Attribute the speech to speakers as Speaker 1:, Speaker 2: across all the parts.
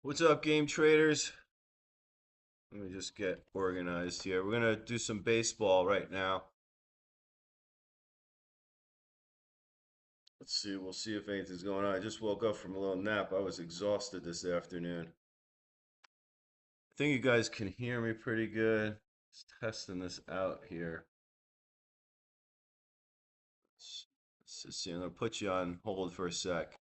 Speaker 1: What's up, game traders? Let me just get organized here. We're gonna do some baseball right now. Let's see. We'll see if anything's going on. I just woke up from a little nap. I was exhausted this afternoon. I think you guys can hear me pretty good. Just testing this out here. Let's just see. I'm gonna put you on hold for a sec.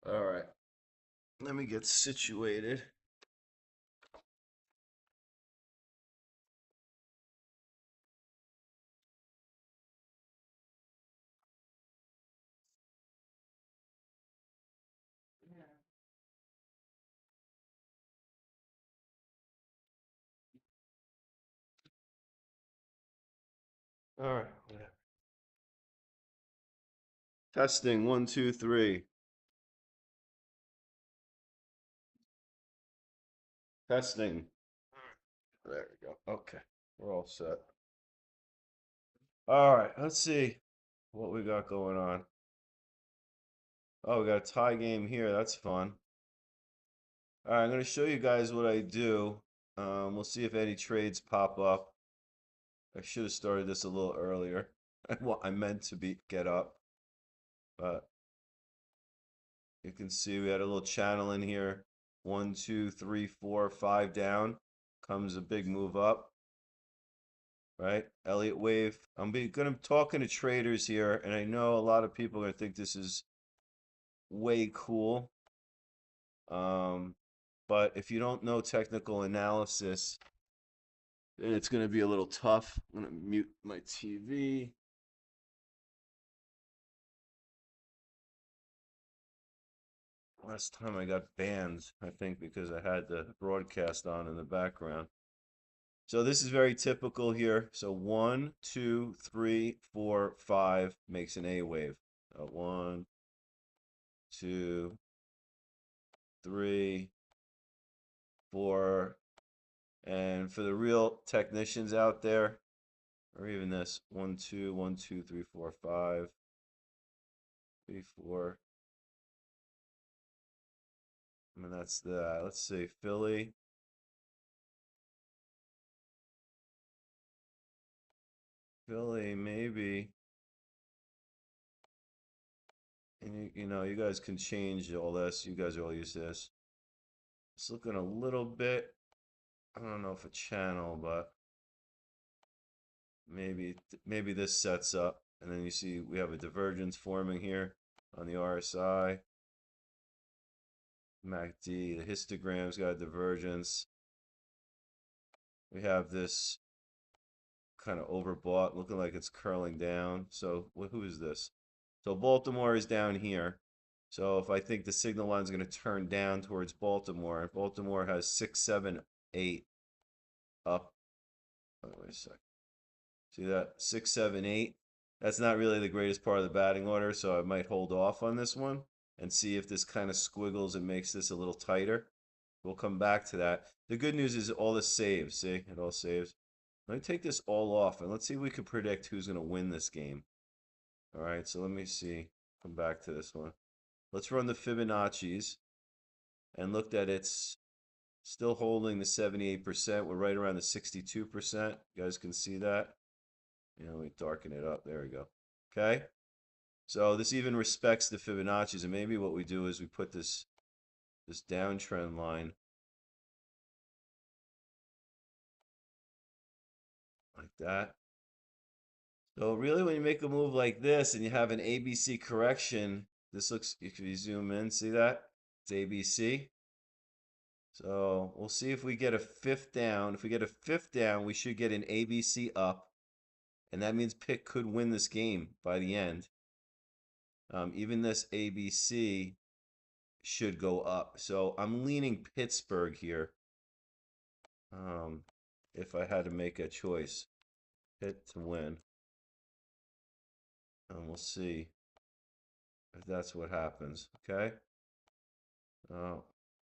Speaker 1: All right. Let me get situated. All right. Testing 1, 2, 3. Testing. There we go. Okay. We're all set. All right. Let's see what we got going on. Oh, we got a tie game here. That's fun. All right, I'm going to show you guys what I do. We'll see if any trades pop up. I should have started this a little earlier. Well, I meant to get up, but you can see we had a little channel in here. 1, 2, 3, 4, 5 down. Comes a big move up, right? Elliott wave. Gonna be talking to traders here, and I know a lot of people are gonna think this is way cool. Um, but if you don't know technical analysis, then it's going to be a little tough. I'm going to mute my TV. Last time I got banned, I think, because I had the broadcast on in the background. So this is very typical here. So 1, 2, 3, 4, 5 makes an A wave. 1, 2, 3, 4. And for the real technicians out there, or even this 1, 2, 1, 2, 3, 4, 5, 3, 4. I mean, that's that. Let's see, Philly. Philly, maybe. And you guys can change all this. You guys all use this. It's looking a little bit, I don't know if a channel, but maybe this sets up. And then you see we have a divergence forming here on the RSI. MACD, the histogram's got a divergence. We have this kind of overbought, looking like it's curling down. So who is this? So Baltimore is down here. So if I think the signal line is going to turn down towards Baltimore, Baltimore has 6, 7, 8 up. Oh, wait a sec. See that? 6, 7, 8. That's not really the greatest part of the batting order, so I might hold off on this one and see if this kind of squiggles and makes this a little tighter. We'll come back to that. The good news is all this saves. See, it all saves. Let me take this all off and let's see if we can predict who's going to win this game. All right, so let me see. Come back to this one. Let's run the Fibonacci's and looked at it's still holding the 78%. We're right around the 62%. You guys can see that. Let me darken it up. There we go. Okay. So this even respects the Fibonacci's, and maybe what we do is we put this downtrend line like that. So really, when you make a move like this and you have an ABC correction, this looks, if you zoom in, see that? It's ABC. So we'll see if we get a fifth down. If we get a fifth down, we should get an ABC up. And that means Pitt could win this game by the end. Even this ABC should go up. So I'm leaning Pittsburgh here. if I had to make a choice. Pitt to win. And we'll see if that's what happens. Okay? Uh,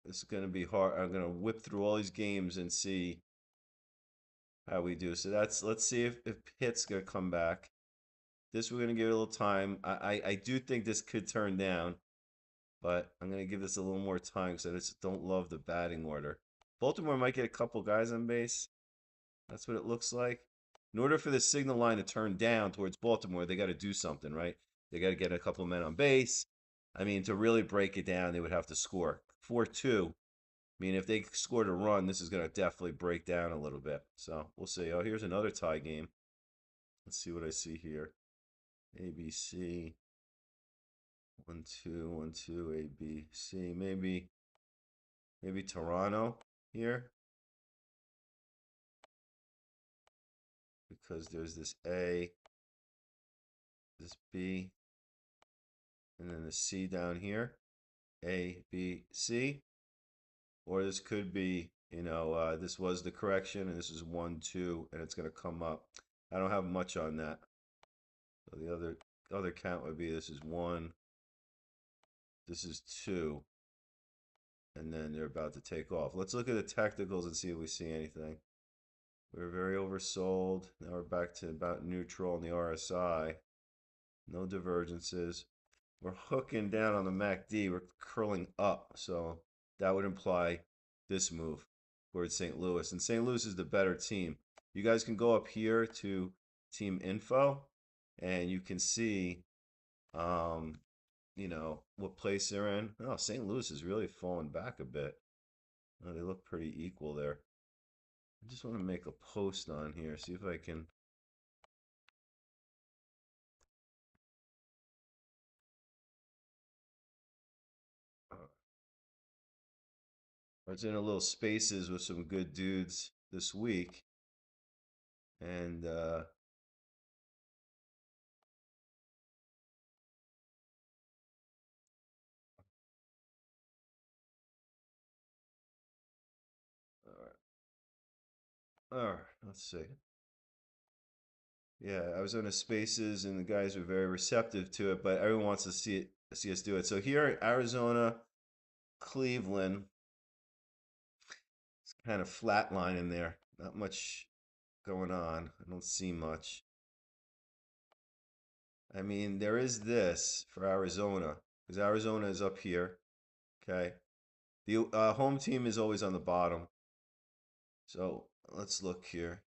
Speaker 1: this is going to be hard. I'm going to whip through all these games and see how we do. So let's see if Pitt's going to come back. This we're going to give it a little time. I do think this could turn down, but I'm going to give this a little more time because I just don't love the batting order. Baltimore might get a couple guys on base. That's what it looks like. In order for the signal line to turn down towards Baltimore, they got to do something, right? They got to get a couple men on base. I mean, to really break it down, they would have to score 4-2. I mean, if they scored a run, this is going to definitely break down a little bit. So we'll see. Oh, here's another tie game. Let's see what I see here. ABC. 1-2, 1-2, ABC. Maybe Toronto here. Because there's this A, this B, and then the C down here. A, B, C. Or this could be, this was the correction, and this is 1, 2, and it's going to come up. I don't have much on that. So the other count would be this is 1, this is 2, and then they're about to take off. Let's look at the technicals and see if we see anything. We're very oversold. Now we're back to about neutral on the RSI. No divergences. We're hooking down on the MACD. We're curling up. So that would imply this move towards St. Louis. And St. Louis is the better team. You guys can go up here to team info and you can see, what place they're in. Oh, St. Louis is really falling back a bit. Oh, they look pretty equal there. I just want to make a post on here, see if I can. I was in a little spaces with some good dudes this week, and all right, let's see. Yeah, I was on a spaces, and the guys were very receptive to it, but everyone wants to see us do it. So here, Arizona, Cleveland, it's kind of flatline in there. Not much going on. I don't see much. I mean, there is this for Arizona because Arizona is up here. Okay, the home team is always on the bottom. So let's look here.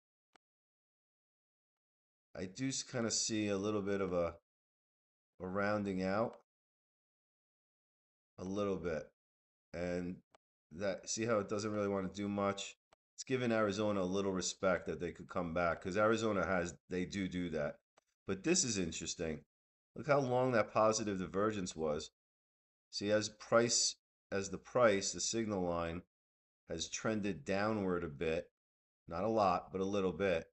Speaker 1: I do kind of see a little bit of a rounding out, a little bit, and that see how it doesn't really want to do much. It's giving Arizona a little respect that they could come back because Arizona they do that. But this is interesting. Look how long that positive divergence was. See, the signal line has trended downward a bit, not a lot, but a little bit.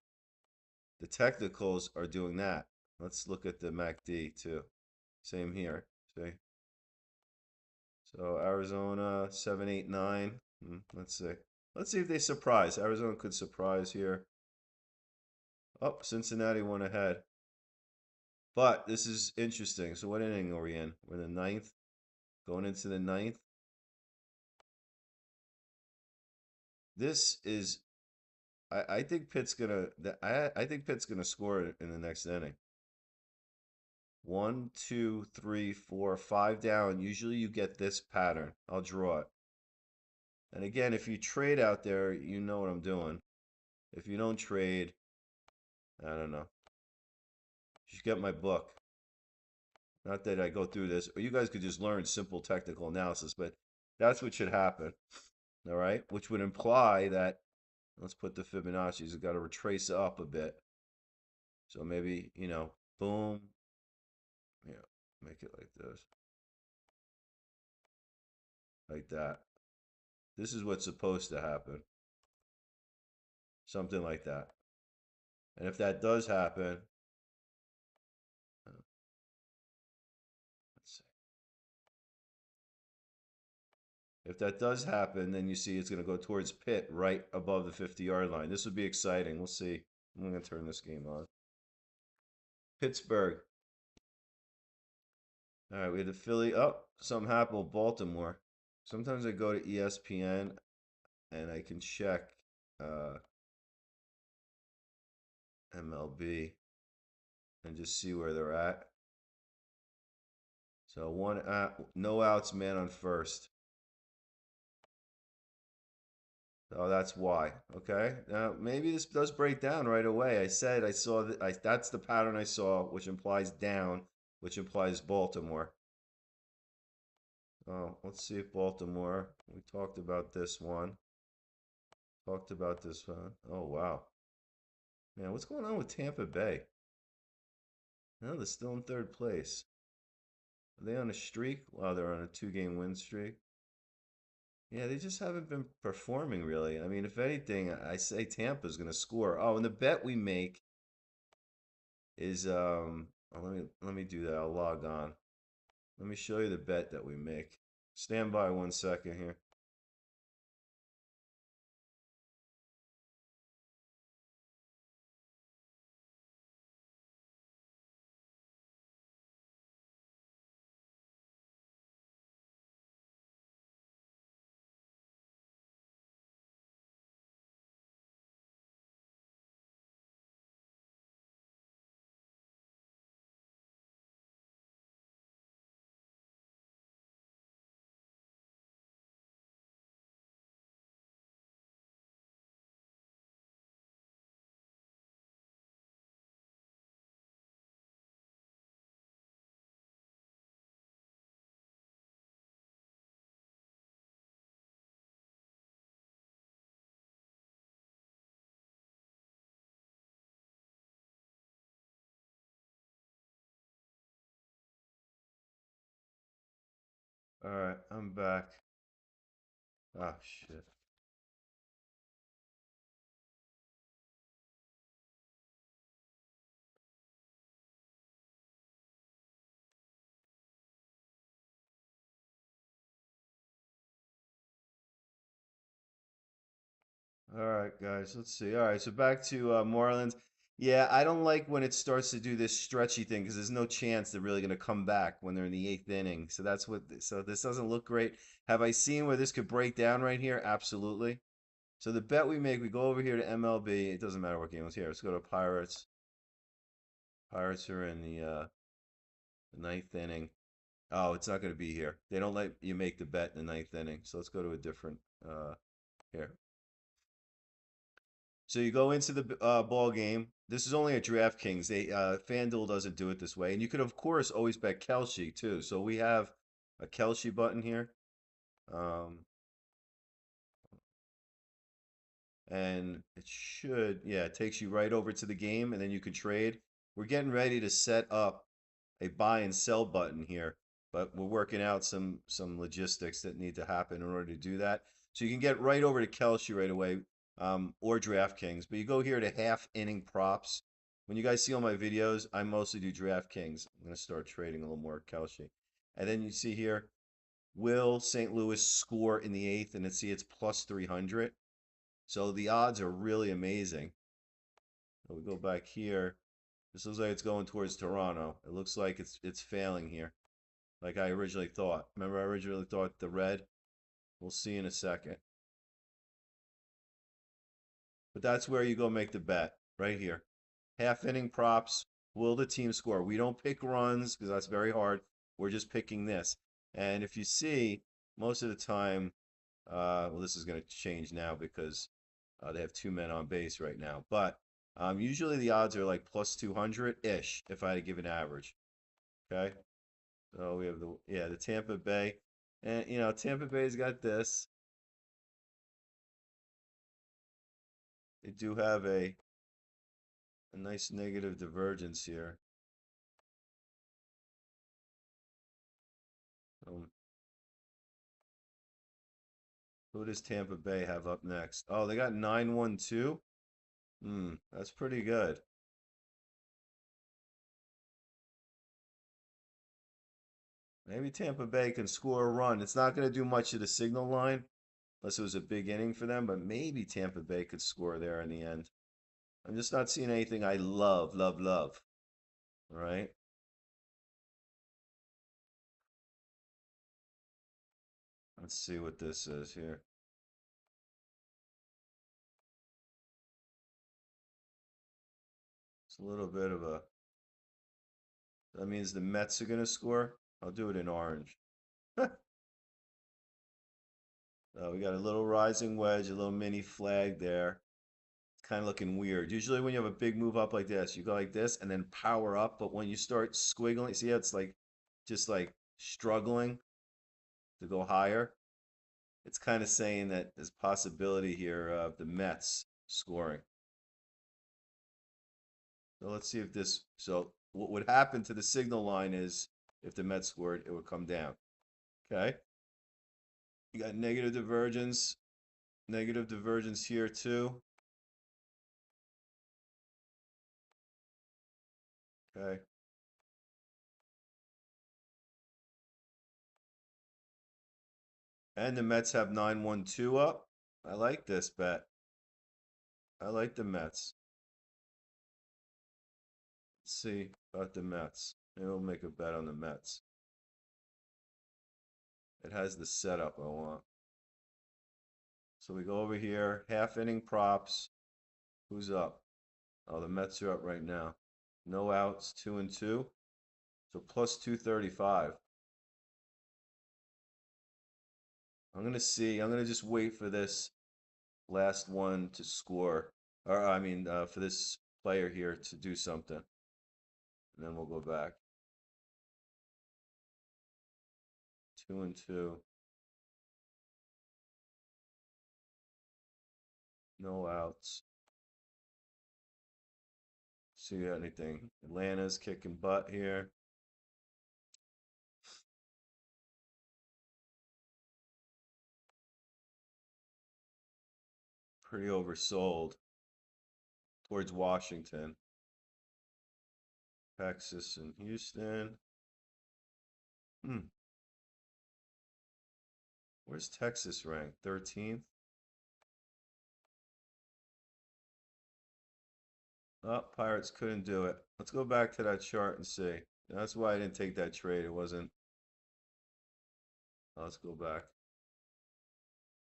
Speaker 1: The technicals are doing that. Let's look at the MACD too. Same here. See? So Arizona 789. Let's see. Let's see if they surprise. Arizona could surprise here. Oh, Cincinnati went ahead. But this is interesting. So what inning are we in? We're in the ninth. Going into the ninth. This is I think Pitt's gonna I think Pitt's gonna score in the next inning. 1, 2, 3, 4, 5 down. Usually you get this pattern. I'll draw it. And again, if you trade out there, you know what I'm doing. If you don't trade, I don't know. You should get my book. Not that I go through this, or you guys could just learn simple technical analysis, but that's what should happen. All right, which would imply that let's put the Fibonacci's. We've got to retrace up a bit. So maybe boom. Yeah, make it like this, like that. This is what's supposed to happen. Something like that. And if that does happen, let's see. If that does happen, then you see it's going to go towards Pitt right above the 50-yard line. This would be exciting. We'll see. I'm going to turn this game on. Pittsburgh. All right, we had the Philly. Oh, something happened with Baltimore. Sometimes I go to ESPN and I can check uh, MLB and just see where they're at. So no outs, man on first. Oh, that's why. Okay. Now maybe this does break down right away. I said I saw that. That's the pattern I saw, which implies down, which implies Baltimore. Oh, let's see if Baltimore. We talked about this one. Talked about this one. Oh wow, man, what's going on with Tampa Bay? No, they're still in third place. Are they on a streak? Wow, they're on a two-game win streak. Yeah, they just haven't been performing really. I mean, if anything, I say Tampa's going to score. Oh, and the bet we make is oh, let me do that. I'll log on. Let me show you the bet that we make. Stand by 1 second here. All right, I'm back. Oh shit. All right, guys, let's see. All right, so back to Marlins. Yeah, I don't like when it starts to do this stretchy thing because there's no chance they're really going to come back when they're in the eighth inning. So that's what. So this doesn't look great. Have I seen where this could break down right here? Absolutely. So the bet we make, we go over here to MLB. It doesn't matter what game is here. Let's go to Pirates. Pirates are in the ninth inning. Oh, it's not going to be here. They don't let you make the bet in the ninth inning. So let's go to a different here. So you go into the ball game. This is only a DraftKings. FanDuel doesn't do it this way, and you could of course always bet Kelce too. So we have a Kelce button here, um, and it should, yeah, it takes you right over to the game, and then you can trade. We're getting ready to set up a buy and sell button here, but we're working out some logistics that need to happen in order to do that. So you can get right over to Kelce right away, or DraftKings. But you go here to half inning props. When you guys see all my videos, I mostly do DraftKings. I'm gonna start trading a little more Kelce. And then you see here, will St. Louis score in the eighth? And see it's plus 300. So the odds are really amazing. We go back here. This looks like it's going towards Toronto. It looks like it's failing here, like I originally thought. Remember, I originally thought the red. We'll see in a second. But that's where you go make the bet, right here. Half inning props. Will the team score? We don't pick runs because that's very hard. We're just picking this. And if you see, most of the time, well, this is going to change now because they have two men on base right now. But usually the odds are like plus 200-ish if I had to give an average. Okay. So we have the Tampa Bay. And Tampa Bay's got this. They do have a nice negative divergence here. Um, who does Tampa Bay have up next? Oh, they got 9-1-2. That's pretty good. Maybe Tampa Bay can score a run. It's not going to do much of the signal line unless it was a big inning for them, but maybe Tampa Bay could score there in the end. I'm just not seeing anything I love, love, love. All right. Let's see what this is here. It's a little bit of a. That means the Mets are going to score. I'll do it in orange. We got a little rising wedge, a little mini flag there. It's kind of looking weird. Usually, when you have a big move up like this, you go like this and then power up. But when you start squiggling, see how it's like just like struggling to go higher. It's kind of saying that there's possibility here of the Mets scoring. So let's see if this. So what would happen to the signal line is if the Mets scored, it would come down. Okay. You got negative divergence here too. Okay. And the Mets have 9-1-2 up. I like this bet. I like the Mets. Let's see about the Mets. Maybe we'll make a bet on the Mets. It has the setup I want. So we go over here, half inning props. Who's up? Oh, the Mets are up right now. No outs, 2-2. So plus 235. I'm gonna see. I'm gonna just wait for this last one to score. Or I mean, for this player here to do something, and then we'll go back. 2-2. No outs. See anything? Atlanta's kicking butt here. Pretty oversold towards Washington, Texas, and Houston. Hmm. Where's Texas ranked? 13th? Oh, Pirates couldn't do it. Let's go back to that chart and see. That's why I didn't take that trade. It wasn't. Let's go back.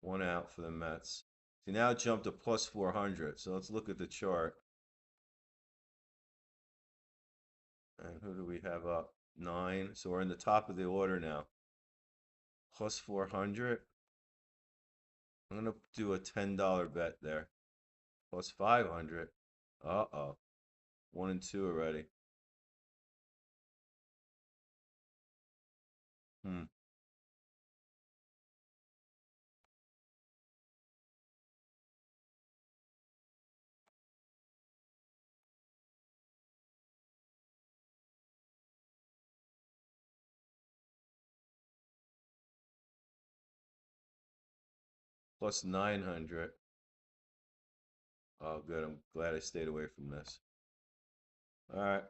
Speaker 1: One out for the Mets. See, now it jumped to plus 400. So let's look at the chart. And who do we have up? 9. So we're in the top of the order now. Plus 400. I'm going to do a $10 bet there. Plus 500. Uh-oh. 1 and 2 already. Hmm. Plus 900. Oh, good. I'm glad I stayed away from this. All right.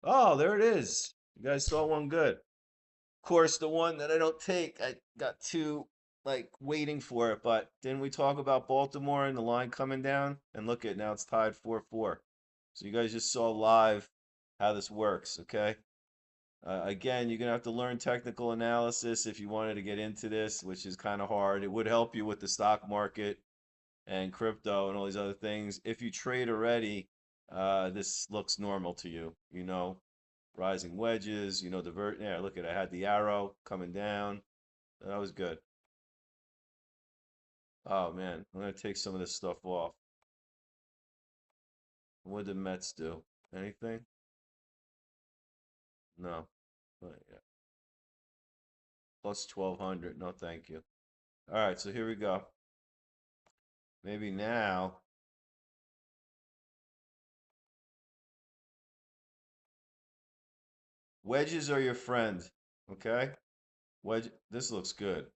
Speaker 1: Oh, there it is. You guys saw one good. Of course, the one that I don't take, I got two like waiting for it. But didn't we talk about Baltimore and the line coming down? And look at now it's tied 4-4. So you guys just saw live how this works, okay? Again, you're gonna have to learn technical analysis if you wanted to get into this, which is kind of hard. It would help you with the stock market and crypto and all these other things. If you trade already, this looks normal to you. You know, rising wedges, divert. Yeah, look at it. I had the arrow coming down. That was good. Oh man, I'm gonna take some of this stuff off. What did the Mets do? Anything? No. Yeah. Plus 1200. No, thank you. All right, so here we go. Maybe now. Wedges are your friend. Okay? Wedge. This looks good.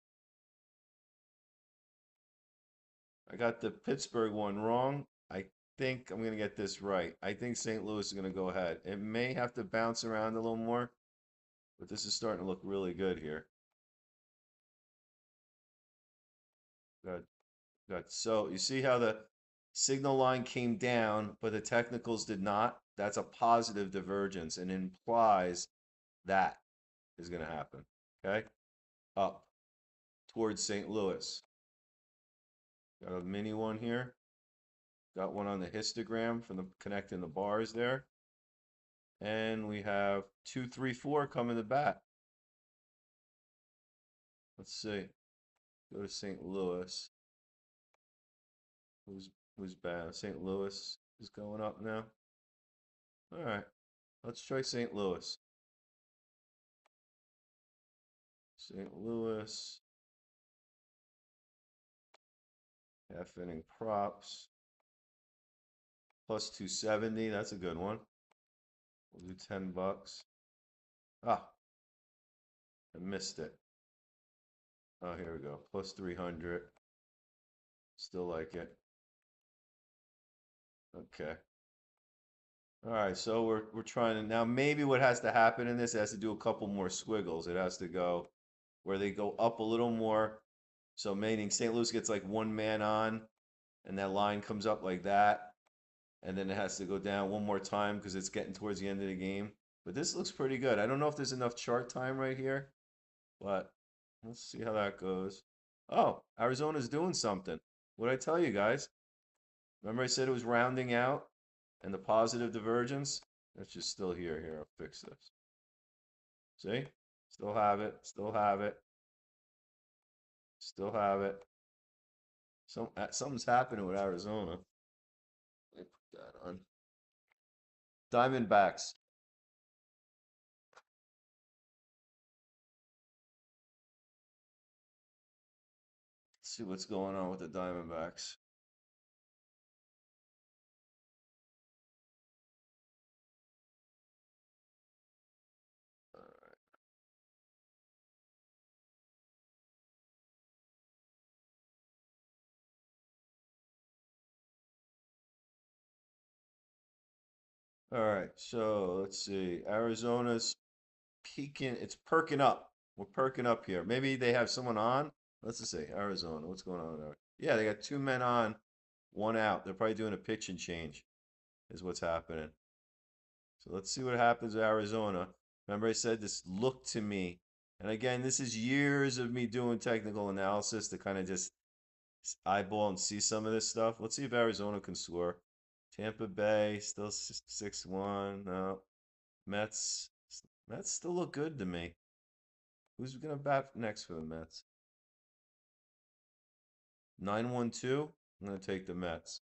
Speaker 1: I got the Pittsburgh one wrong. I think I'm going to get this right. I think St. Louis is going to go ahead. It may have to bounce around a little more, But this is starting to look really good here. Got so you see how the signal line came down, but the technicals did not? That's a positive divergence and implies that is going to happen. Okay? Up towards St. Louis. Got a mini one here. Got one on the histogram from the connecting the bars there. And we have 2, 3, 4 coming to bat. Let's see. Go to St. Louis. Who's bad? St. Louis is going up now. All right. Let's try St. Louis. St. Louis. Half inning props. Plus 270. That's a good one. We'll do $10. Ah, I missed it. Oh, here we go. Plus 300. Still like it. Okay. All right, so we're trying to now maybe what has to happen in this, it has to do a couple more squiggles. It has to go where they go up a little more. So meaning St. Louis gets like one man on, and that line comes up like that, and then it has to go down one more time because it's getting towards the end of the game. But this looks pretty good. I don't know if there's enough chart time right here, but let's see how that goes. Oh, Arizona's doing something. What did I tell you guys? Remember I said it was rounding out and the positive divergence? That's just still here. Here, I'll fix this. See? Still have it. Still have it. Still have it. Something's happening with Arizona. Let me put that on. Diamondbacks. Let's see what's going on with the Diamondbacks. All right, so let's see. Arizona's peaking. It's perking up. We're perking up here. Maybe they have someone on. Let's just say Arizona. What's going on there? Yeah, they got two men on, one out. They're probably doing a pitch and change, is what's happening. So let's see what happens with Arizona. Remember, I said this looked to me. And again, this is years of me doing technical analysis to kind of just eyeball and see some of this stuff. Let's see if Arizona can score. Tampa Bay still 6-1. No. Mets. Mets still look good to me. Who's gonna bat next for the Mets? 9-1-2. I'm gonna take the Mets.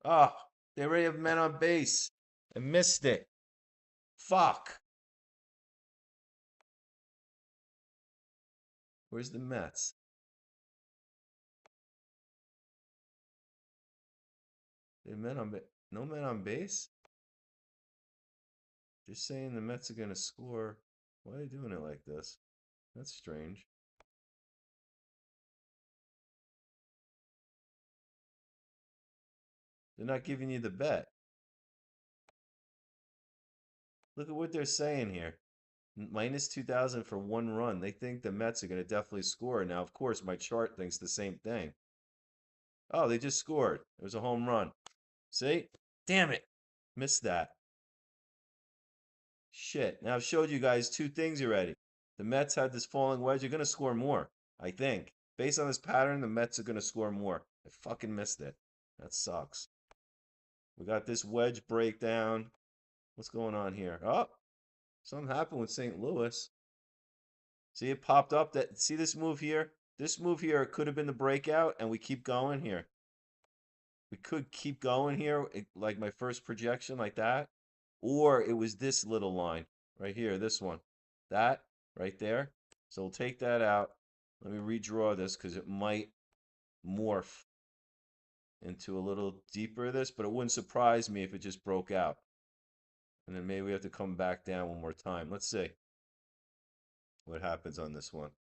Speaker 1: Ah, they already have men on base. I missed it. Fuck. Where's the Mets? They have men on no men on base? Just saying the Mets are gonna score. Why are they doing it like this? That's strange. They're not giving you the bet. Look at what they're saying here. Minus 2,000 for one run. They think the Mets are going to definitely score. Now, of course, my chart thinks the same thing. Oh, they just scored. It was a home run. See? Damn it. Missed that. Shit. Now, I've showed you guys two things already. The Mets had this falling wedge. They're going to score more, I think. Based on this pattern, the Mets are going to score more. I fucking missed it. That sucks. We got this wedge breakdown. What's going on here? Oh, something happened with St. Louis. See, it popped up that, see this move here? This move here could have been the breakout, and we keep going here. We could keep going here, like my first projection, like that. Or it was this little line right here, this one. That right there. So we'll take that out. Let me redraw this because it might morph into a little deeper of this, but it wouldn't surprise me if it just broke out. And then maybe we have to come back down one more time. Let's see. what happens on this one.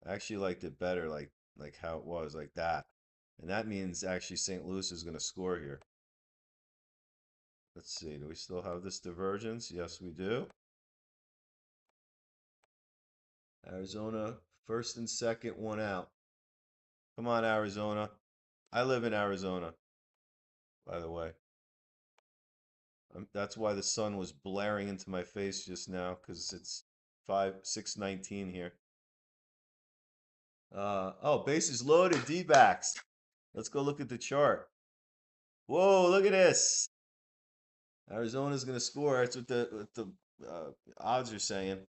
Speaker 1: I actually liked it better, like how it was, like that. And that means actually St. Louis is going to score here. Let's see. Do we still have this divergence? Yes, we do. Arizona, first and second, one out. Come on, Arizona. I live in Arizona, by the way. That's why the sun was blaring into my face just now, because it's 6:19 here. Oh, bases loaded, D-backs. Let's go look at the chart. Whoa, look at this. Arizona's gonna score. That's what the odds are saying.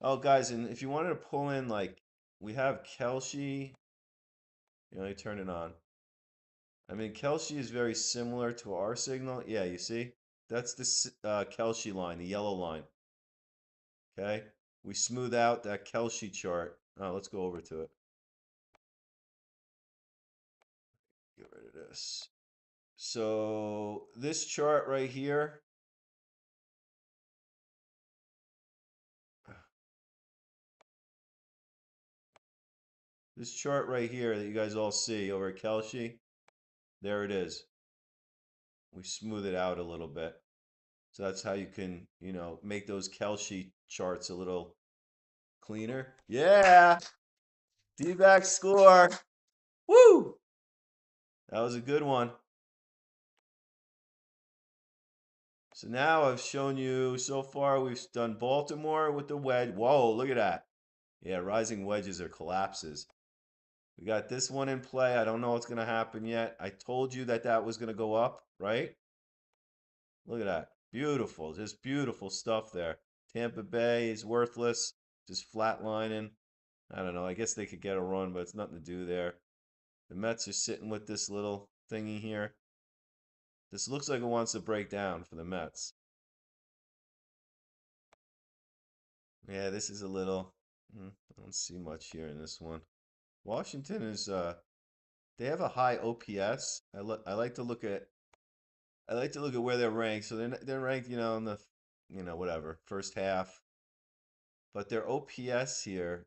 Speaker 1: Oh, guys, and if you wanted to pull in, like, we have Kelce. You know, you turn it on. I mean, Kelce is very similar to our signal. Yeah, you see? That's the Kelce line, the yellow line. Okay? We smooth out that Kelce chart. Oh, let's go over to it. Get rid of this. So, this chart right here. This chart right here that you guys all see over at Kelce. There it is. We smooth it out a little bit. So that's how you can, make those Kelce charts a little cleaner. Yeah. D-back score. Woo! That was a good one. So now I've shown you so far we've done Baltimore with the wedge. Whoa, look at that. Yeah, rising wedges or collapses. We got this one in play. I don't know what's going to happen yet. I told you that that was going to go up, right? Look at that. Beautiful. Just beautiful stuff there. Tampa Bay is worthless. Just flatlining. I don't know. I guess they could get a run, but it's nothing to do there. The Mets are sitting with this little thingy here. This looks like it wants to break down for the Mets. Yeah, this is a little. I don't see much here in this one. Washington is they have a high OPS. I like to look at where they're ranked. So they're ranked, in the whatever, first half. But their OPS here,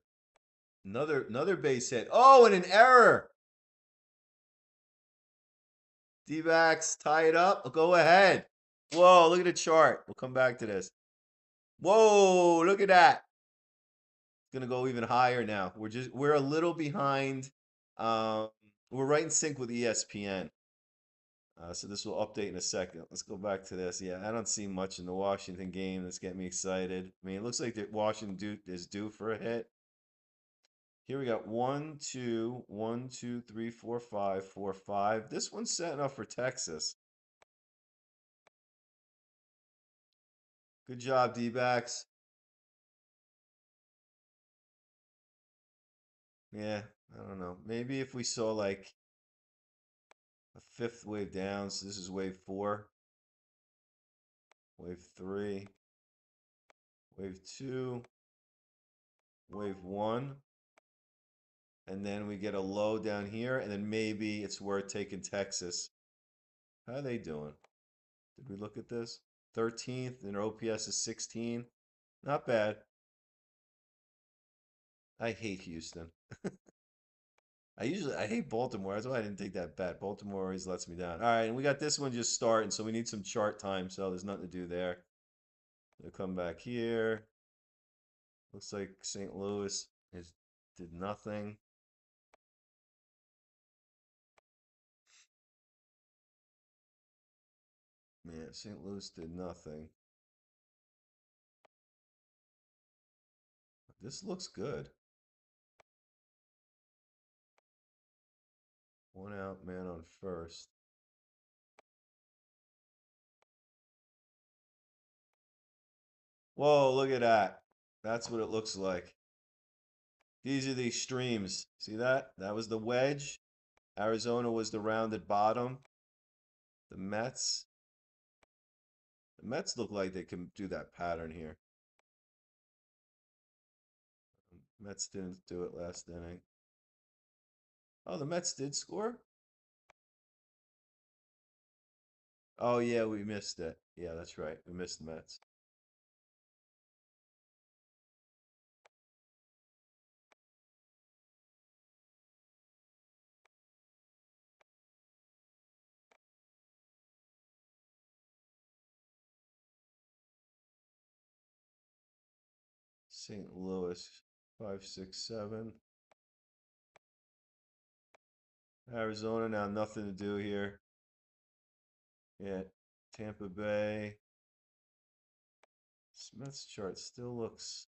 Speaker 1: another base hit. Oh, and an error. D-backs tie it up. Go ahead. Whoa, look at the chart. We'll come back to this. Whoa, look at that. It's gonna go even higher now. We're a little behind. Um, we're right in sync with ESPN. So this will update in a second. Let's go back to this. Yeah, I don't see much in the Washington game that's getting me excited. I mean, it looks like that Washington is due for a hit. Here we got 1, 2, 1, 2, 3, 4, 5, 4, 5. This one's setting up for Texas. Good job, D-backs. Yeah, I don't know. Maybe if we saw like a fifth wave down, so this is wave 4, wave 3, wave 2, wave 1, and then we get a low down here, and then maybe it's worth taking Texas. How are they doing? Did we look at this? 13th, and their OPS is 16. Not bad. I hate Houston. I hate Baltimore. That's why I didn't take that bet. Baltimore always lets me down. All right, and we got this one just starting, so we need some chart time. So there's nothing to do there. We'll come back here. Looks like St. Louis did nothing. Man, St. Louis did nothing. This looks good. One out, man on first. Whoa, look at that. That's what it looks like. These are the extremes. See that? That was the wedge. Arizona was the rounded bottom. The Mets. The Mets look like they can do that pattern here. Mets didn't do it last inning. Oh, the Mets did score? Oh, yeah, we missed it. Yeah, that's right. We missed the Mets. St. Louis, 567. Arizona now nothing to do here. Yeah, Tampa Bay. Smith's chart still looks.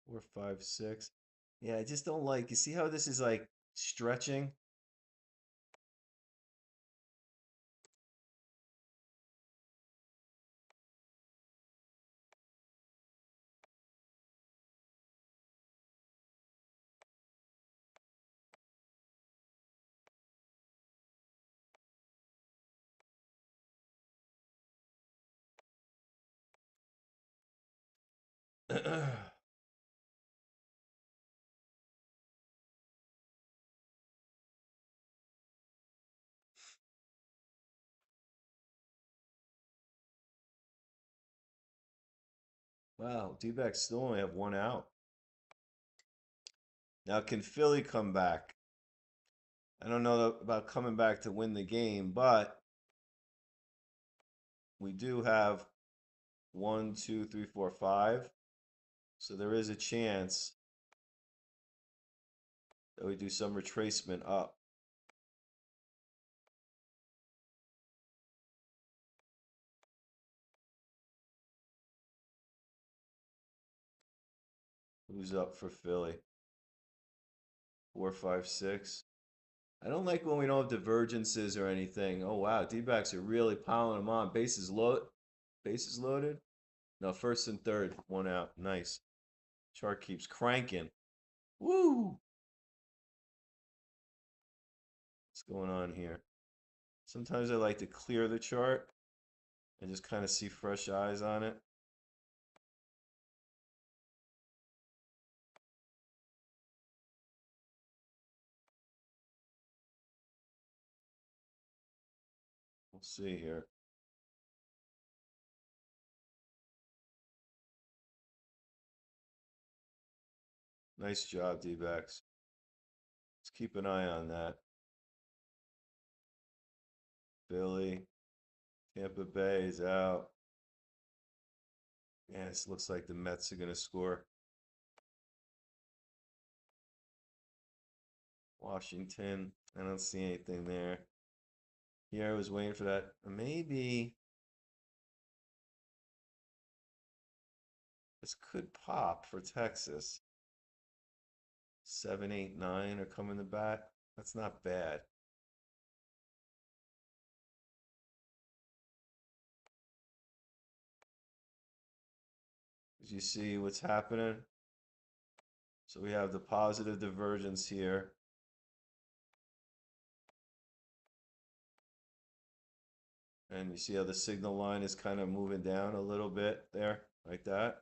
Speaker 1: Four, five, six. Yeah, I just don't like. You see how this is like stretching? Wow, D-backs still only have one out. Now, can Philly come back? I don't know about coming back to win the game, but we do have one, two, three, four, five. So there is a chance that we do some retracement up. Who's up for Philly? Four, five, six. I don't like when we don't have divergences or anything. Oh wow, D-backs are really piling them on. Bases loaded. No, first and third, one out. Nice. Chart keeps cranking. Woo! What's going on here? Sometimes I like to clear the chart and just kind of see fresh eyes on it. We'll see here. Nice job, D-backs. Let's keep an eye on that. Philly, Tampa Bay is out. Yeah, this looks like the Mets are going to score. Washington, I don't see anything there. Here I was waiting for that. Maybe this could pop for Texas. 7, 8, 9 are coming to bat. That's not bad. Did you see what's happening? So we have the positive divergence here. And you see how the signal line is kind of moving down a little bit there, like that.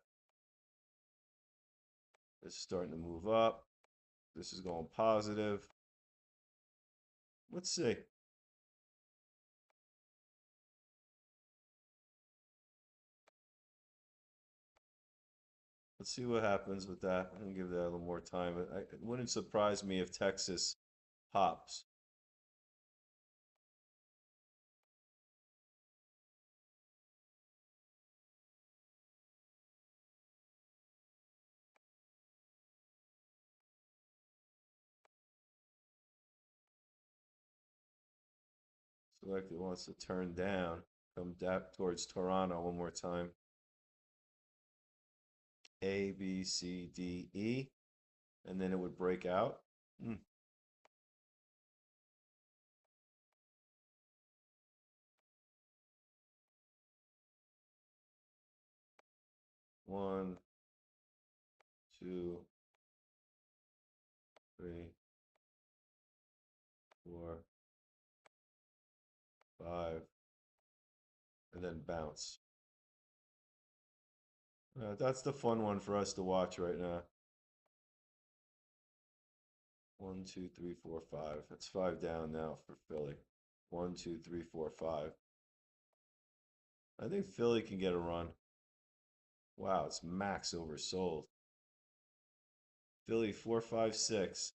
Speaker 1: It's starting to move up. This is going positive. Let's see. Let's see what happens with that. I'm gonna give that a little more time. It wouldn't surprise me if Texas hops. Selected wants to turn down. Come back towards Toronto one more time. A, B, C, D, E. And then it would break out. Hmm. One, two, three, four, five, and then bounce. That's the fun one for us to watch right now. One, two, three, four, five. That's five down now for Philly. One, two, three, four, five. I think Philly can get a run. Wow, it's max oversold. Philly 4, 5, 6.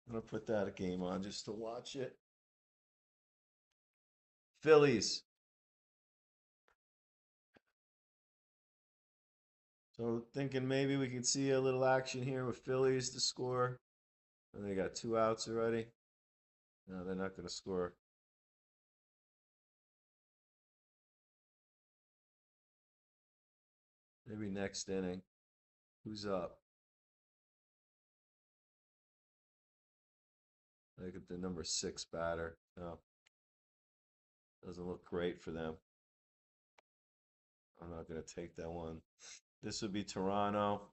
Speaker 1: I'm gonna put that game on just to watch it. Phillies. So thinking maybe we can see a little action here with Phillies to score. And they got 2 outs already. No, they're not gonna score. Maybe next inning. Who's up? Look at the number 6 batter. No, doesn't look great for them. I'm not gonna take that one. This would be Toronto.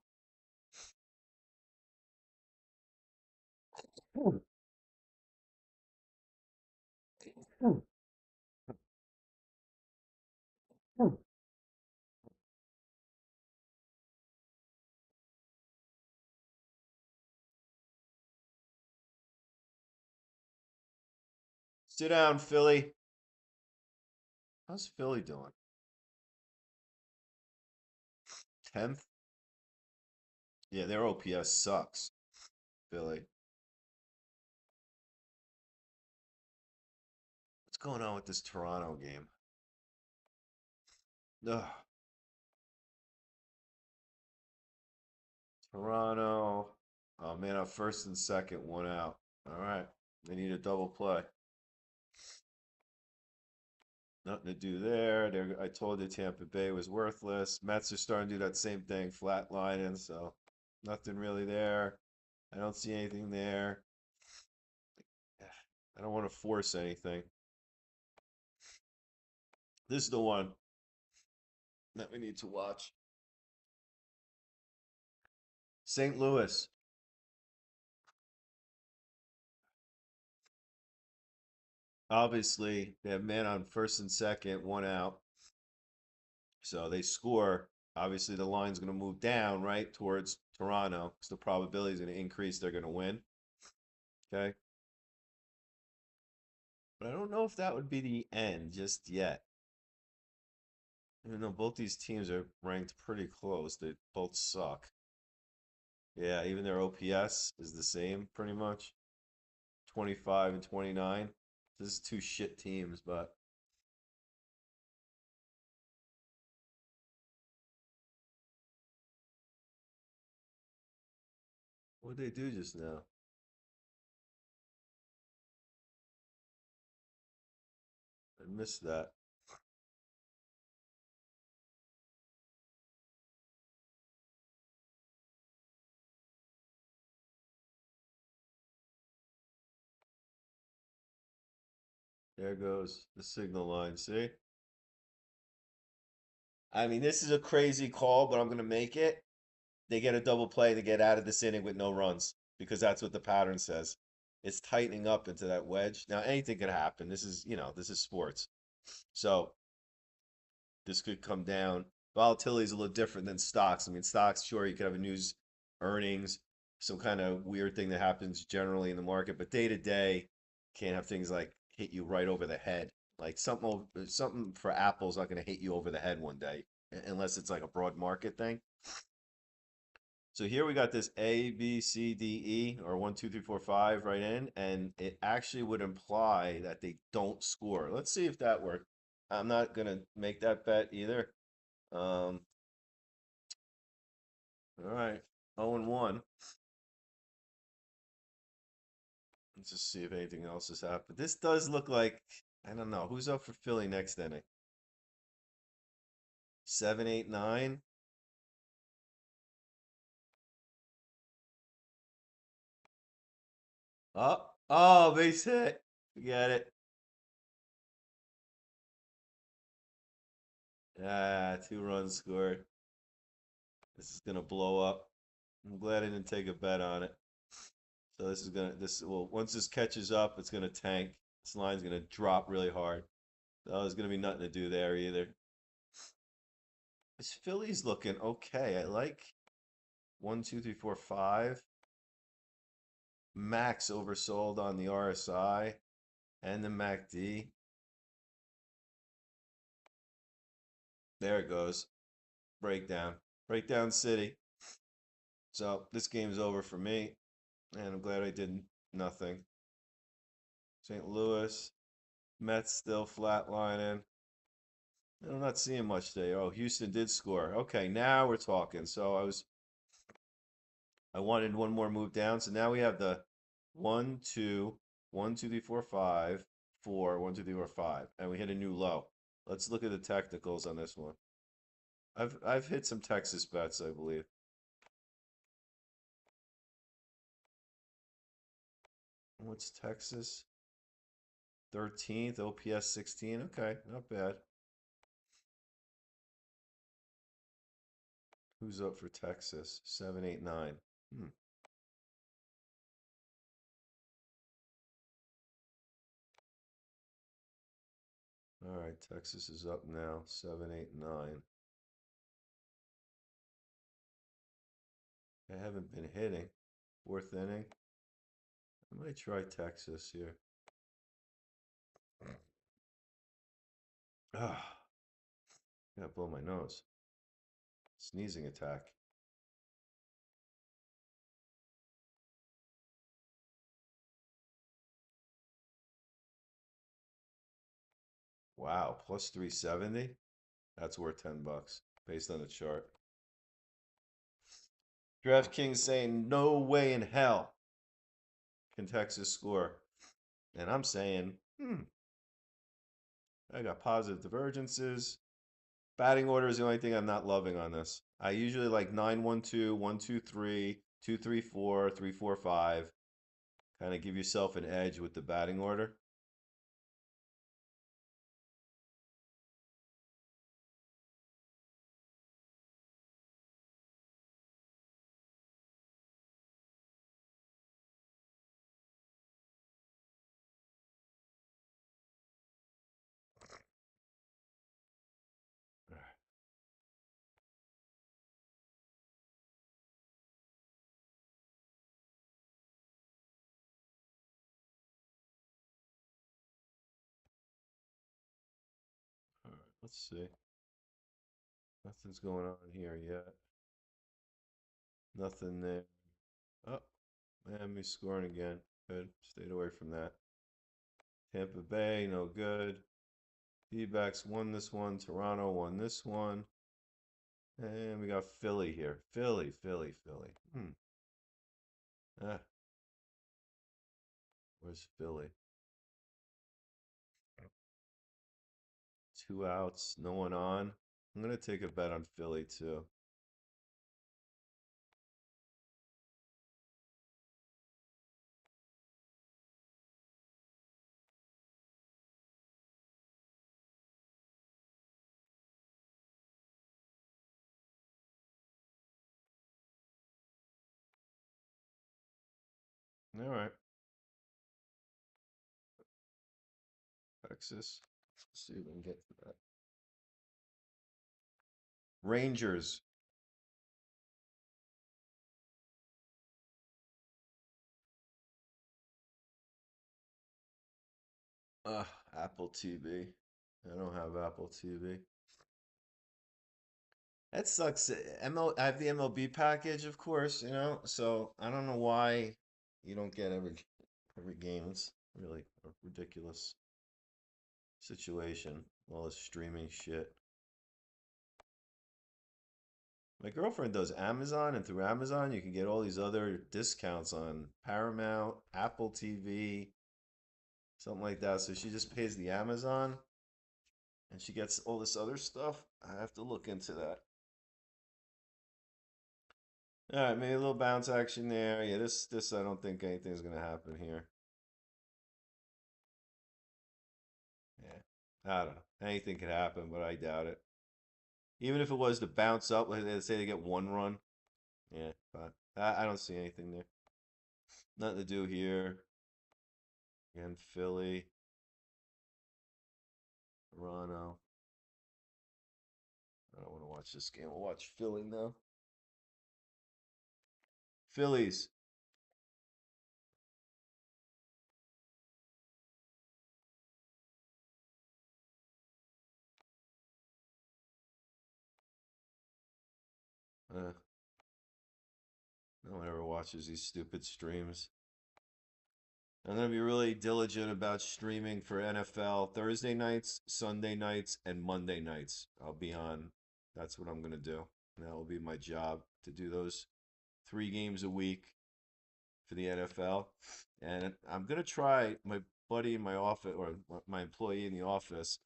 Speaker 1: Sit down, Philly. How's Philly doing? 10th? Yeah, their OPS sucks. Philly. What's going on with this Toronto game? Ugh. Toronto. Oh man, up first and second, 1 out. All right. They need a double play. Nothing to do there. I told you Tampa Bay was worthless. Mets are starting to do that same thing, flatlining, so nothing really there. I don't see anything there. I don't want to force anything. This is the one that we need to watch. St. Louis. Obviously, they have men on first and second, 1 out. So they score. Obviously, the line's going to move down, right, towards Toronto because the probability is going to increase. They're going to win. Okay. But I don't know if that would be the end just yet. Even though both these teams are ranked pretty close, they both suck. Yeah, even their OPS is the same pretty much. 25 and 29. This is two shit teams, but what did they do just now? I missed that. There goes the signal line. See? I mean, this is a crazy call, but I'm going to make it. They get a double play to get out of this inning with no runs because that's what the pattern says. It's tightening up into that wedge. Now, anything could happen. This is sports. So this could come down. Volatility is a little different than stocks. I mean, stocks, sure, you could have a news earnings, some kind of weird thing that happens generally in the market, but day to day, can't have things like hit you right over the head. Like something for Apple's not going to hit you over the head one day, unless it's like a broad market thing. So here we got this A, B, C, D, E, or 1, 2, 3, 4, 5 right in, and it actually would imply that they don't score. Let's see if that worked. I'm not gonna make that bet either. Um, all right, 0 and 1. Let's just see if anything else has happened. This does look like I don't know who's up for Philly next inning. 7, 8, 9. Oh, base hit. Forget it. Ah, 2 runs scored. This is gonna blow up. I'm glad I didn't take a bet on it. So once this catches up, it's gonna tank. This line's gonna drop really hard. So there's gonna be nothing to do there either. This Philly's looking okay. I like 1, 2, 3, 4, 5. Max oversold on the RSI and the MACD. There it goes. Breakdown. Breakdown City. So this game's over for me, and I'm glad I didn't Nothing. St. Louis, Mets still flatlining. I'm not seeing much today. Oh, Houston did score. Okay, now we're talking. I wanted one more move down. So now we have the one, two, 1, 2, 3, 4, 5, 4, 1, 2, 3, 4, 5, and we hit a new low. Let's look at the technicals on this one. I've hit some Texas bets, I believe. What's Texas? 13th, OPS 16. Okay, not bad. Who's up for Texas? 7, 8, 9. Hmm. All right, Texas is up now. 7, 8, 9. I haven't been hitting. Fourth inning. I might try Texas here. Ah, gotta blow my nose. Sneezing attack. Wow, plus 370? That's worth $10 based on the chart. DraftKings saying no way in hell can Texas score. And I'm saying, I got positive divergences. Batting order is the only thing I'm not loving on this. I usually like 9-1-2, 1-2-3, 2-3-4, 3-4-5. Kind of give yourself an edge with the batting order. All right, let's see. Nothing's going on here yet. Nothing there. Oh, Miami scoring again. Good. Stayed away from that. Tampa Bay, no good. D-backs won this one. Toronto won this one. And we got Philly here. Philly, Philly, Philly. Ah, where's Philly? 2 outs, no one on. I'm gonna take a bet on Philly too. All right, Texas. Let's see if we can get to that. Rangers. Apple TV. I don't have Apple TV. That sucks. I have the MLB package, of course, so I don't know why you don't get every game. It's really a ridiculous situation. All this streaming shit. My girlfriend does Amazon, and through Amazon, you can get all these other discounts on Paramount, Apple TV, something like that. So she just pays the Amazon and she gets all this other stuff. I have to look into that. All right, maybe a little bounce action there. Yeah, this I don't think anything's gonna happen here. Yeah, I don't know. Anything could happen, but I doubt it. Even if it was to bounce up, let's say they get 1 run. Yeah, but I don't see anything there. Nothing to do here. Again, Philly, Toronto. I don't want to watch this game. We'll watch Philly now. Phillies. Uh, no one ever watches these stupid streams. I'm gonna be really diligent about streaming for NFL Thursday nights, Sunday nights, and Monday nights. I'll be on. That's what I'm gonna do. That will be my job to do those 3 games a week for the NFL. And I'm gonna try my buddy in my office or my employee in the office.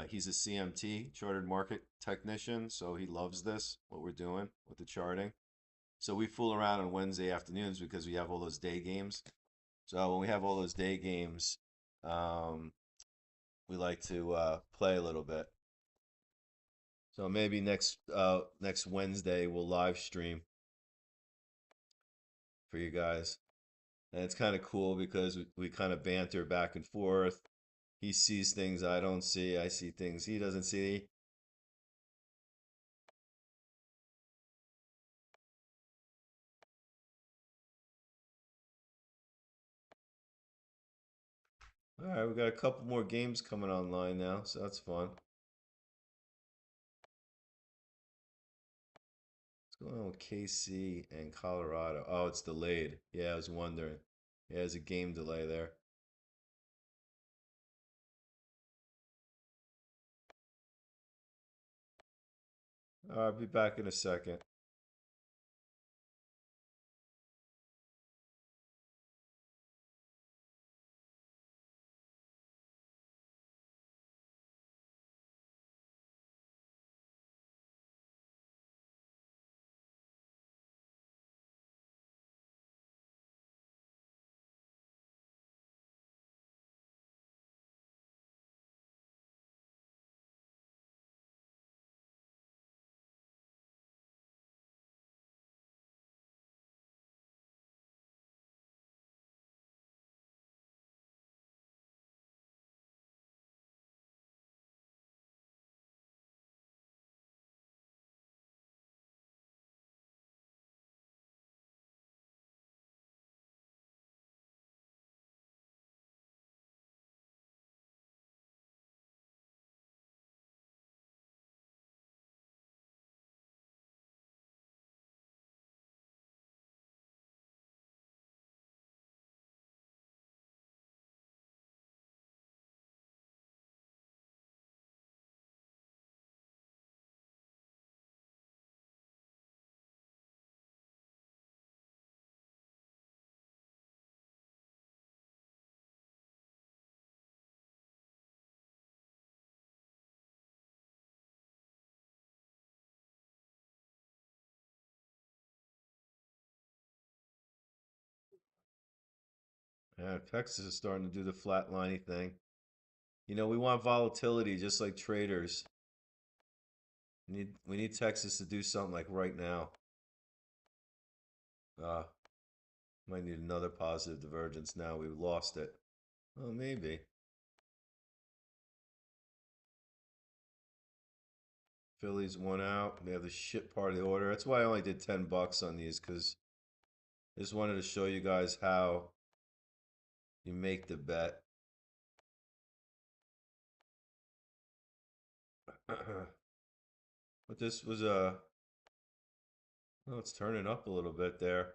Speaker 1: He's a CMT, chartered market technician, so he loves this, what we're doing with the charting. So we fool around on Wednesday afternoons because we have all those day games. So when we have all those day games, um, we like to play a little bit. So maybe next Wednesday we'll live stream for you guys. And it's kind of cool because we kind of banter back and forth. He sees things I don't see. I see things he doesn't see. All right, we got a couple more games coming online now, so that's fun. What's going on with KC and Colorado? Oh, it's delayed. Yeah, I was wondering. Yeah, there's a game delay there. I'll be back in a second. Yeah, Texas is starting to do the flatlining thing. We want volatility just like traders. We need Texas to do something like right now. Uh, might need another positive divergence now. We've lost it. Oh, maybe. Phillies one out. They have the shit part of the order. That's why I only did $10 on these because I just wanted to show you guys how you make the bet. But this was a. Well, it's turning up a little bit there.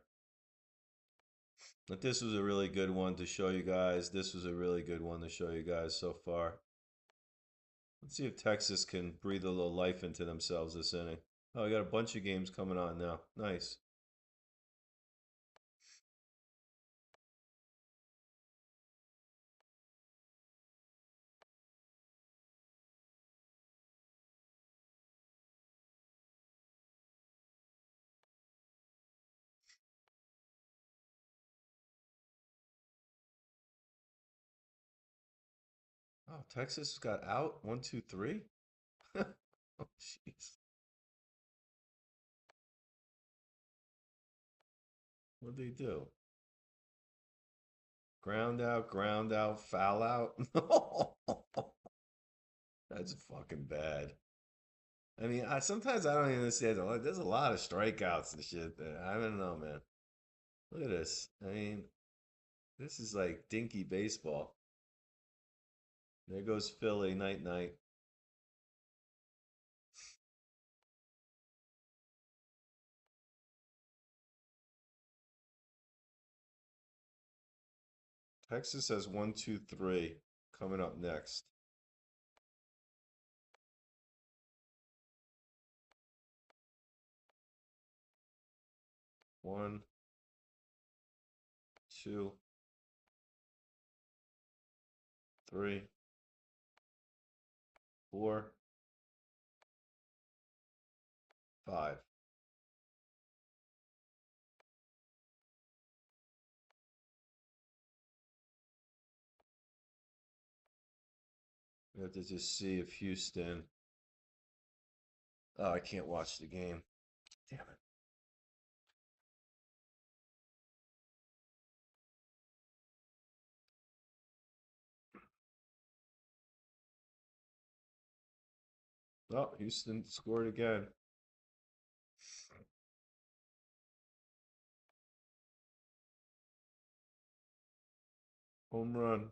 Speaker 1: But this was a really good one to show you guys. This was a really good one to show you guys so far. Let's see if Texas can breathe a little life into themselves this inning. Oh, we got a bunch of games coming on now. Nice. Oh, Texas got out. One, two, three. Oh, jeez. What'd they do? Ground out, foul out. That's fucking bad. I mean, sometimes I don't even understand. Like, there's a lot of strikeouts and shit there. I don't know, man. Look at this. I mean, this is like dinky baseball. There goes Philly, night night. Texas has 1, 2, 3 coming up next. One, two, three, 4, 5. We have to just see if Houston. Oh, I can't watch the game. Damn it. Oh, Houston scored again. Home run.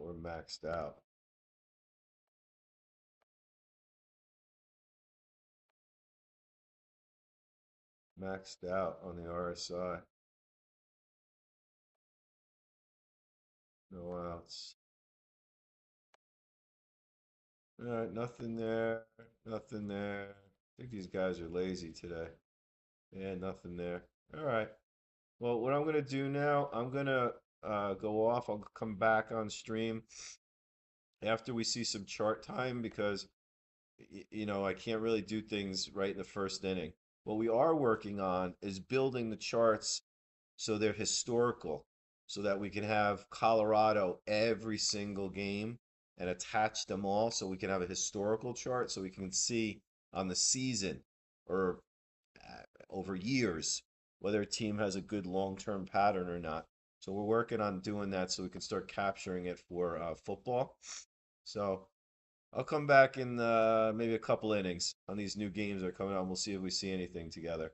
Speaker 1: We're maxed out. Maxed out on the RSI. No outs. All right, nothing there. Nothing there. I think these guys are lazy today. Yeah, nothing there. All right. Well, what I'm gonna do now, I'm gonna go off. I'll come back on stream after we see some chart time because I can't really do things right in the first inning. What we are working on is building the charts so they're historical, so that we can have Colorado every single game and attach them all so we can have a historical chart so we can see on the season or over years whether a team has a good long-term pattern or not. So we're working on doing that so we can start capturing it for football. So I'll come back in maybe a couple innings on these new games that are coming out, and we'll see if we see anything together.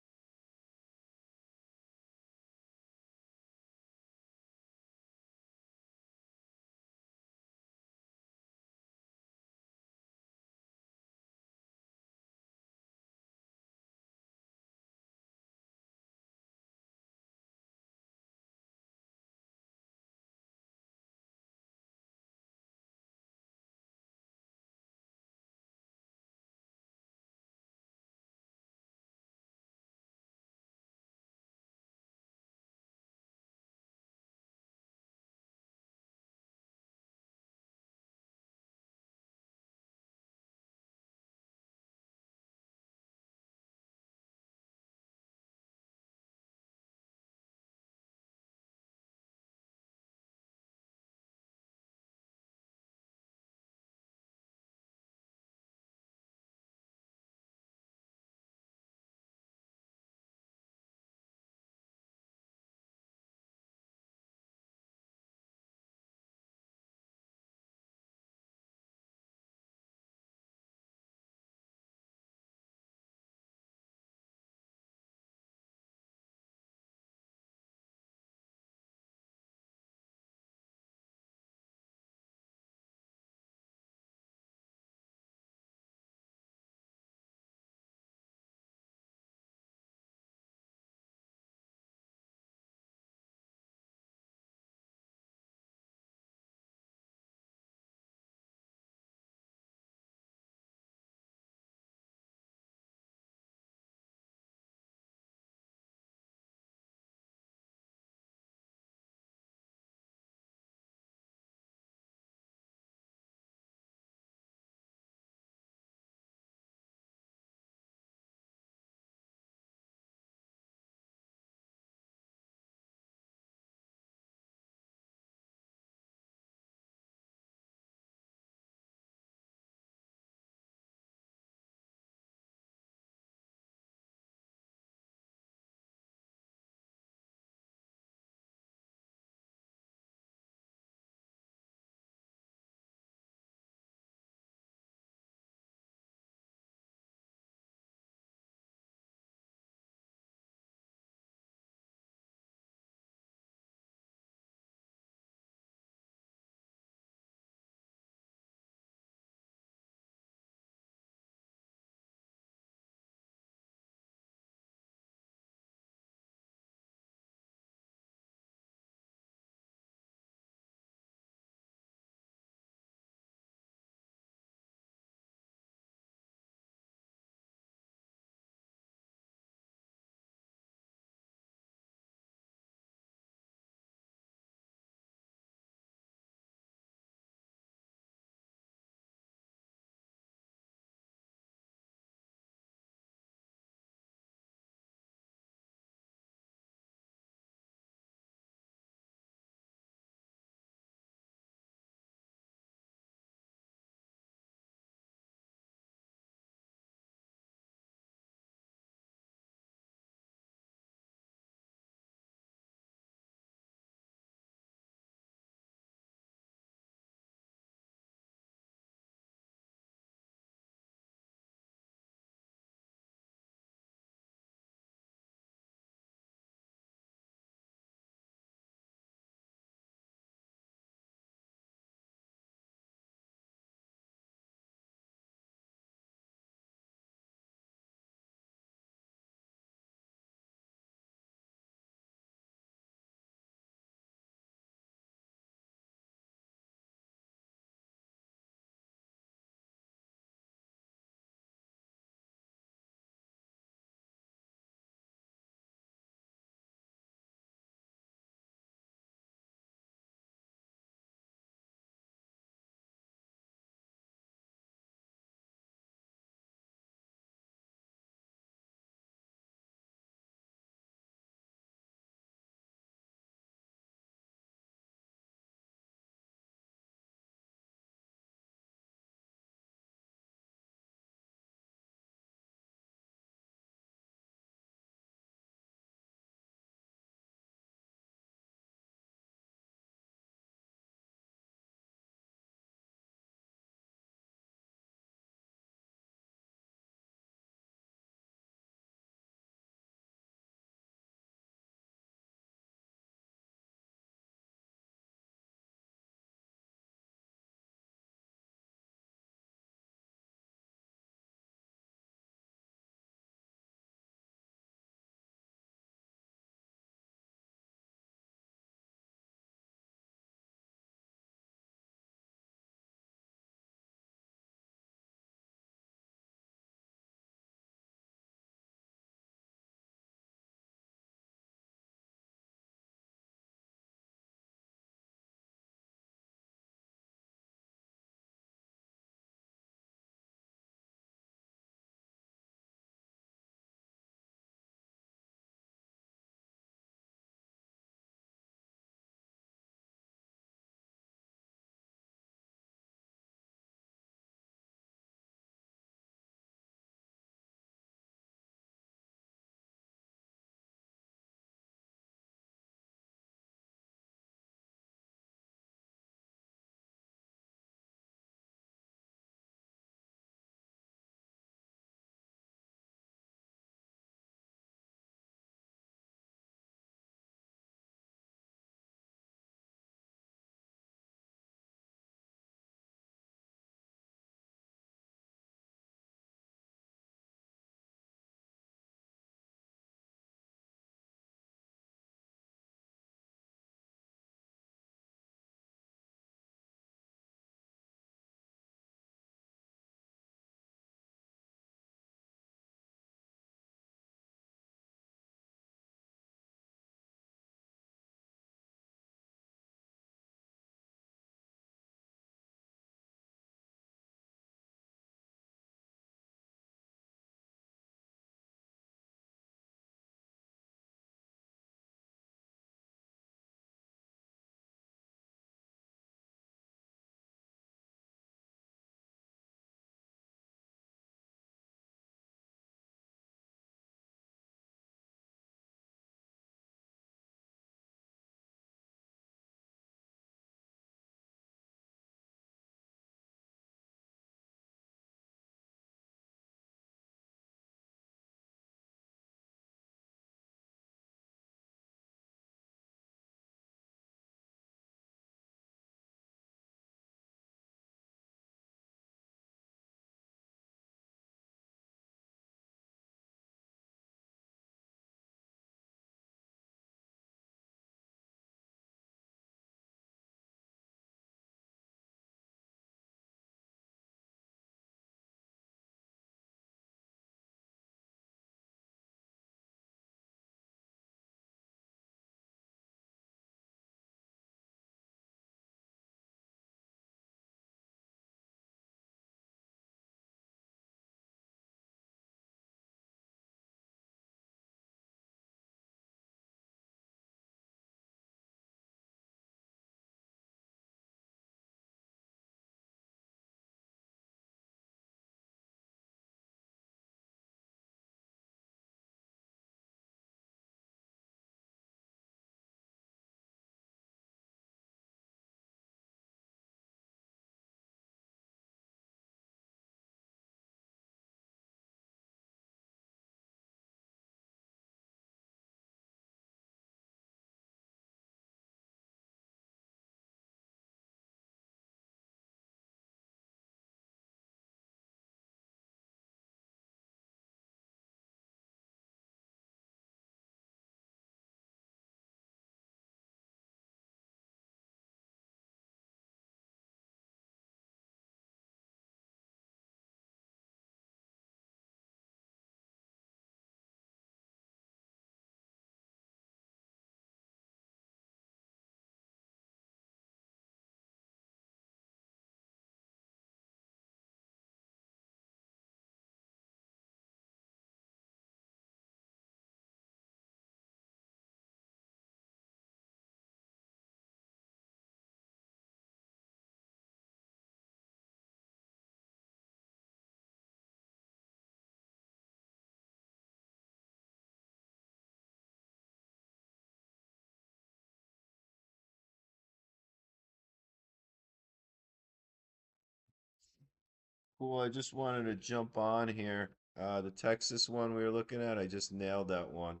Speaker 1: Cool. I just wanted to jump on here. The Texas one we were looking at, I just nailed that one.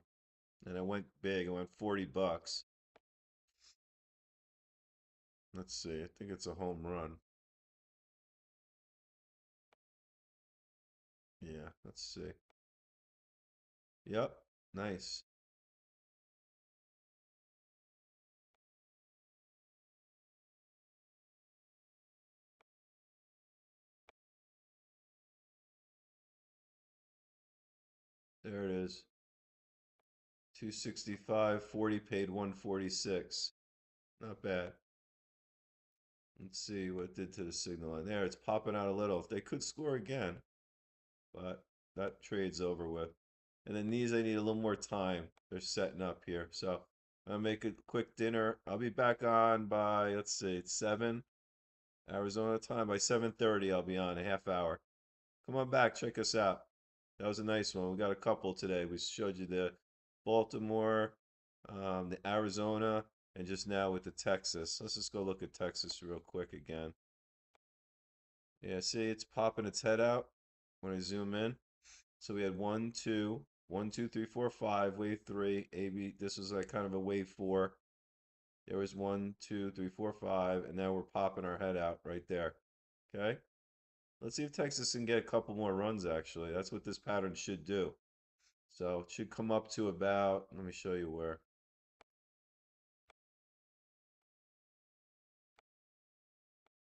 Speaker 1: And I went big. I went 40 bucks. Let's see. I think it's a home run. Yeah, let's see. Yep. Nice. There it is. 265, 40 paid 146. Not bad. Let's see what it did to the signal line. There, it's popping out a little. They could score again, but that trade's over with. And then these, I need a little more time. They're setting up here. So I'll make a quick dinner. I'll be back on by, let's see, it's 7 Arizona time. By 7:30, I'll be on a half hour. Come on back, check us out. That was a nice one. We got a couple today. We showed you the Baltimore, the Arizona, and just now with the Texas. Let's just go look at Texas real quick again. Yeah, see, it's popping its head out when I zoom in. So we had one, two, 1, 2, 3, 4, 5, wave three, AB. This was like kind of a wave four. There was 1, 2, 3, 4, 5, and now we're popping our head out right there. Okay. Let's see if Texas can get a couple more runs, actually. That's what this pattern should do. So it should come up to about, let me show you where.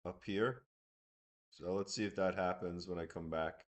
Speaker 1: Up here. So let's see if that happens when I come back.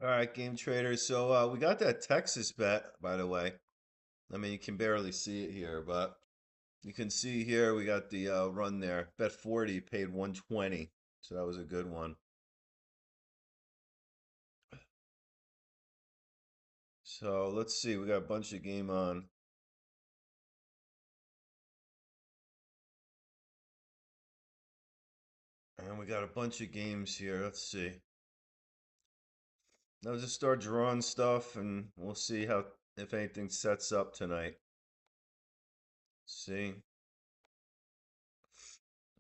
Speaker 1: All right, game traders. So we got that Texas bet, by the way. I mean, you can barely see it here, but you can see here we got the run there. Bet 40 paid 120. So that was a good one. So let's see. We got a bunch of game on. And we got a bunch of games here. Let's see. I'll just start drawing stuff and we'll see how if anything sets up tonight. See.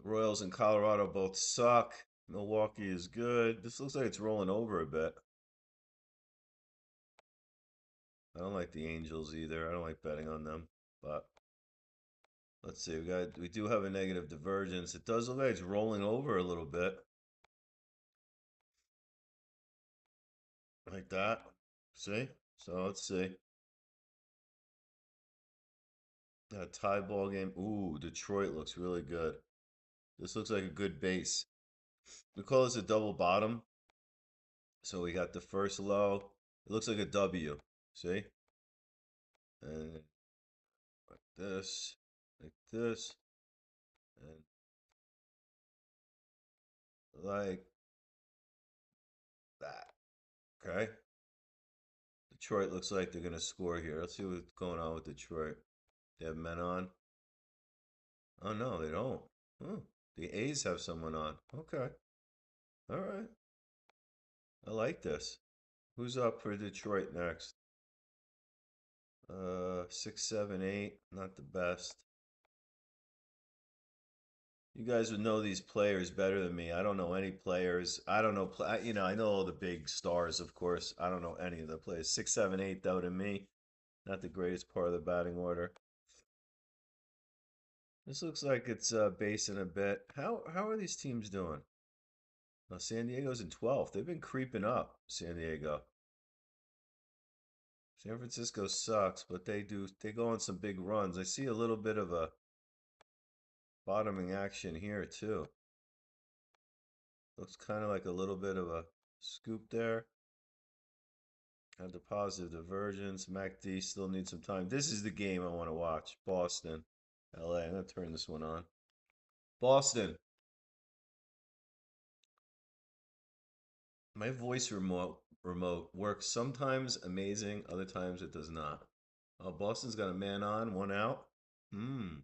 Speaker 1: Royals and Colorado both suck. Milwaukee is good. This looks like it's rolling over a bit. I don't like the Angels either. I don't like betting on them. But let's see. We do have a negative divergence. It does look like it's rolling over a little bit. Like that. See? So let's see. A tie ball game. Ooh, Detroit looks really good. This looks like a good base. We call this a double bottom. So we got the first low. It looks like a W. See? And this, like this, and like that. Okay. Detroit looks like they're gonna score here. Let's see what's going on with Detroit. They have men on. Oh no, they don't. Oh, the A's have someone on. Okay. All right. I like this. Who's up for Detroit next? 6, 7, 8. Not the best. You guys would know these players better than me. I don't know any players. I don't know. I know all the big stars, of course. I don't know any of the players. 6, 7, 8, though, to me, not the greatest part of the batting order. This looks like it's basing a bit. How are these teams doing? San Diego's in 12th. They've been creeping up, San Diego. San Francisco sucks, but they go on some big runs. I see a little bit of a bottoming action here too. Looks kind of like a little bit of a scoop there. Had the positive divergence. MACD still needs some time. This is the game I want to watch. Boston, LA. I'm gonna turn this one on. Boston. My voice remote works sometimes amazing, other times it does not. Oh, Boston's got a man on, one out. Hmm.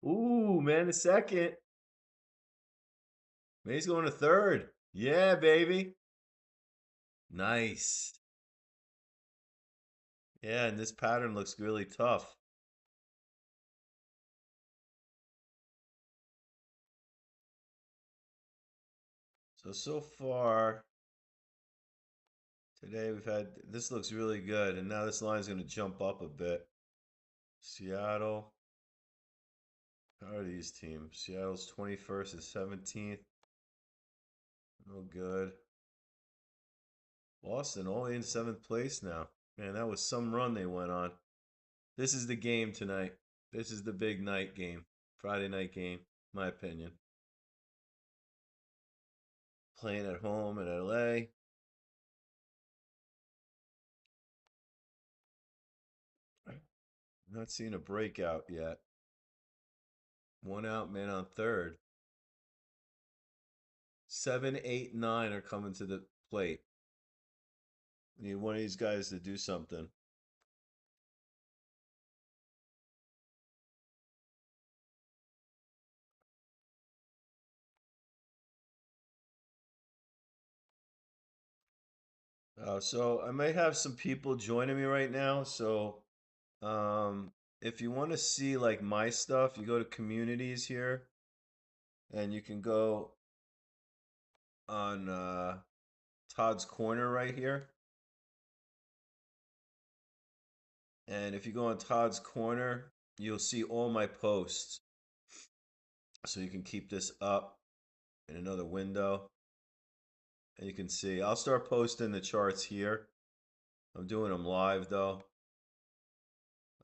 Speaker 1: Ooh, man, the second. May's going to third. Yeah, baby. Nice. Yeah, and this pattern looks really tough. So far today we've had this looks really good, and now this line's going to jump up a bit. Seattle. How are these teams? Seattle's 21st and 17th. No good. Boston only in seventh place now. Man, that was some run they went on. This is the game tonight. This is the big night game. Friday night game, my opinion. Playing at home in LA. Not seeing a breakout yet. One out, man on third. 7, 8, 9 are coming to the plate. Need one of these guys to do something. So I might have some people joining me right now. So if you want to see like my stuff, you go to communities here and you can go on Todd's Corner right here. And if you go on Todd's Corner, you'll see all my posts. So you can keep this up in another window. And you can see, I'll start posting the charts here. I'm doing them live though.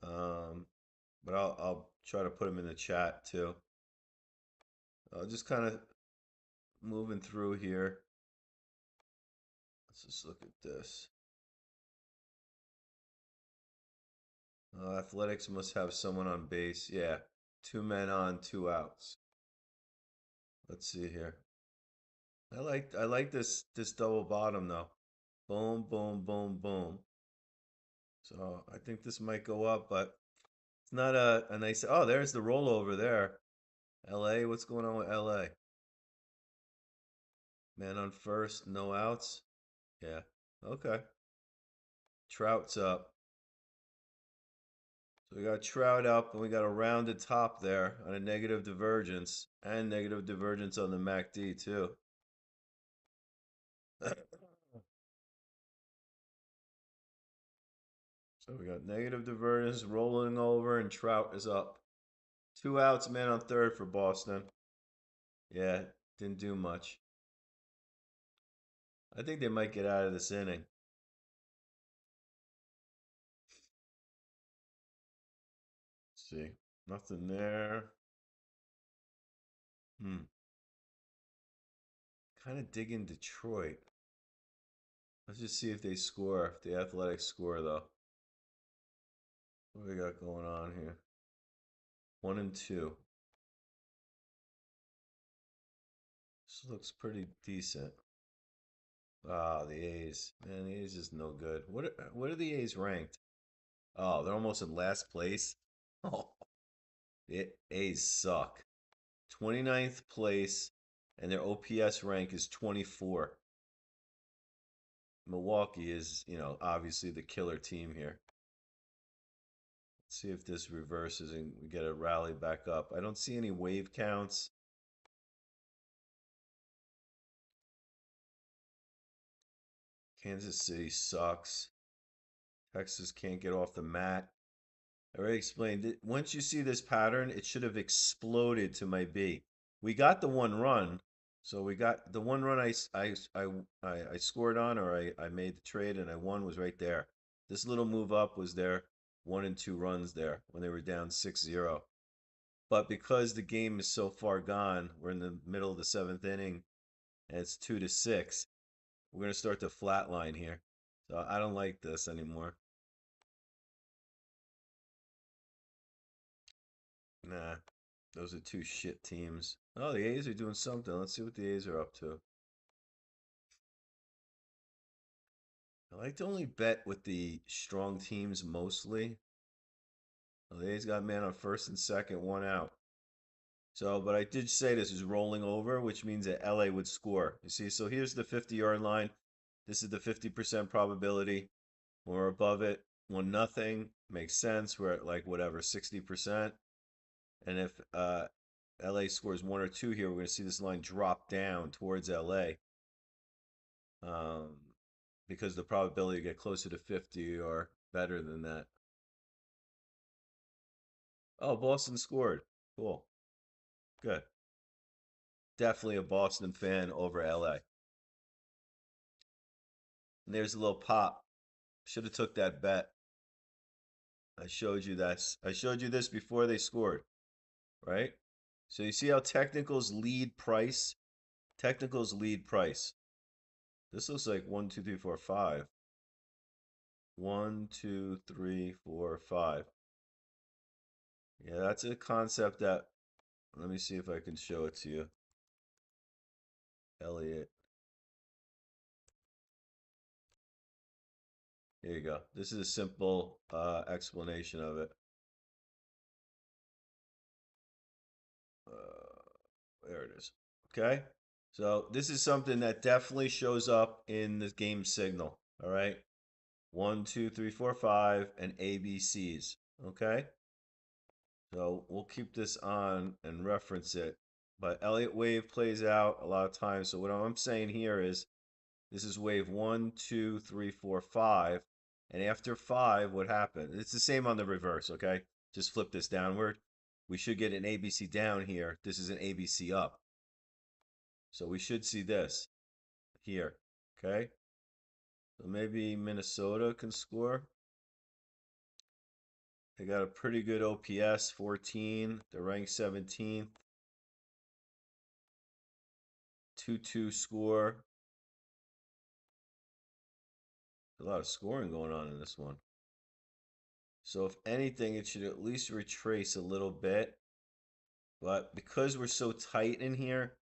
Speaker 1: Um, but I'll try to put them in the chat too. Just kind of moving through here. Let's just look at this. Athletics must have someone on base. Yeah, two men on, two outs. Let's see here. I like this double bottom though. Boom, boom, boom, boom. So I think this might go up, but it's not a nice. Oh, there's the rollover there. LA, what's going on with LA? Man on first, no outs. Yeah. Okay. Trout's up. So we got Trout up, and we got a rounded top there on a negative divergence, and negative divergence on the MACD too. So we got negative divergence rolling over, and Trout is up. Two outs, man on third for Boston. Yeah, didn't do much. I think they might get out of this inning. Let's see. Nothing there. Hmm. Kind of digging Detroit. Let's just see if they score. If the Athletics score, though. What we got going on here? 1-2. This looks pretty decent. Ah, the A's. Man, the A's is no good. What are the A's ranked? Oh, they're almost in last place. Oh, the A's suck. 29th place, and their OPS rank is 24. Milwaukee is, obviously the killer team here. Let's see if this reverses and we get a rally back up. I don't see any wave counts. Kansas City sucks. Texas can't get off the mat. I already explained it. Once you see this pattern, it should have exploded to my B. We got the one run. So we got the one run I scored on, or I made the trade and I won, was right there. This little move up was there, 1 and 2 runs there when they were down 6-0. But because the game is so far gone, we're in the middle of the seventh inning and it's 2-6. We're gonna start to flatline here. So I don't like this anymore. Nah, those are two shit teams. Oh, the A's are doing something. Let's see what the A's are up to. I like to only bet with the strong teams mostly. Well, the A's got man on first and second, one out. So, but I did say this is rolling over, which means that LA would score. You see, so here's the 50-yard line. This is the 50% probability. When we're above it, 1-0, makes sense. We're at like whatever, 60%. And if LA scores 1 or 2 here, we're going to see this line drop down towards LA. Um, because the probability to get closer to 50 or better than that. Oh, Boston scored. Cool. Good. Definitely a Boston fan over LA. And there's a little pop. Should have took that bet. I showed you that. I showed you this before they scored, right? So you see how technicals lead price? Technicals lead price. This looks like 1, 2, 3, 4, 5. 1, 2, 3, 4, 5. Yeah, that's a concept that, let me see if I can show it to you. Elliot. Here you go. This is a simple explanation of it. There it is. Okay. So this is something that definitely shows up in the game signal. All right. 1, 2, 3, 4, 5, and ABCs. Okay. So we'll keep this on and reference it. But Elliott wave plays out a lot of times. So what I'm saying here is this is wave 1, 2, 3, 4, 5. And after 5, what happened? It's the same on the reverse, okay? Just flip this downward. We should get an ABC down here. This is an ABC up. So we should see this here, okay? So maybe Minnesota can score. They got a pretty good OPS, 14. They're ranked 17th. 2-2 score. A lot of scoring going on in this one. So if anything, it should at least retrace a little bit. But because we're so tight in here,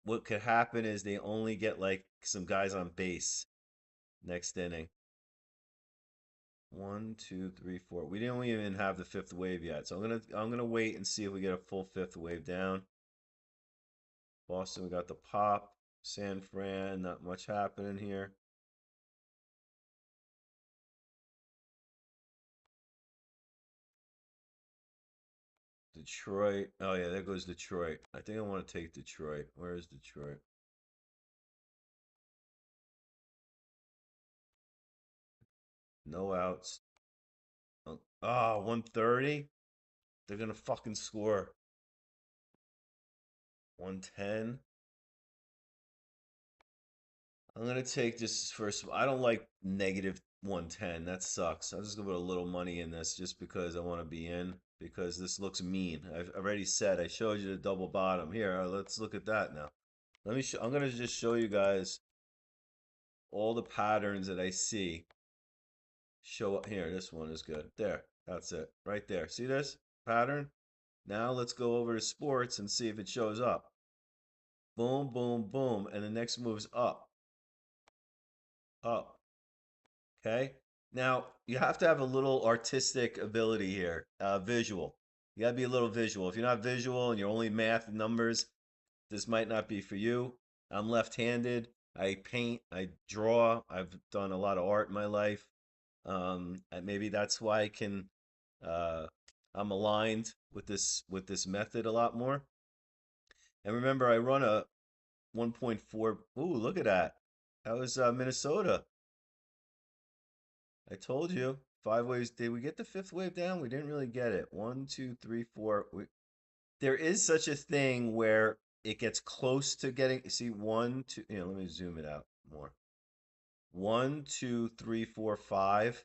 Speaker 1: what could happen is they only get like some guys on base next inning. One, two, three, four. We didn't even have the fifth wave yet, so I'm gonna wait and see if we get a full fifth wave down. Boston, we got the pop. San Fran, not much happening here. Detroit. Oh yeah, there goes Detroit. I think I want to take Detroit. Where is Detroit? No outs. Oh, 130. They're gonna fucking score. 110. I'm gonna take this first. I don't like negative 110. That sucks. I'm just gonna put a little money in this just because I want to be in because this looks mean. I've already said I showed you the double bottom. Here, let's look at that now. Let me. I'm gonna just show you guys all the patterns that I see. Show up here. This one is good. There. That's it. Right there. See this pattern? Now let's go over to sports and see if it shows up. Boom, boom, boom, and the next move's up, up. Okay. Now you have to have a little artistic ability here, visual. You gotta be a little visual. If you're not visual and you're only math and numbers, this might not be for you. I'm left-handed. I paint, I draw. I've done a lot of art in my life. And maybe that's why I can. Uh, I'm aligned with this method a lot more. And remember, I run a 1.4. Ooh, look at that. That was Minnesota. I told you. Five waves. Did we get the fifth wave down? We didn't really get it. One, two, three, four. There is such a thing where it gets close to getting. See, one, two. Let me zoom it out more. One, two, three, four, five.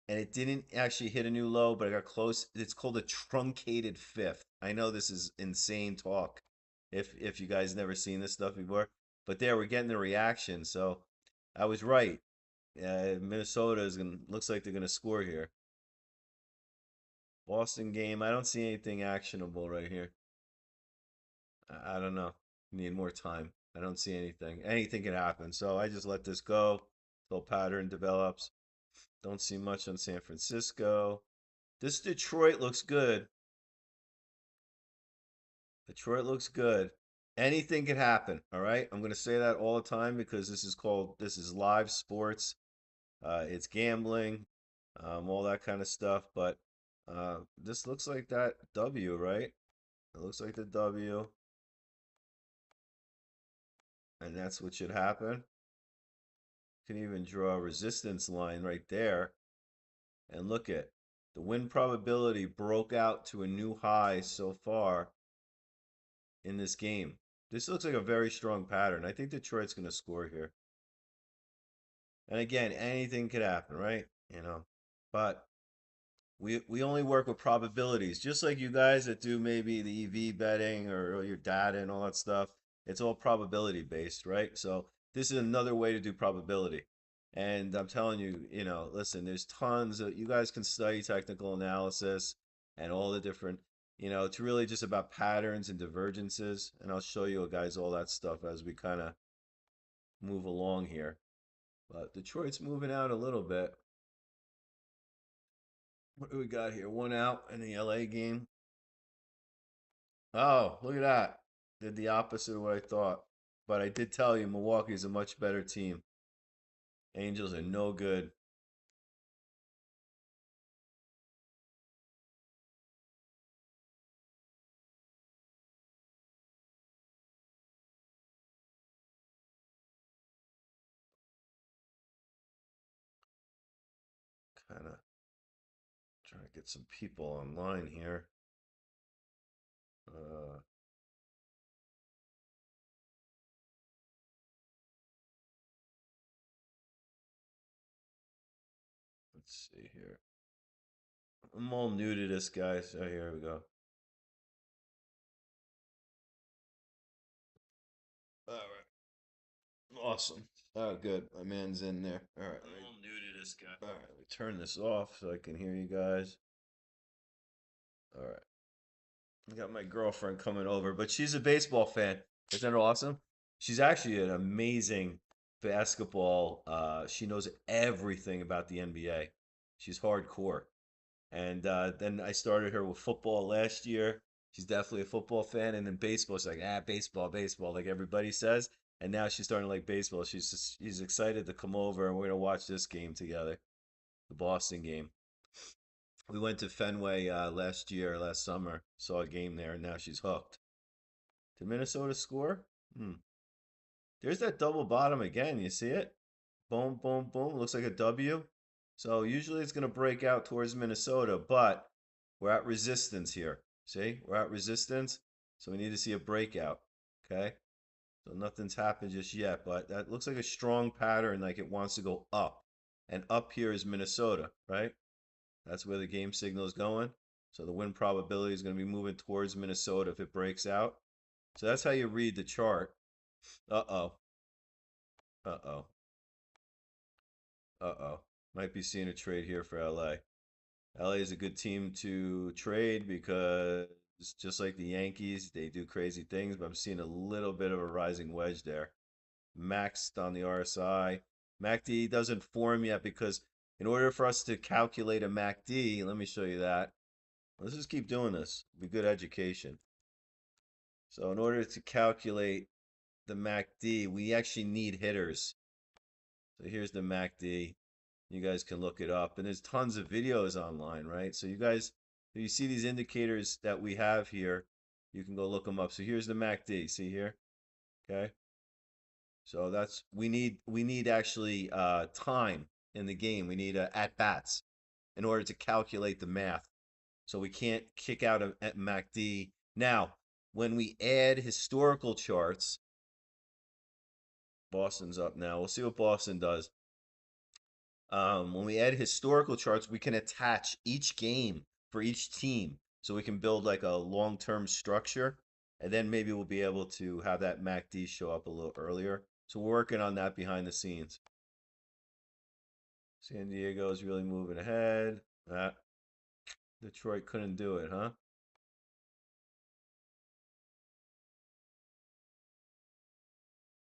Speaker 1: And it didn't actually hit a new low, but I got close. It's called a truncated fifth. I know this is insane talk if you guys never seen this stuff before, but there we're getting the reaction. So I was right. Minnesota is gonna looks like they're gonna score here. Boston game. I don't see anything actionable right here. I don't know. Need more time. I don't see anything. Anything can happen. So I just let this go till pattern develops. Don't see much on San Francisco. This Detroit looks good. Detroit looks good. Anything could happen. All right. I'm going to say that all the time because this is live sports. It's gambling, all that kind of stuff. But this looks like that W, right? It looks like the W. And that's what should happen. You can even draw a resistance line right there. And look at the win probability broke out to a new high so far in this game. This looks like a very strong pattern. I think Detroit's going to score here. And again, anything could happen, right? But we only work with probabilities, just like you guys that do maybe the EV betting or your data and all that stuff. It's all probability based, right? So this is another way to do probability. And I'm telling you, listen, there's tons of you guys can study technical analysis and all the different, it's really just about patterns and divergences. And I'll show you guys all that stuff as we kind of move along here. But Detroit's moving out a little bit. What do we got here? One out in the LA game. Oh, look at that. Did the opposite of what I thought. But I did tell you Milwaukee's a much better team. Angels are no good. Kind of trying to get some people online here. Uh, let's see here. I'm all new to this, guys. So here we go. All right. Awesome. Oh, good. My man's in there. All right. I'm a little new to this guy. All right. Let me turn this off so I can hear you guys. All right. I got my girlfriend coming over, but she's a baseball fan. Isn't that awesome? She's actually an amazing basketball. She knows everything about the NBA. She's hardcore. And then I started her with football last year. She's definitely a football fan. And then baseball, she's like, baseball, baseball, like everybody says. And now she's starting to like baseball. She's excited to come over and we're gonna watch this game together, the Boston game. We went to Fenway last summer, saw a game there, and now she's hooked. Did Minnesota score? Hmm. There's that double bottom again. You see it? Boom, boom, boom. Looks like a W. So usually it's going to break out towards Minnesota, but we're at resistance here. See? We're at resistance. So we need to see a breakout. Okay? So nothing's happened just yet, but that looks like a strong pattern, like it wants to go up. And up here is Minnesota, right? That's where the game signal is going. So the win probability is going to be moving towards Minnesota if it breaks out. So that's how you read the chart. Uh-oh. Uh-oh. Uh-oh. Might be seeing a trade here for LA. LA is a good team to trade because just like the Yankees, they do crazy things, but I'm seeing a little bit of a rising wedge there. Maxed on the RSI. MACD doesn't form yet because in order for us to calculate a MACD, let me show you that. Let's just keep doing this. Be good education. So in order to calculate the MACD, we actually need hitters. So here's the MACD. You guys can look it up. And there's tons of videos online, right? So you guys, if you see these indicators that we have here, you can go look them up. So here's the MACD. See here? Okay. So that's we need actually time in the game. We need at bats in order to calculate the math. So we can't kick out at MACD. Now, when we add historical charts, Boston's up now. We'll see what Boston does. When we add historical charts, we can attach each game for each team. So we can build like a long-term structure. And then maybe we'll be able to have that MACD show up a little earlier. So we're working on that behind the scenes. San Diego is really moving ahead. Detroit couldn't do it, huh?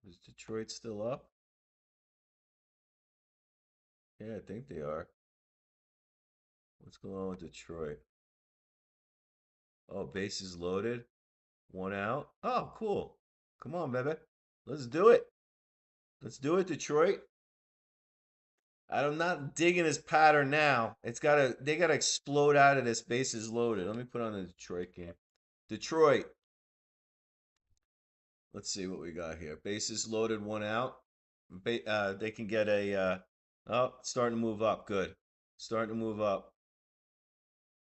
Speaker 1: Is Detroit still up? Yeah, I think they are. What's going on with Detroit? Oh, bases loaded. One out. Oh, cool. Come on, baby. Let's do it. Let's do it, Detroit. I'm not digging this pattern now. They gotta explode out of this bases loaded. Let me put on the Detroit game. Detroit. Let's see what we got here. Bases loaded, one out. They can get oh, starting to move up. Good. Starting to move up.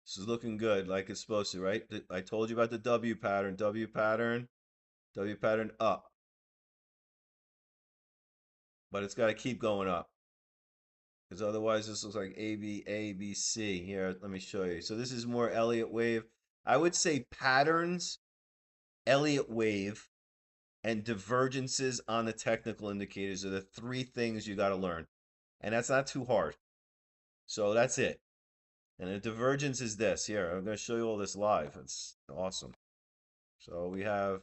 Speaker 1: This is looking good, like it's supposed to, right? I told you about the W pattern. W pattern. W pattern up. But it's got to keep going up. Because otherwise this looks like A, B, C. Here, let me show you. So this is more Elliott wave. I would say patterns, Elliott wave, and divergences on the technical indicators are the three things you got to learn. And that's not too hard. So that's it. And the divergence is this. Here, I'm going to show you all this live. It's awesome. So we have,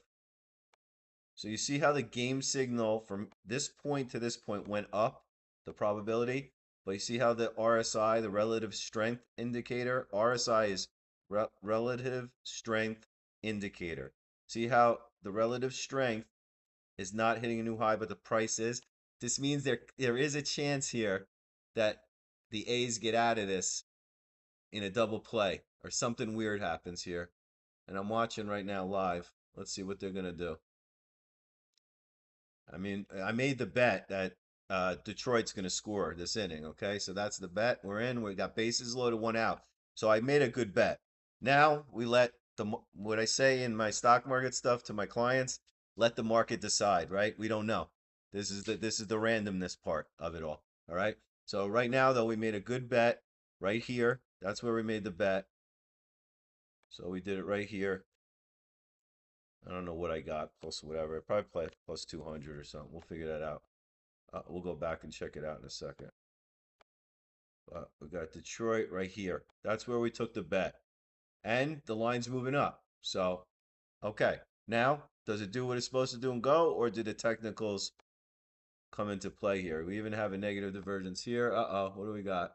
Speaker 1: so you see how the game signal from this point to this point went up, the probability, but you see how the RSI, the relative strength indicator, RSI is relative strength indicator. See how the relative strength is not hitting a new high, but the price is. This means there is a chance here that the A's get out of this in a double play or something weird happens here. And I'm watching right now live. Let's see what they're gonna do. I mean, I made the bet that Detroit's gonna score this inning. Okay, so that's the bet. We're in. We got bases loaded, one out. So I made a good bet. Now we let what I say in my stock market stuff to my clients. Let the market decide. Right? We don't know. This is the randomness part of it all. All right. So right now though, we made a good bet right here. That's where we made the bet. So we did it right here. I don't know what I got, plus whatever. Probably play plus 200 or something. We'll figure that out. We'll go back and check it out in a second. We got Detroit right here. That's where we took the bet. And the line's moving up. So, okay. Now, does it do what it's supposed to do and go, or did the technicals come into play here? We even have a negative divergence here. Uh-oh, what do we got?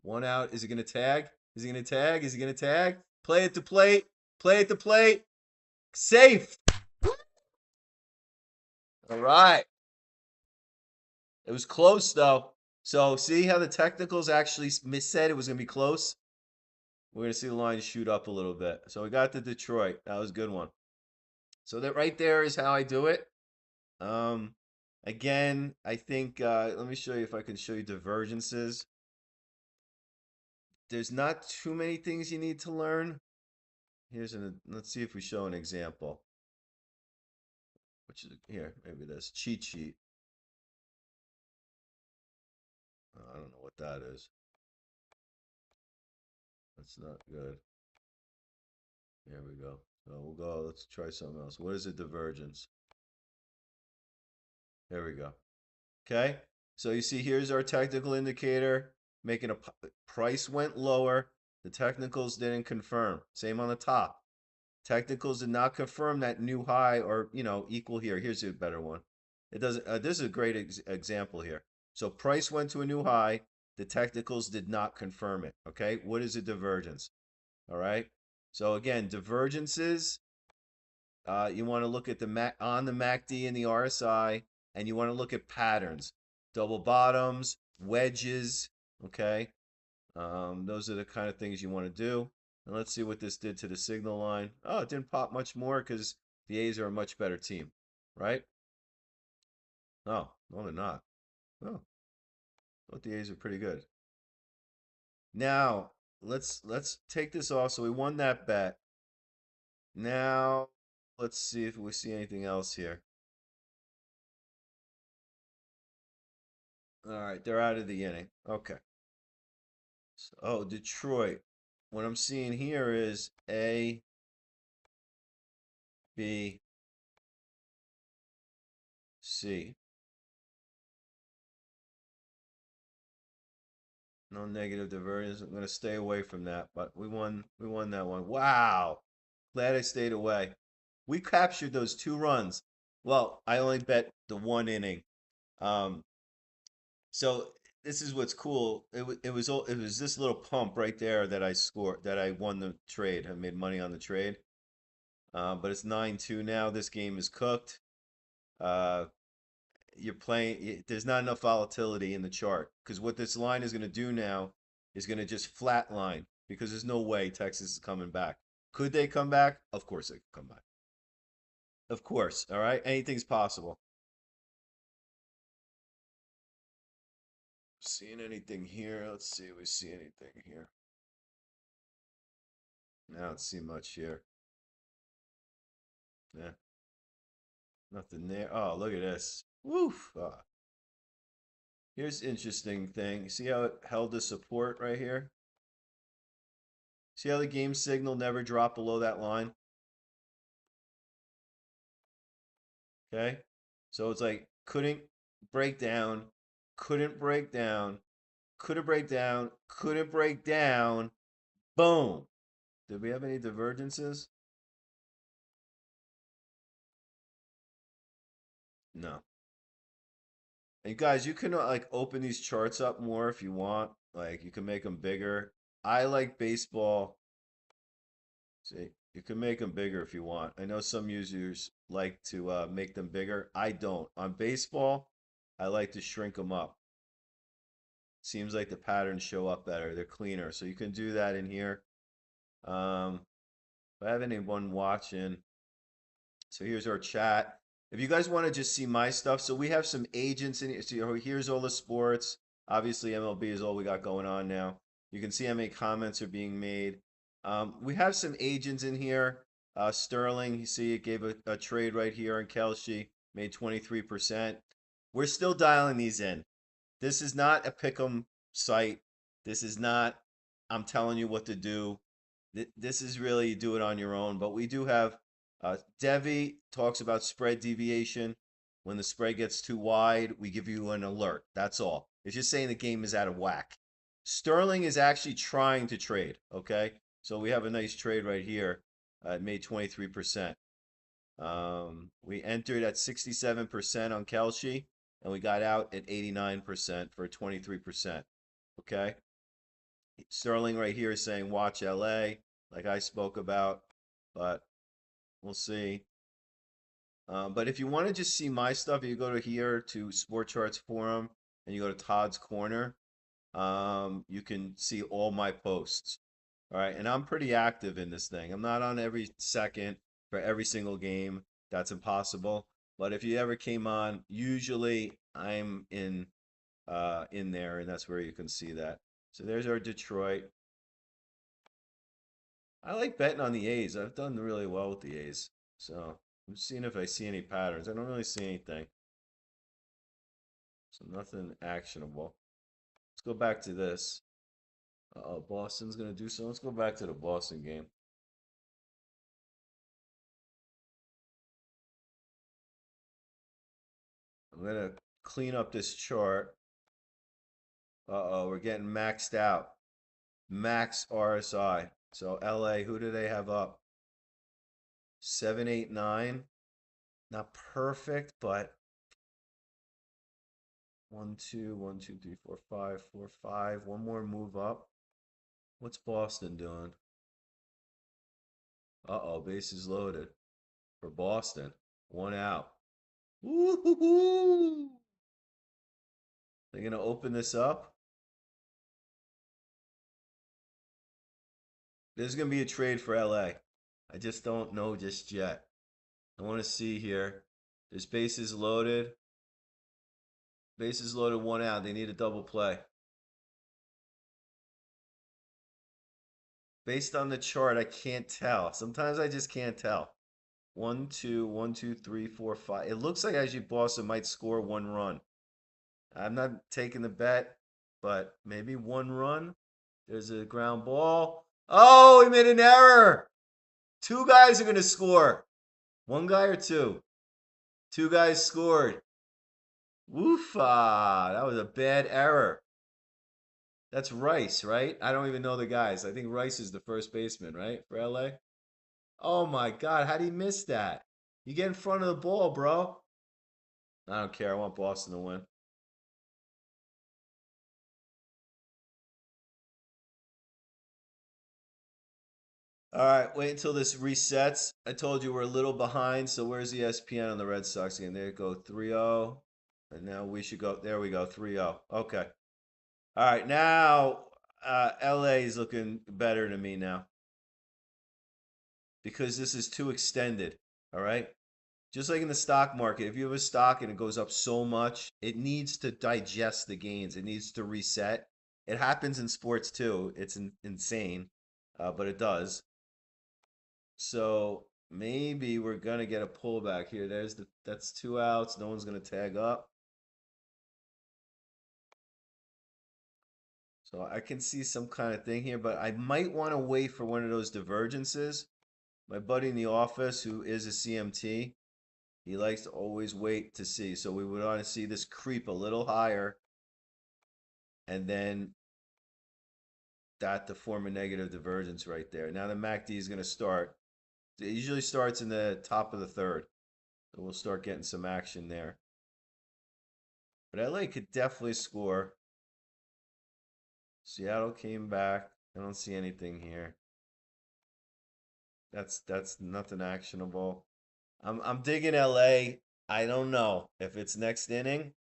Speaker 1: One out. Is he going to tag? Is he going to tag? Is he going to tag? Play at the plate. Play at the plate. Safe. All right. It was close, though. So, see how the technicals actually said it was going to be close? We're going to see the line shoot up a little bit. So, we got the Detroit. That was a good one. So, that right there is how I do it. Again, I think, let me show you if I can show you divergences. There's not too many things you need to learn. Let's see if we show an example. Which is, here, maybe this cheat sheet. I don't know what that is. That's not good. Here we go. So we'll go, let's try something else. What is a divergence? There we go. Okay. So you see, here's our technical indicator making a price went lower. The technicals didn't confirm. Same on the top. Technicals did not confirm that new high or, equal here. Here's a better one. It doesn't, this is a great example here. So price went to a new high. The technicals did not confirm it. Okay. What is a divergence? All right. So again, divergences, you want to look at the MACD and the RSI, and you want to look at patterns, double bottoms, wedges. Okay. Those are the kind of things you want to do. And let's see what this did to the signal line. Oh, it didn't pop much more because the A's are a much better team, right? Oh, no, they're not. Oh, I thought the A's are pretty good. Now, let's take this off. So we won that bet. Now, let's see if we see anything else here. All right, they're out of the inning. Okay. So, oh, Detroit. What I'm seeing here is A, B, C. No negative divergence. I'm going to stay away from that, but we won that one. Wow. Glad I stayed away. We captured those 2 runs. Well, I only bet the 1 inning. Um, so this is what's cool. It was this little pump right there that I scored, that I won the trade. I made money on the trade. But it's 9-2 now. This game is cooked. Uh, you're playing, there's not enough volatility in the chart, because what this line is going to do now is going to just flatline, because there's no way Texas is coming back. Could they come back? Of course they could come back. Of course. All right. Anything's possible. Seeing anything here? Let's see if we see anything here. I don't see much here. Yeah. Nothing there. Oh, look at this. Woof. Here's interesting thing. See how it held the support right here? See how the game signal never dropped below that line? Okay. So it's like couldn't break down, couldn't break down, couldn't break down, couldn't break down. Boom. Did we have any divergences? No. And guys, you can like open these charts up more if you want. Like you can make them bigger. I like baseball. See, you can make them bigger if you want. I know some users like to make them bigger. I don't. On baseball, I like to shrink them up. Seems like the patterns show up better. They're cleaner. So you can do that in here. If I have anyone watching, so here's our chat. If you guys want to just see my stuff, so we have some agents in here. So here's all the sports. Obviously, MLB is all we got going on now. You can see how many comments are being made. We have some agents in here. Sterling, you see it gave a trade right here on Kelce, made 23%. We're still dialing these in. This is not a pick'em site. This is not, I'm telling you what to do. This is really do it on your own. But we do have Devi talks about spread deviation. When the spread gets too wide, we give you an alert. That's all. It's just saying the game is out of whack. Sterling is actually trying to trade. Okay, so we have a nice trade right here. It made 23%. We entered at 67% on Kelce, and we got out at 89% for 23%. Okay. Sterling right here is saying watch LA, like I spoke about, but we'll see. But if you want to just see my stuff, you go to here to Sport Charts Forum and you go to Todd's Corner. You can see all my posts. All right. And I'm pretty active in this thing. I'm not on every second for every single game. That's impossible. But if you ever came on, usually I'm in there, and that's where you can see that. So there's our Detroit. I like betting on the A's. I've done really well with the A's. So I'm seeing if I see any patterns. I don't really see anything. So nothing actionable. Let's go back to this. Oh, Boston's gonna do so. Let's go back to the Boston game. I'm gonna clean up this chart. Uh-oh, we're getting maxed out. Max RSI. So LA, who do they have up? 789. Not perfect, but 1, 2, 1, 2, 3, 4, 5, 4, 5. One more move up. What's Boston doing? Uh-oh, bases loaded for Boston. One out. Woo-hoo-hoo! They're gonna open this up. There's gonna be a trade for LA. I just don't know just yet. I want to see here. There's bases loaded. Bases loaded, one out. They need a double play. Based on the chart, I can't tell. Sometimes I just can't tell. 1, 2, 1, 2, 3, 4, 5. It looks like actually Boston might score 1 run. I'm not taking the bet, but maybe 1 run. There's a ground ball. Oh, he made an error. Two guys are going to score. One guy or two? Two guys scored. Woofa. That was a bad error. That's Rice, right? I don't even know the guys. I think Rice is the first baseman, right? For LA? Oh my God. How do you miss that? You get in front of the ball, bro. I don't care. I want Boston to win. All right, wait until this resets. I told you we're a little behind, so where's the ESPN on the Red Sox again? There you go, 3-0. And now we should go, there we go, 3-0. Okay. All right, now LA is looking better to me now because this is too extended. All right. Just like in the stock market, if you have a stock and it goes up so much, it needs to digest the gains. It needs to reset. It happens in sports too. It's insane, but it does. So maybe we're gonna get a pullback here. That's 2 outs. No one's gonna tag up. So I can see some kind of thing here, but I might want to wait for one of those divergences. My buddy in the office, who is a CMT, he likes to always wait to see. So we would want to see this creep a little higher, and then that to form a negative divergence right there. Now the MACD is going to start. It usually starts in the top of the third. So we'll start getting some action there. But LA could definitely score. Seattle came back. I don't see anything here. That's nothing actionable. I'm digging LA. I don't know if it's next inning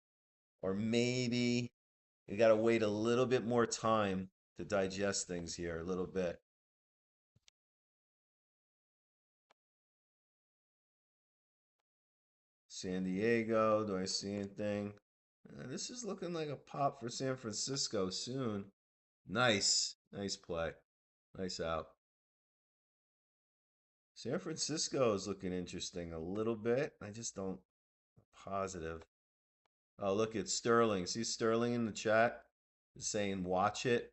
Speaker 1: or maybe you got to wait a little bit more time to digest things here a little bit. San Diego, do I see anything? This is looking like a pop for San Francisco soon. Nice. Nice play. Nice out. San Francisco is looking interesting a little bit. I just don't positive. Oh, look at Sterling. See Sterling in the chat saying watch it.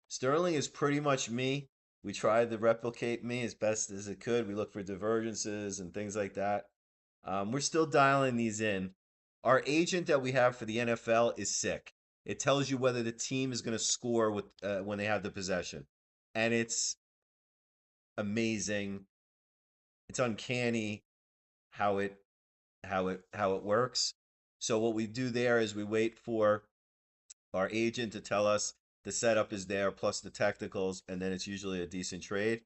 Speaker 1: Sterling is pretty much me. We tried to replicate me as best as it could. We look for divergences and things like that. We're still dialing these in. Our agent that we have for the NFL is sick. It tells you whether the team is going to score with when they have the possession, and it's amazing. It's uncanny how it works. So what we do there is we wait for our agent to tell us the setup is there plus the technicals, and then it's usually a decent trade.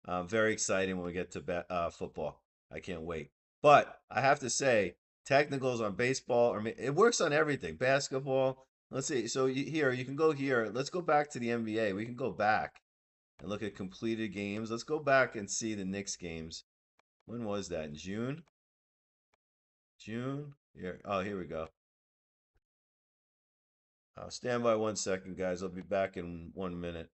Speaker 1: Very exciting when we get to football. I can't wait. But I have to say, technicals on baseball, I mean, it works on everything. Basketball. Let's see. So here, you can go here. Let's go back to the NBA. We can go back and look at completed games. Let's go back and see the Knicks games. When was that? In June? June? Here. Oh, here we go. Stand by 1 second, guys. I'll be back in 1 minute.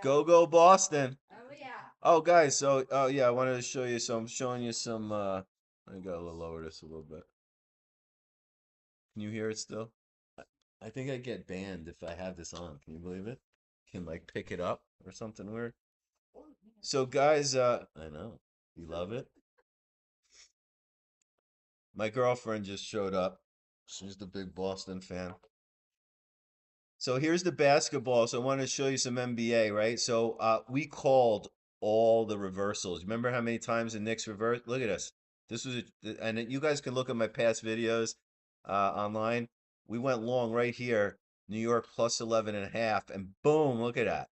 Speaker 1: Go Boston. Oh, guys, so yeah, I wanted to show you. So I'm showing you some. I gotta lower this a little bit. Can you hear it still? I think I get banned if I have this on. Can you believe it? Can like pick it up or something weird. So guys, I know you love it. My girlfriend just showed up. She's the big Boston fan. So here's the basketball. So I wanted to show you some NBA, right? So we called all the reversals. Remember how many times the Knicks reversed? Look at this. This was and you guys can look at my past videos online. We went long right here. New York plus 11 and a half, and boom, look at that.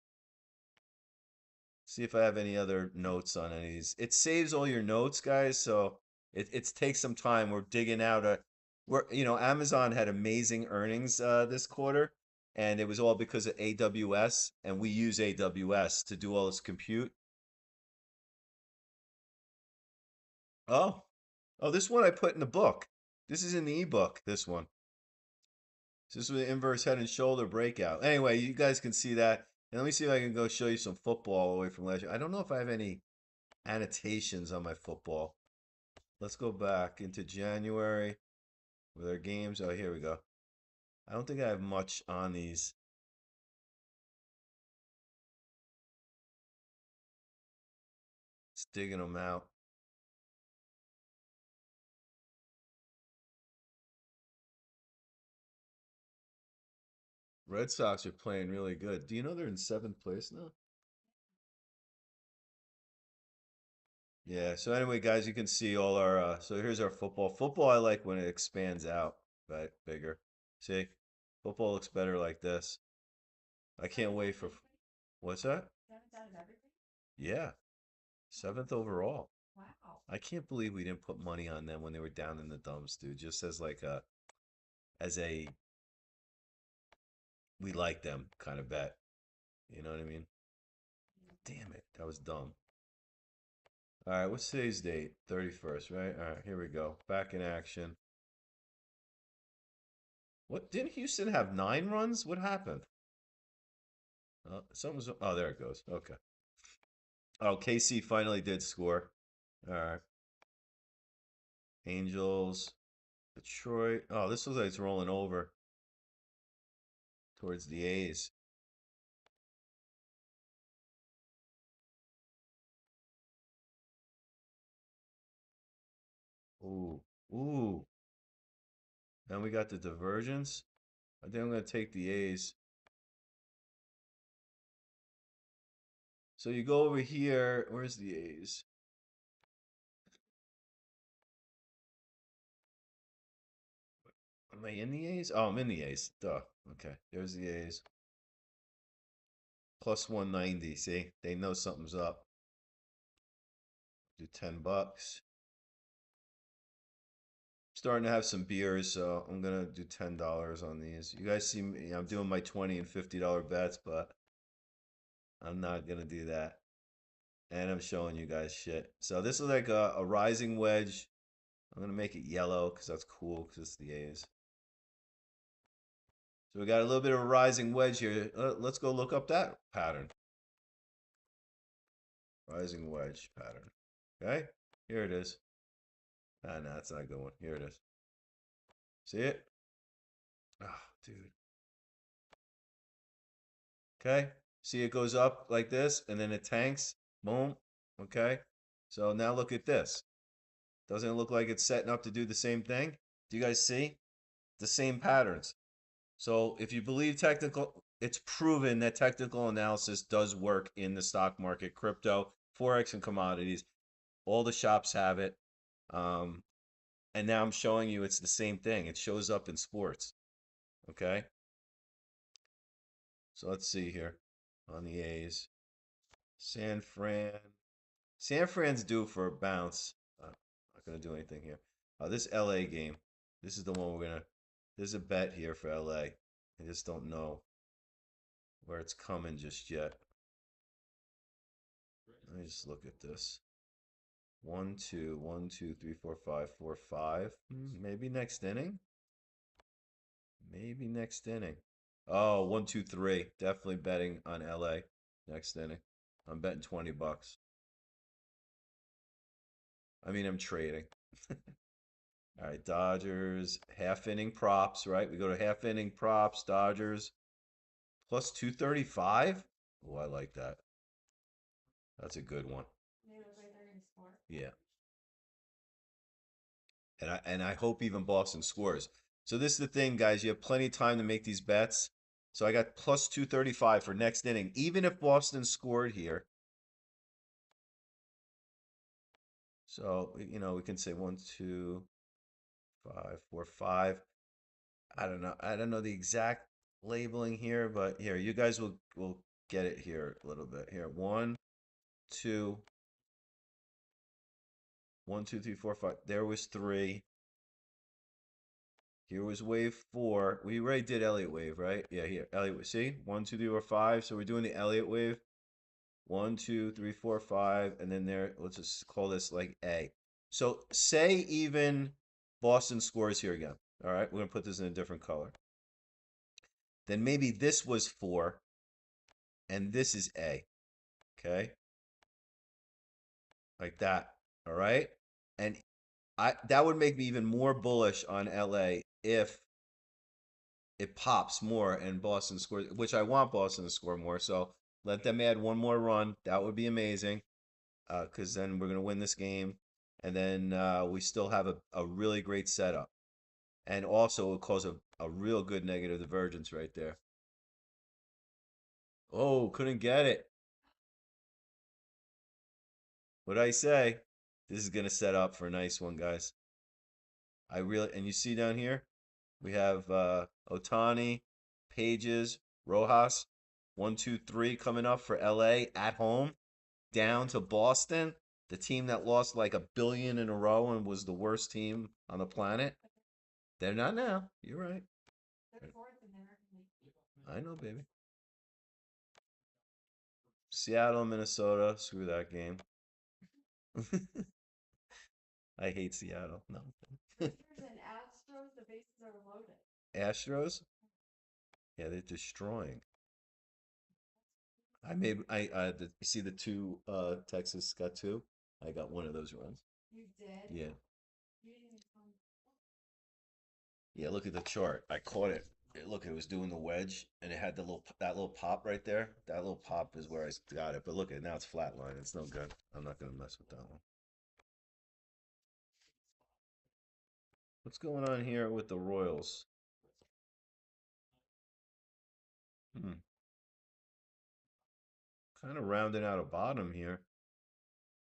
Speaker 1: See if I have any other notes on any of these. It saves all your notes, guys, so it takes some time. We're digging out Amazon had amazing earnings this quarter, and it was all because of AWS, and we use AWS to do all this compute. Oh, oh, this one I put in the book. This is in the ebook, this one. This was the inverse head and shoulder breakout. Anyway, you guys can see that. And let me see if I can go show you some football away from last year. I don't know if I have any annotations on my football. Let's go back into January with our games. Oh, here we go. I don't think I have much on these. Just digging them out. Red Sox are playing really good. Do you know they're in seventh place now? Yeah. So anyway, guys, you can see all our. So here's our football. Football, I like when it expands out, right? Bigger. See, football looks better like this. I can't wait for. What's that? Yeah, seventh overall. I can't believe we didn't put money on them when they were down in the dumps, dude. Just as like a we like them kind of bet. You know what I mean? Damn it, that was dumb. All right, what's today's date? 31st, right? All right, here we go. Back in action. What didn't Houston have 9 runs? What happened? Something's. Oh, there it goes. Okay. Oh, KC finally did score. All right. Angels. Detroit. Oh, this looks like it's rolling over towards the A's. Ooh, ooh. Then we got the divergence. I think I'm gonna take the A's. So you go over here. Where's the A's? Am I in the A's? Oh, I'm in the A's. Duh. Okay, there's the A's. Plus 190. See, they know something's up. Do $10. Starting to have some beers, so I'm gonna do $10 on these. You guys see me? I'm doing my $20 and $50 bets, but I'm not gonna do that. And I'm showing you guys shit. So this is like a rising wedge. I'm gonna make it yellow because that's cool because it's the A's. So we got a little bit of a rising wedge here. Let's go look up that pattern. Rising wedge pattern. Okay, here it is. Ah, no, that's not a good one. Here it is. See it? Ah, dude. Okay. See it goes up like this and then it tanks. Boom. Okay. So now look at this. Doesn't it look like it's setting up to do the same thing? Do you guys see? The same patterns. So if you believe technical, it's proven that technical analysis does work in the stock market, crypto, forex, and commodities. All the shops have it. Um, and now I'm showing you it's the same thing. It shows up in sports. Okay. So let's see here on the A's. San Fran. San Fran's due for a bounce. Not gonna do anything here. This LA game. This is the one we're gonna. There's a bet here for LA. I just don't know where it's coming just yet. Let me just look at this. 1, 2, 1, 2, 3, 4, 5, 4, 5. Maybe next inning. Maybe next inning. Oh, 1, 2, 3. Definitely betting on LA next inning. I'm betting $20. I mean, I'm trading. All right, Dodgers, half inning props, right? We go to half inning props, Dodgers, plus 235. Oh, I like that. That's a good one. Yeah. And I hope even Boston scores. So this is the thing, guys. You have plenty of time to make these bets. So I got plus 235 for next inning. Even if Boston scored here. So, we can say 1, 2, 5, 4, 5. I don't know. I don't know the exact labeling here, but here, you guys will get it here a little bit. Here, 1, 2, 1, 2, 3, 4, 5. There was 3. Here was wave 4. We already did Elliott wave, right? Yeah, here. Elliott wave. See? 1, 2, 3, 4, 5. So we're doing the Elliott wave. 1, 2, 3, 4, 5. And then there, let's just call this like A. So say even Boston scores here again. All right, we're gonna put this in a different color. Then maybe this was 4 and this is A. Okay? Like that. All right? And I that would make me even more bullish on LA if it pops more and Boston scores, which I want Boston to score more. So let them add one more run. That would be amazing. Because then we're gonna win this game, and then we still have a really great setup, and also it will cause a real good negative divergence right there. Oh, couldn't get it. What did I say? This is gonna set up for a nice one, guys. And you see down here, we have Otani, Pages, Rojas, 1, 2, 3 coming up for LA at home, down to Boston, the team that lost like 1 billion in a row and was the worst team on the planet. They're not now. You're right. I know, baby. Seattle, Minnesota. Screw that game. I hate Seattle. No. Astros? Yeah, they're destroying. You see the two Texas got two? I got one of those runs. Yeah. Yeah, look at the chart. I caught it. Look, it was doing the wedge, and it had the little that little pop right there. That little pop is where I got it. But look at it now; it's flatline. It's no good. I'm not gonna mess with that one. What's going on here with the Royals? Hmm. Kind of rounding out a bottom here.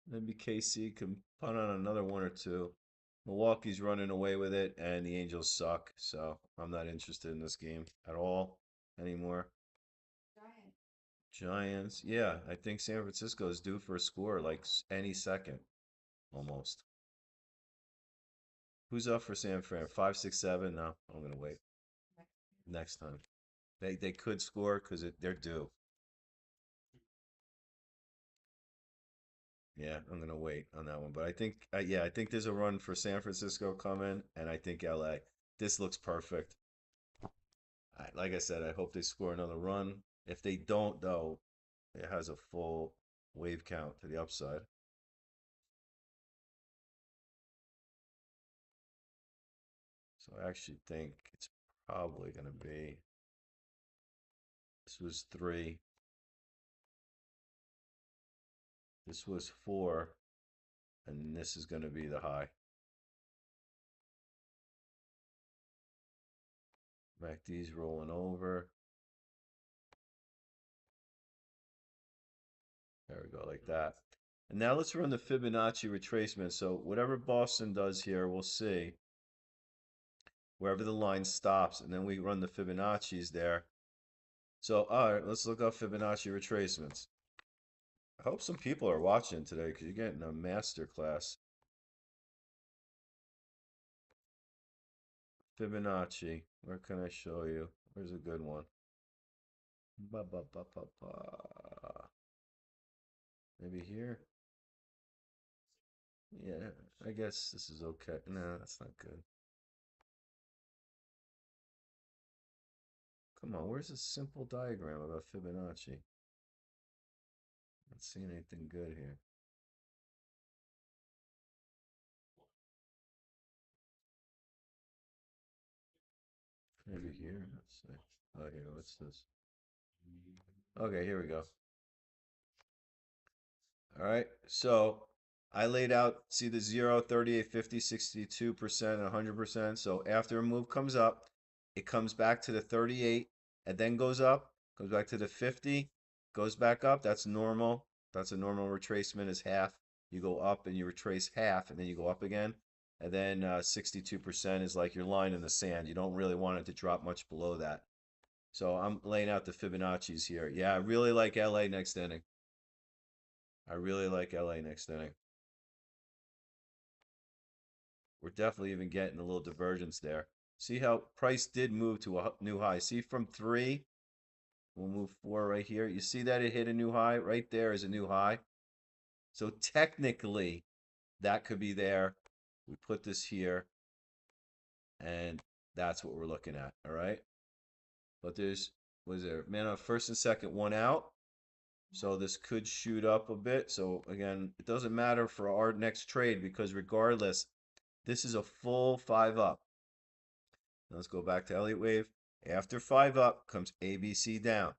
Speaker 1: Maybe KC can punt on another one or two. Milwaukee's running away with it, and the Angels suck. So I'm not interested in this game at all anymore. Giants. Yeah, I think San Francisco is due for a score like any second, almost. Who's up for San Fran? 5, 6, 7? No, I'm gonna wait next time. They could score because they're due. Yeah, I'm gonna wait on that one. But I think, yeah, I think there's a run for San Francisco coming, and I think LA. This looks perfect. Like I said, I hope they score another run. If they don't, though, it has a full wave count to the upside. So I actually think it's probably gonna be. This was 3. This was 4, and this is gonna be the high. MACD's rolling over. There we go, like that. And now let's run the Fibonacci retracement. So whatever Boston does here, we'll see wherever the line stops, and then we run the Fibonacci's there. So all right, let's look up Fibonacci retracements. I hope some people are watching today because you're getting a master class. Fibonacci. Where can I show you? Where's a good one? Ba, ba, ba, ba, ba. Maybe here? Yeah, I guess this is okay. No, that's not good. Come on, where's a simple diagram about Fibonacci? Not seeing anything good here. Maybe here. Let's see. Oh, here. What's this? Okay, here we go. All right. So I laid out, see the 0, 38, 50, 62%, 100%. So after a move comes up, it comes back to the 38 and then goes up, goes back to the 50, goes back up. That's normal. That's a normal retracement is half. You go up and you retrace half and then you go up again. And then 62% is like your line in the sand. You don't really want it to drop much below that. So I'm laying out the Fibonacci's here. Yeah, I really like LA next inning. I really like LA next inning. We're definitely even getting a little divergence there. See how price did move to a new high. See from 3, we'll move 4 right here. You see that it hit a new high? Right there is a new high. So technically, that could be there. We put this here, and that's what we're looking at. All right. But was there, man, on first and second, one out. So this could shoot up a bit. So again, it doesn't matter for our next trade because regardless, this is a full 5 up. Now let's go back to Elliott Wave. After 5 up comes ABC down.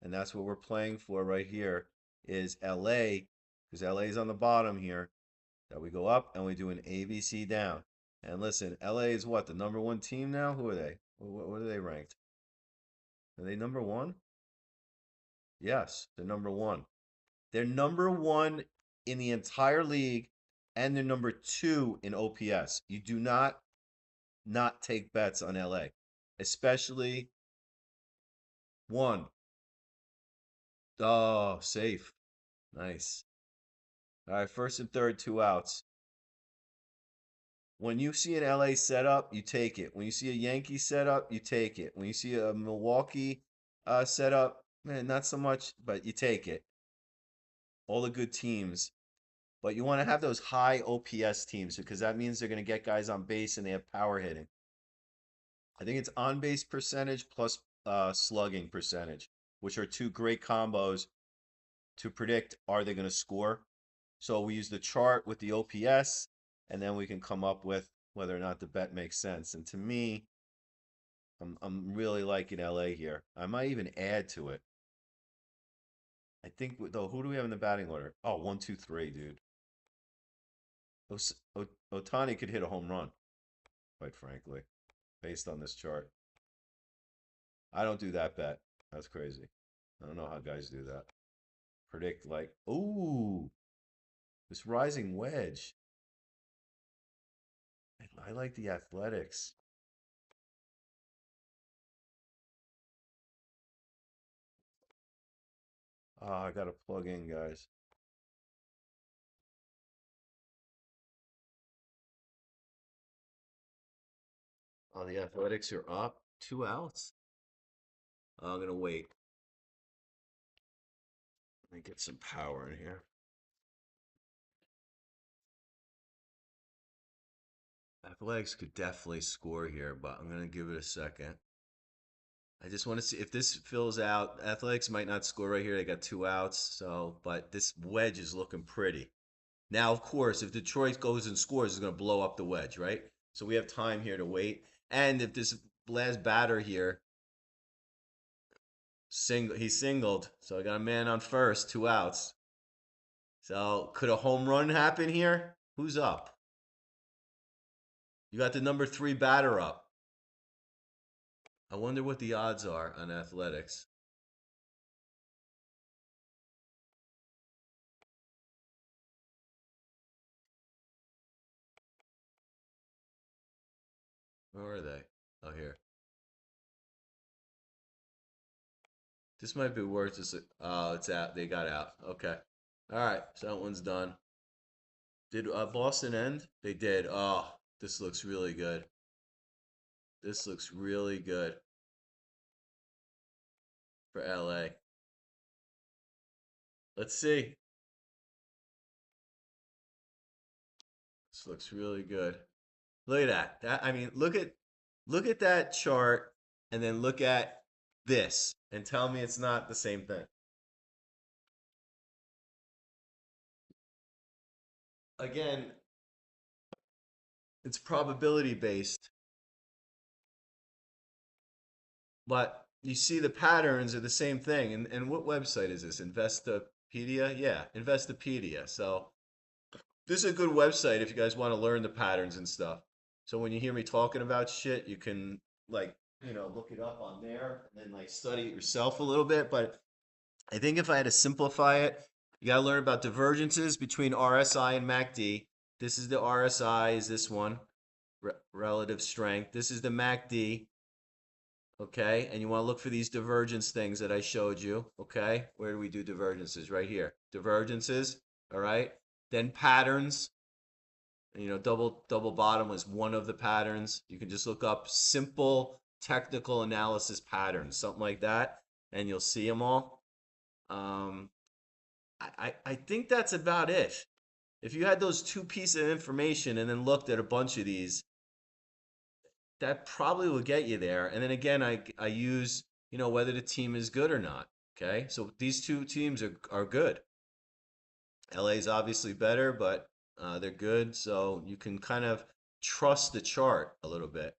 Speaker 1: And that's what we're playing for right here is LA, because LA is on the bottom here, that we go up and we do an ABC down. And listen, LA is what, the number 1 team now? Who are they? What are they ranked? Are they number 1? Yes, they're number 1. They're number 1 in the entire league, and they're number 2 in OPS. You do not take bets on LA, especially 1. Oh, safe. Nice. All right, first and third, 2 outs. When you see an LA setup, you take it. When you see a Yankee setup, you take it. When you see a Milwaukee setup, man, not so much, but you take it. All the good teams. But you want to have those high OPS teams because that means they're going to get guys on base and they have power hitting. I think it's on base percentage plus slugging percentage, which are 2 great combos to predict are they going to score. So we use the chart with the OPS, and then we can come up with whether or not the bet makes sense. And to me, I'm really liking LA here. I might even add to it. I think though, who do we have in the batting order? Oh, 1, 2, 3, dude. Otani could hit a home run, quite frankly, based on this chart. I don't do that bet. That's crazy. I don't know how guys do that. Predict like, ooh, this rising wedge. I like the Athletics. Oh, I gotta plug in, guys. Oh, the Athletics are up 2 outs. I'm gonna wait. Let me get some power in here. Athletics could definitely score here, but I'm gonna give it a second. I just want to see if this fills out. Athletics might not score right here. They got 2 outs, so but this wedge is looking pretty. Now, of course, if Detroit goes and scores, it's gonna blow up the wedge, right? So we have time here to wait. And if this last batter here he singled, so I got a man on first, 2 outs. So could a home run happen here? Who's up? You got the number 3 batter up. I wonder what the odds are on Athletics. Where are they? Oh, here. This might be worth it. Oh, it's out. They got out. Okay. All right. So that one's done. Did Boston end? They did. Oh, this looks really good. This looks really good for LA. Let's see. This looks really good. Look at that. That I mean, look at that chart and then look at this and tell me it's not the same thing. Again, it's probability based, but you see the patterns are the same thing. And what website is this? Investopedia? Yeah, Investopedia. So this is a good website if you guys want to learn the patterns and stuff. So when you hear me talking about shit, you can like, look it up on there and then like study it yourself a little bit. But I think if I had to simplify it, you got to learn about divergences between RSI and MACD. This is the RSI, is this one, relative strength. This is the MACD, okay? And you want to look for these divergence things that I showed you, okay? Where do we do divergences? Right here. Divergences, all right? Then patterns. Double bottom was one of the patterns. You can just look up simple technical analysis patterns, something like that, and you'll see them all. Um, I think that's about it. If you had those 2 pieces of information and then looked at a bunch of these, that probably will get you there. And then again, I use, whether the team is good or not. Okay. So these 2 teams are good. LA is obviously better, but they're good. So you can kind of trust the chart a little bit.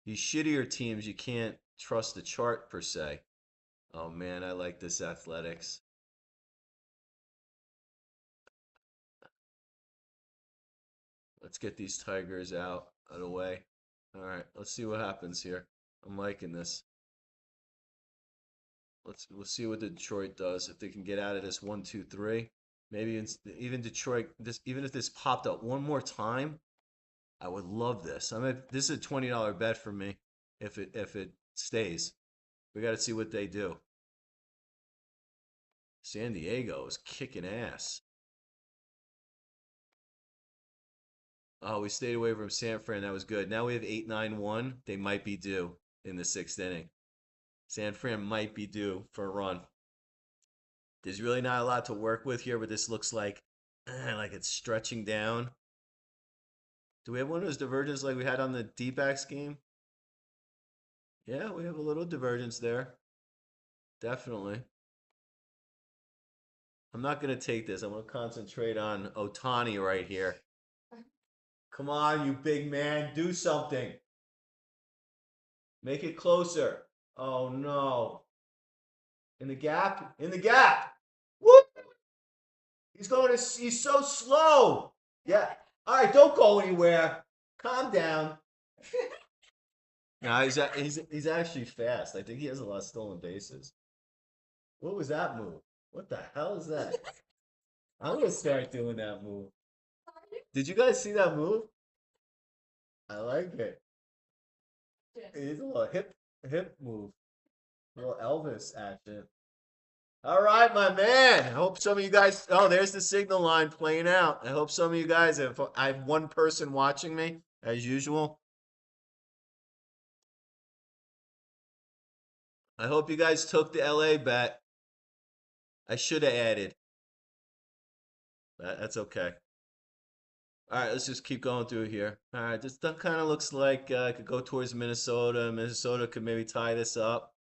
Speaker 1: These shittier teams, you can't trust the chart per se. Oh man, I like this Athletics. Let's get these Tigers out of the way. All right, let's see what happens here. I'm liking this. We'll see what Detroit does if they can get out of this 1, 2, 3. Maybe even Detroit. Even if this popped up one more time, I would love this. This is a $20 bet for me if it stays. We got to see what they do. San Diego is kicking ass. Oh, we stayed away from San Fran. That was good. Now we have 8-9-1. They might be due in the 6th inning. San Fran might be due for a run. There's really not a lot to work with here, but this looks like it's stretching down. Do we have one of those divergences like we had on the D-backs game? Yeah, we have a little divergence there. Definitely. I'm not going to take this. I'm going to concentrate on Otani right here. Come on, you big man, do something. Make it closer. Oh no. In the gap? In the gap! Whoop! He's so slow. Yeah. All right, don't go anywhere. Calm down. No, he's actually fast. I think he has a lot of stolen bases. What was that move? What the hell is that? I'm gonna start doing that move. Did you guys see that move? I like it. It's a little hip move. A little Elvis action. All right, my man. I hope some of you guys. Oh, there's the signal line playing out. I hope some of you guys have. I have one person watching me as usual. I hope you guys took the LA bet. I should have added. That's okay. All right, let's just keep going through here. All right, this kind of looks like I could go towards Minnesota. Minnesota could maybe tie this up.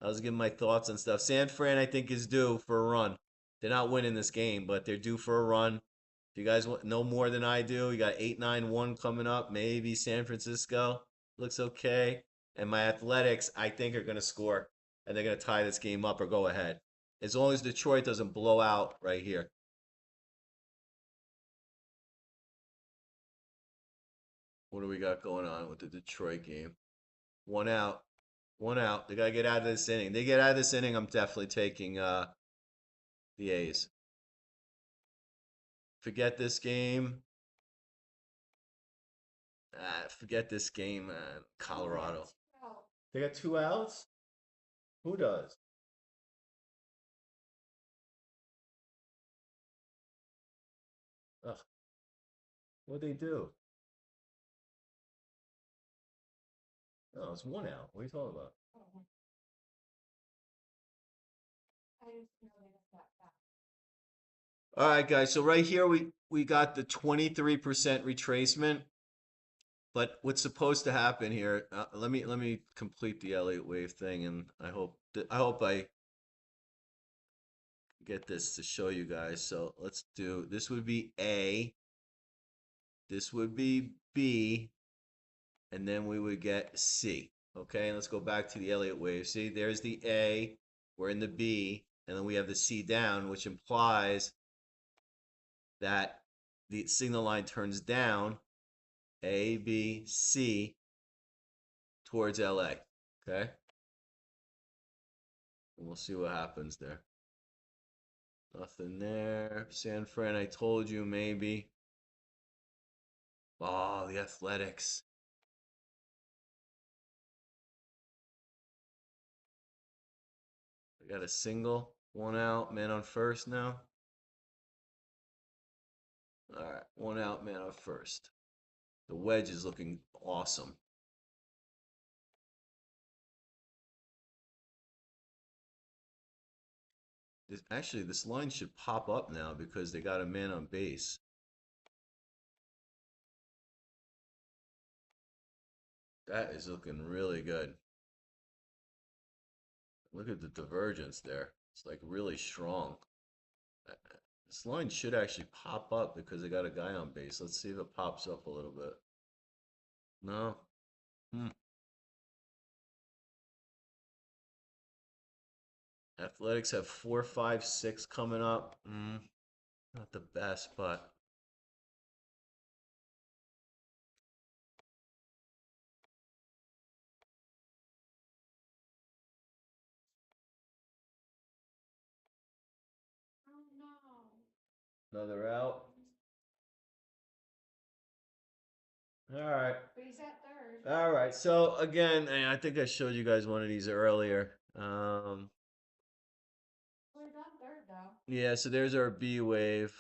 Speaker 1: I was giving my thoughts on stuff. San Fran, I think, is due for a run. They're not winning this game, but they're due for a run. If you guys know more than I do, you got 8-9-1 coming up. Maybe San Francisco looks okay. And my Athletics, I think, are going to score. And they're going to tie this game up or go ahead. As long as Detroit doesn't blow out right here. What do we got going on with the Detroit game? One out. One out. They gotta get out of this inning. They get out of this inning, I'm definitely taking the A's. Forget this game. Forget this game, Colorado. They got 2 outs? Who does? Ugh. What'd they do? No, it's 1 out. What are you talking about? All right, guys. So right here we got the 23% retracement. But what's supposed to happen here? Let me complete the Elliott wave thing, and I hope I get this to show you guys. So let's do this. Would be A. This would be B, and then we would get C. Okay, and let's go back to the Elliott wave. See, there's the A. We're in the B, and then we have the C down, which implies that the signal line turns down. A, B, C towards LA. Okay? And we'll see what happens there. Nothing there. San Fran, I told you maybe. Oh, the Athletics. I got a single. 1 out, man on first now. All right, 1 out, man on first. The wedge is looking awesome. Actually, this line should pop up now because they got a man on base. That is looking really good. Look at the divergence there. It's like really strong. This line should actually pop up because they got a guy on base. Let's see if it pops up a little bit. No. Athletics have 4, 5, 6 coming up. Not the best, but another out. All right. But he's at third. All right. So again, I think I showed you guys one of these earlier. We're done third though. Yeah. So there's our B wave.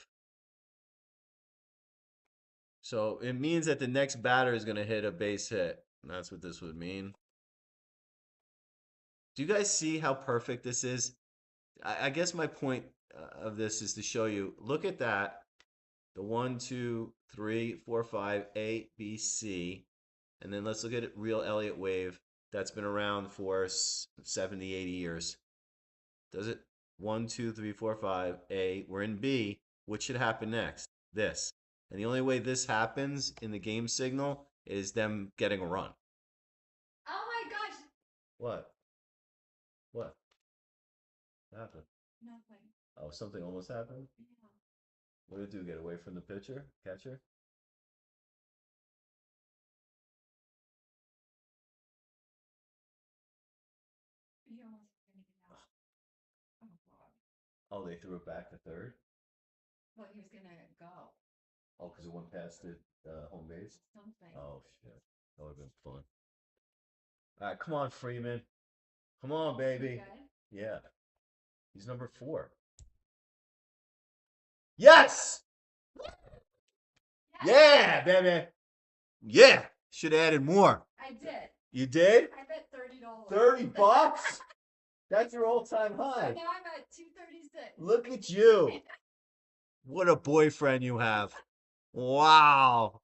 Speaker 1: So it means that the next batter is going to hit a base hit. And that's what this would mean. Do you guys see how perfect this is? I guess my point of this is to show you. Look at that. The 1, 2, 3, 4, 5, A, B, C. And then let's look at real Elliott wave that's been around for 70, 80 years. Does it? 1, 2, 3, 4, 5, A. We're in B. What should happen next? This. And the only way this happens in the game signal is them getting a run.
Speaker 2: Oh my gosh!
Speaker 1: What? What happened?
Speaker 2: Nothing.
Speaker 1: Oh, something almost happened?
Speaker 2: Yeah.
Speaker 1: What did it do? Get away from the pitcher? Catcher?
Speaker 2: He almost gonna get out. Oh god.
Speaker 1: Oh, they threw it back to third?
Speaker 2: Well, he was gonna go.
Speaker 1: Oh, because it went past the home base?
Speaker 2: Something.
Speaker 1: Oh, shit. That would have been fun. All right, come on, Freeman. Come on, baby.
Speaker 2: Good?
Speaker 1: Yeah. He's number 4. Yes! Yeah, baby. Yeah. Should have added more.
Speaker 2: I did.
Speaker 1: You did?
Speaker 2: I bet $30.
Speaker 1: $30? That's your all-time
Speaker 2: So
Speaker 1: high.
Speaker 2: now I'm at 236.
Speaker 1: Look at you. What a boyfriend you have. Wow.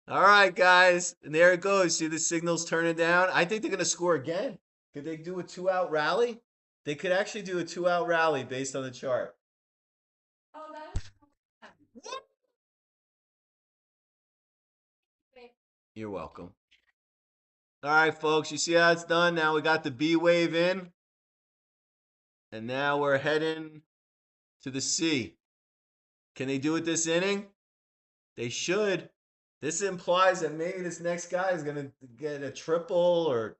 Speaker 1: All right, guys. And there it goes. See the signals turning down? I think they're going to score again. Could they do a 2-out rally? They could actually do a 2-out rally based on the chart.
Speaker 2: Oh, that is so fun. Wait.
Speaker 1: You're welcome. All right, folks. You see how it's done? Now we got the B wave in. And now we're heading to the C. Can they do it this inning? They should. This implies that maybe this next guy is going to get a triple or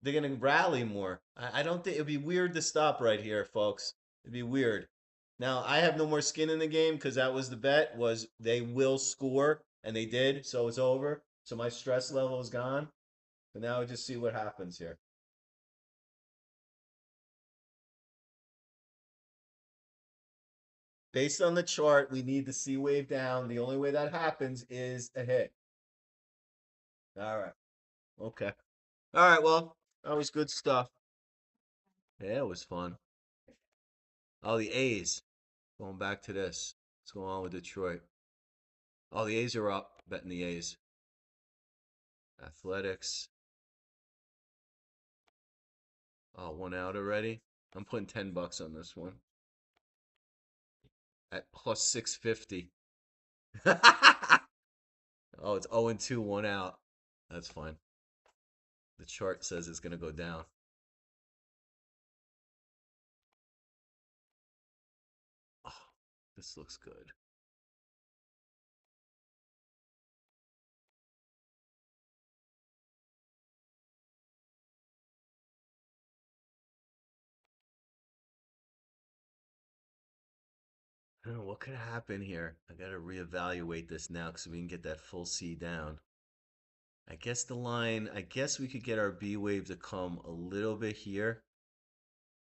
Speaker 1: they're going to rally more. I don't think it'd be weird to stop right here, folks. It'd be weird. Now, I have no more skin in the game because that was the bet was they will score, and they did, so it's over. So my stress level is gone. So now we just see what happens here. Based on the chart, we need the C wave down. The only way that happens is a hit. All right. Okay. All right. Well, that was good stuff. Yeah, it was fun. Oh, the A's. Going back to this. What's going on with Detroit? Oh, the A's are up. Betting the A's. Athletics. Oh, 1 out already. I'm putting $10 on this one. At plus 650. Oh, it's 0-2, 1 out. That's fine. The chart says it's going to go down. Oh, this looks good. I don't know what could happen here. I got to reevaluate this now because we can get that full C down. I guess the line, I guess we could get our B wave to come a little bit here.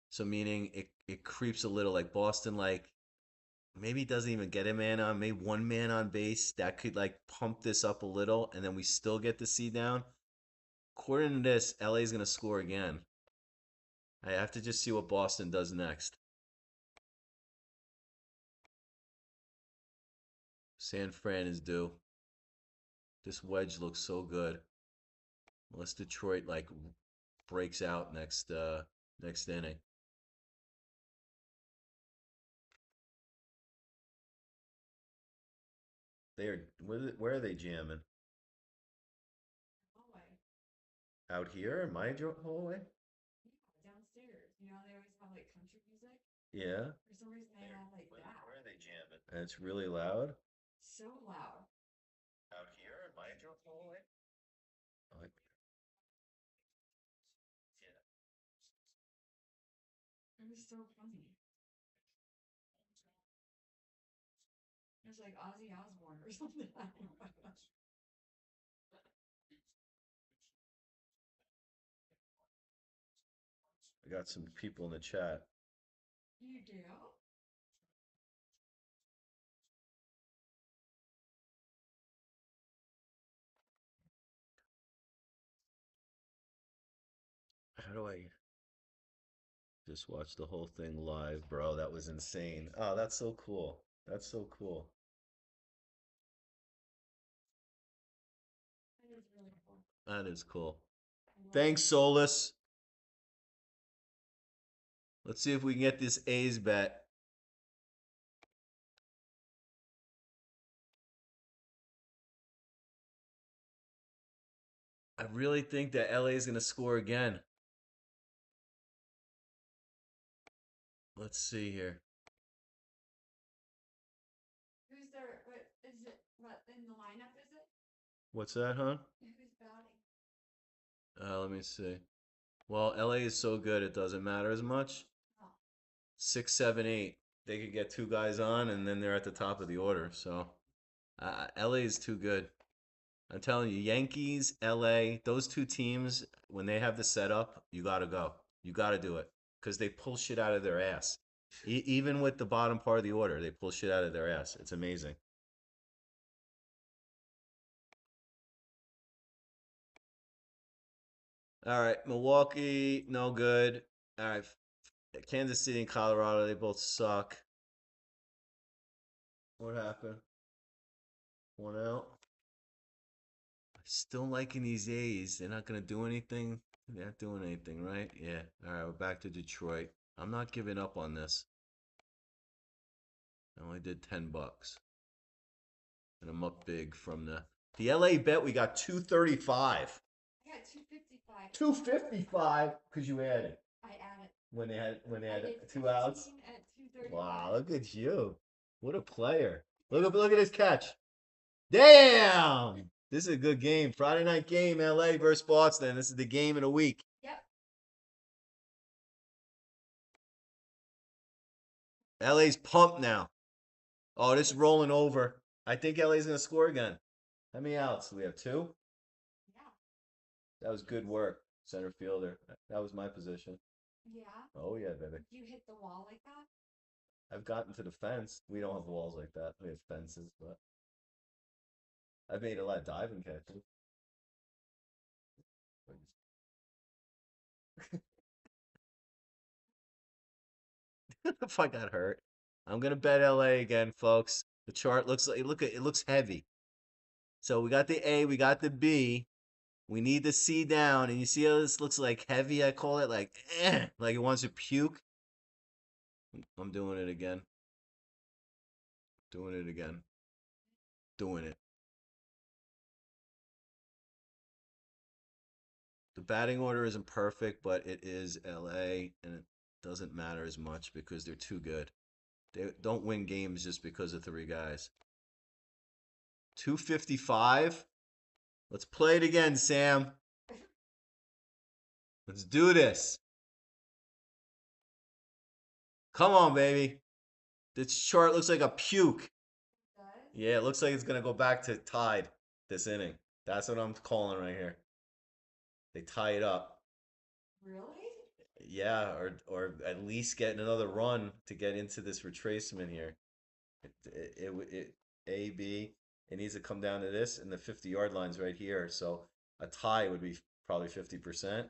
Speaker 1: So meaning it creeps a little like Boston, like maybe doesn't even get a man on, maybe 1 man on base. That could like pump this up a little, and then we still get the C down. According to this, LA's gonna score again. I have to just see what Boston does next. San Fran is due. This wedge looks so good. Unless Detroit like breaks out next inning. They are where are they jamming?
Speaker 2: Hallway.
Speaker 1: Out here in my hallway?
Speaker 2: Yeah, downstairs. You know, they always have like country music.
Speaker 1: Yeah.
Speaker 2: For some reason, they have like that.
Speaker 1: Where are they jamming? And it's really loud.
Speaker 2: So loud.
Speaker 1: Out here in my hallway? Like, yeah.
Speaker 2: It was so funny. It was like Ozzy Osbourne or something.
Speaker 1: I got some people in the chat.
Speaker 2: You do?
Speaker 1: How do I just watch the whole thing live, bro? That was insane. Oh, that's so cool. That's so cool.
Speaker 2: That is really cool.
Speaker 1: That is cool.
Speaker 2: I love
Speaker 1: Thanks, Solus. Let's see if we can get this A's bet. I really think that LA is going to score again. Let's see here.
Speaker 2: Who's there? What is it? What in the lineup is it?
Speaker 1: What's that, huh?
Speaker 2: Who's batting?
Speaker 1: Let me see. Well, LA is so good it doesn't matter as much.
Speaker 2: Oh,
Speaker 1: 6, 7, 8. They could get two guys on, and then they're at the top of the order. So, LA is too good. I'm telling you, Yankees, LA, those two teams, when they have the setup, you got to go. You got to do it because they pull shit out of their ass. Even with the bottom part of the order, they pull shit out of their ass. It's amazing. All right, Milwaukee, no good. All right, Kansas City and Colorado, they both suck. What happened? One out. Still liking these A's. They're not gonna do anything. They're not doing anything, right? Yeah. All right, we're back to Detroit. I'm not giving up on this. I only did $10, and I'm up big from the LA bet. We got 235.
Speaker 2: I got 255.
Speaker 1: 255 because you added
Speaker 2: I added.
Speaker 1: when they
Speaker 2: I
Speaker 1: had
Speaker 2: did
Speaker 1: 2 outs.
Speaker 2: 15 at 235.
Speaker 1: Wow, look at you. What a player. Look at this catch. Damn! This is a good game. Friday night game, LA versus Boston. This is the game of the week.
Speaker 2: Yep.
Speaker 1: LA's pumped now. Oh, this is rolling over. I think LA's gonna score again. How many outs? Do we have 2?
Speaker 2: Yeah.
Speaker 1: That was good work, center fielder. That was my position.
Speaker 2: Yeah.
Speaker 1: Oh yeah, baby.
Speaker 2: You hit the wall like that?
Speaker 1: I've gotten to the fence. We don't have walls like that. We have fences, but I've made a lot of diving catches. If I got hurt, I'm gonna bet LA again, folks. The chart looks like it looks heavy. So we got the A, we got the B. We need the C down, and you see how this looks like heavy? I call it like it wants to puke. I'm doing it again. Doing it again. Doing it. The batting order isn't perfect, but it is LA, and it doesn't matter as much because they're too good. They don't win games just because of 3 guys. 255. Let's play it again, Sam. Let's do this. Come on, baby. This chart looks like a puke.
Speaker 2: Does?
Speaker 1: Yeah, it looks like it's gonna go back to tied this inning. That's what I'm calling right here. They tie it up.
Speaker 2: Really?
Speaker 1: Yeah, or at least get another run to get into this retracement here. A B. It needs to come down to this, and the 50-yard line's right here. So a tie would be probably 50%.
Speaker 2: Right.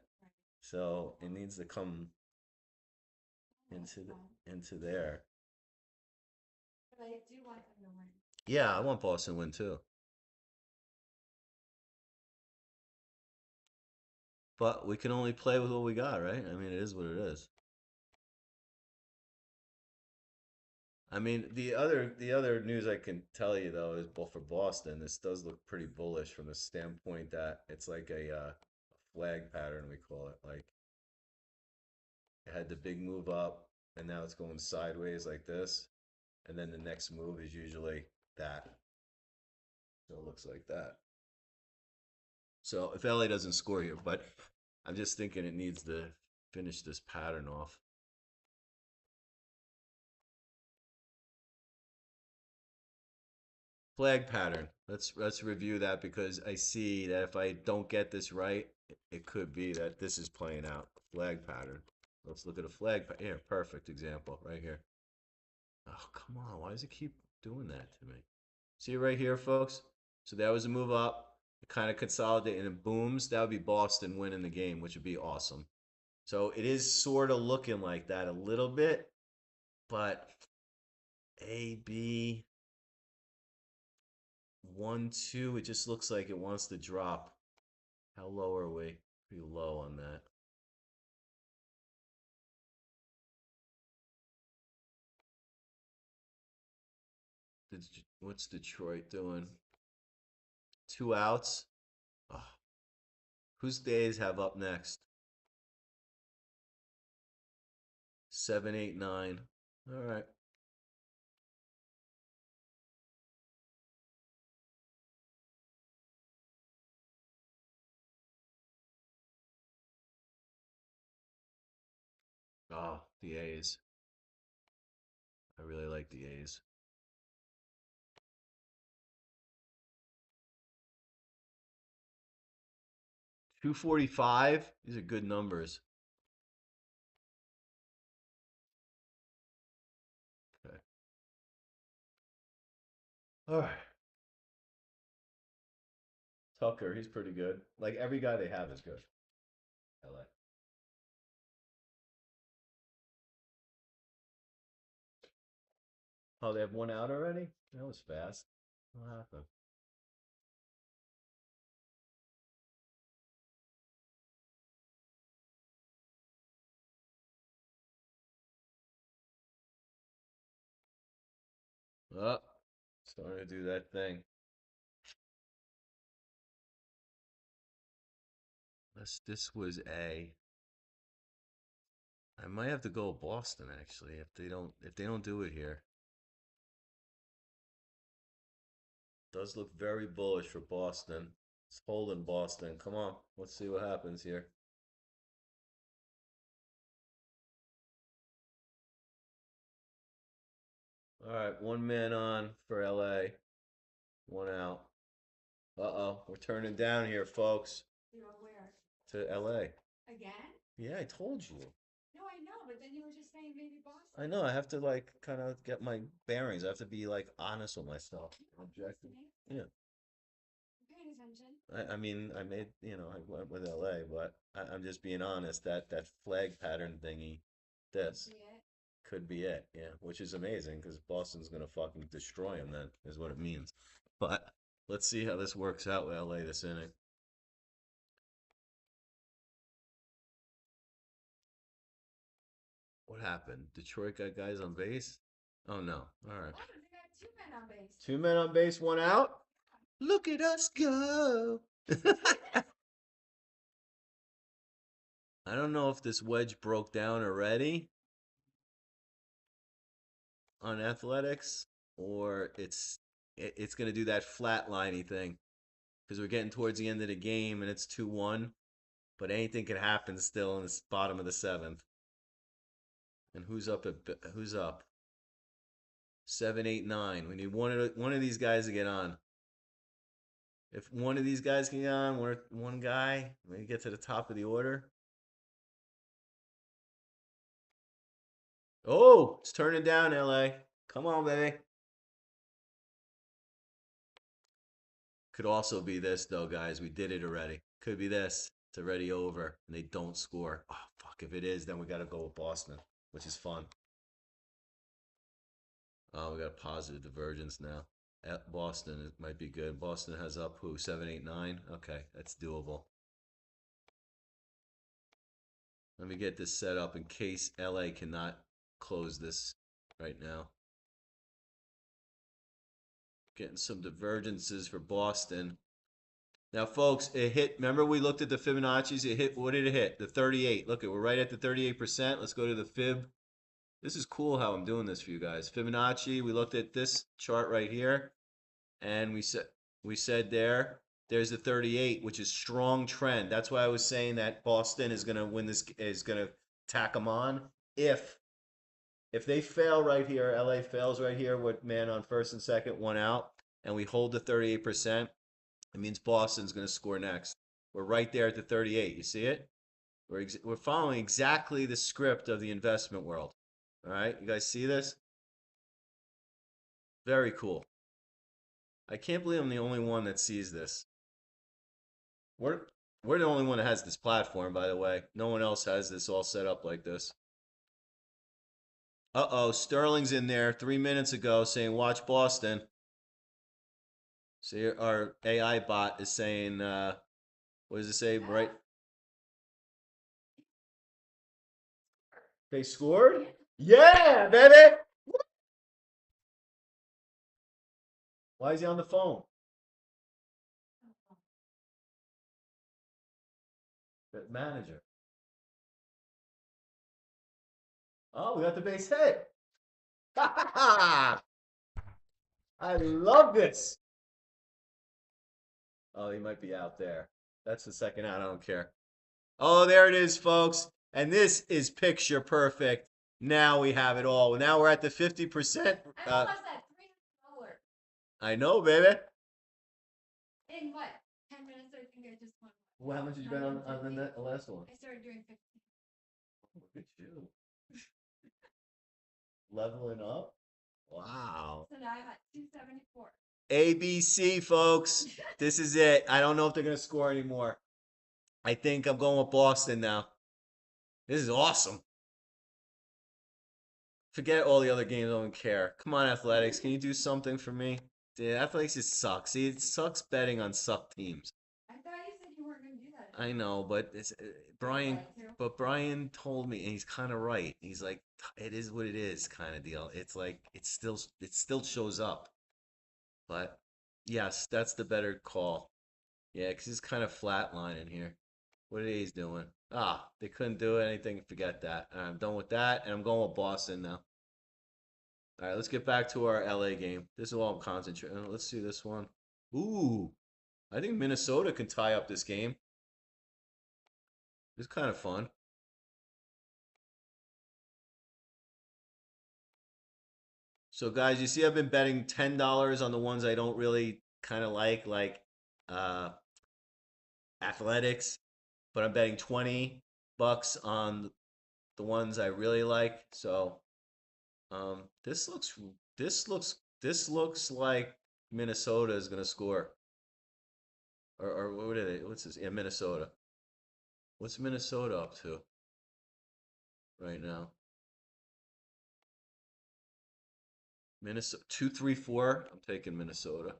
Speaker 1: So it needs to come
Speaker 2: That's
Speaker 1: into
Speaker 2: fun.
Speaker 1: into there.
Speaker 2: But I do want them to win.
Speaker 1: Yeah, I want Boston to win too. But we can only play with what we got, right? I mean, it is what it is. I mean, the other news I can tell you though is for Boston, this does look pretty bullish from the standpoint that it's like a flag pattern we call it. Like it had the big move up, and now it's going sideways like this, and then the next move is usually that. So it looks like that. So if LA doesn't score here, but I'm just thinking it needs to finish this pattern off. Flag pattern. Let's review that because I see that if I don't get this right, it could be that this is playing out. Flag pattern. Let's look at a flag. Here, perfect example right here. Oh, come on. Why does it keep doing that to me? See it right here, folks? So that was a move up. It kind of consolidated and it booms. That would be Boston winning the game, which would be awesome. So it is sort of looking like that a little bit, but A, B, 1, 2, it just looks like it wants to drop. How low are we? Pretty low on that. What's Detroit doing? 2 outs. Oh, Who's the A's have up next? 7, 8, 9. All right. Oh, the A's. I really like the A's. 245. These are good numbers. Okay. All right. Tucker, he's pretty good. Like every guy they have is good. LA. Oh, they have one out already? That was fast. What happened? Oh, starting to do that thing. This was a. I might have to go with Boston actually if they don't do it here. Does look very bullish for Boston. It's holding Boston. Come on, let's see what happens here. All right, one man on for LA, one out. Uh-oh, we're turning down here, folks.
Speaker 2: You know where?
Speaker 1: To LA.
Speaker 2: Again?
Speaker 1: Yeah, I told you.
Speaker 2: No, I know, but then you were just saying maybe Boston.
Speaker 1: I know. I have to like kind of get my bearings. I have to be like honest with myself. Objective. Yeah.
Speaker 2: I'm paying attention.
Speaker 1: I mean, I made, I went with LA, but I'm just being honest. That flag pattern thingy, this
Speaker 2: See it?
Speaker 1: could be it. Yeah, which is amazing because Boston's gonna fucking destroy him. Then is what it means. But let's see how this works out with LA this inning. What happened? Detroit got guys on base? Oh no. All right.
Speaker 2: Oh, they got two men on base.
Speaker 1: Two men on base, one out. Look at us go. I don't know if this wedge broke down already on athletics or it's going to do that flatliney thing because we're getting towards the end of the game and it's 2-1, but anything can happen still in the bottom of the 7th. And who's up? 7, 8, 9. We need one of these guys to get on. If one of these guys can get on, one guy, we get to the top of the order. Oh, it's turning down, LA. Come on, baby. Could also be this, though, guys. We did it already. Could be this. It's already over, and they don't score. Oh, fuck. If it is, then we got to go with Boston, which is fun. Oh, we got a positive divergence now. At Boston, it might be good. Boston has up who? 7, 8, 9? Okay, that's doable. Let me get this set up in case LA cannot close this right now. Getting some divergences for Boston. Now, folks, it hit. Remember, we looked at the Fibonacci's. It hit. What did it hit? The 38. Look, we're right at the 38%. Let's go to the Fib. This is cool how I'm doing this for you guys. Fibonacci. We looked at this chart right here, and we said there's the 38, which is strong trend. That's why I was saying that Boston is gonna win this. Is gonna tack them on if they fail right here, LA fails right here with man on first and second, one out, and we hold the 38%, it means Boston's going to score next. We're right there at the 38. You see it? We're following exactly the script of the investment world. All right, you guys see this? Very cool. I can't believe I'm the only one that sees this. We're we're the only one that has this platform, by the way. No one else has this all set up like this. Uh-oh, Sterling's in there 3 minutes ago saying, watch Boston. See, our AI bot is saying, what does it say? Right? They scored? Yeah, baby! Why is he on the phone? The manager. Oh, we got the base hit. I love this. Oh, he might be out there. That's the second out. I don't care. Oh, there it is, folks. And this is picture perfect. Now we have it all. Now we're at the 50%.
Speaker 2: I almost had $300.
Speaker 1: I know, baby.
Speaker 2: In what? 10 minutes, I think I just won.
Speaker 1: Well, how much did you bet on the net, the last one?
Speaker 2: I started doing 50.
Speaker 1: Look at you. Leveling up. Wow.
Speaker 2: So now I'm at 274.
Speaker 1: ABC, folks. This is it. I don't know if they're going to score anymore. I think I'm going with Boston now. This is awesome. Forget all the other games. I don't care. Come on, Athletics. Can you do something for me? Dude, Athletics just sucks. See, it sucks betting on suck teams.
Speaker 2: I thought you said you weren't going to do that.
Speaker 1: I know, but it's Brian.
Speaker 2: Like to.
Speaker 1: But Brian told me, and he's kind of right. He's like, it is what it is, kind of deal. It's like it still shows up. But yes, that's the better call. Yeah, because he's kind of flatlining here. What are these doing? Ah, they couldn't do anything. Forget that. I'm done with that, and I'm going with Boston now. All right, let's get back to our LA game. This is all I'm concentrating. Let's see this one. Ooh, I think Minnesota can tie up this game. It's kind of fun. So guys, you see I've been betting $10 on the ones I don't really kind of like uh athletics, but I'm betting 20 bucks on the ones I really like. So this looks like Minnesota is gonna score. Or what are they? What's this? Yeah, Minnesota. What's Minnesota up to right now? Minnesota 2-3-4. I'm taking Minnesota.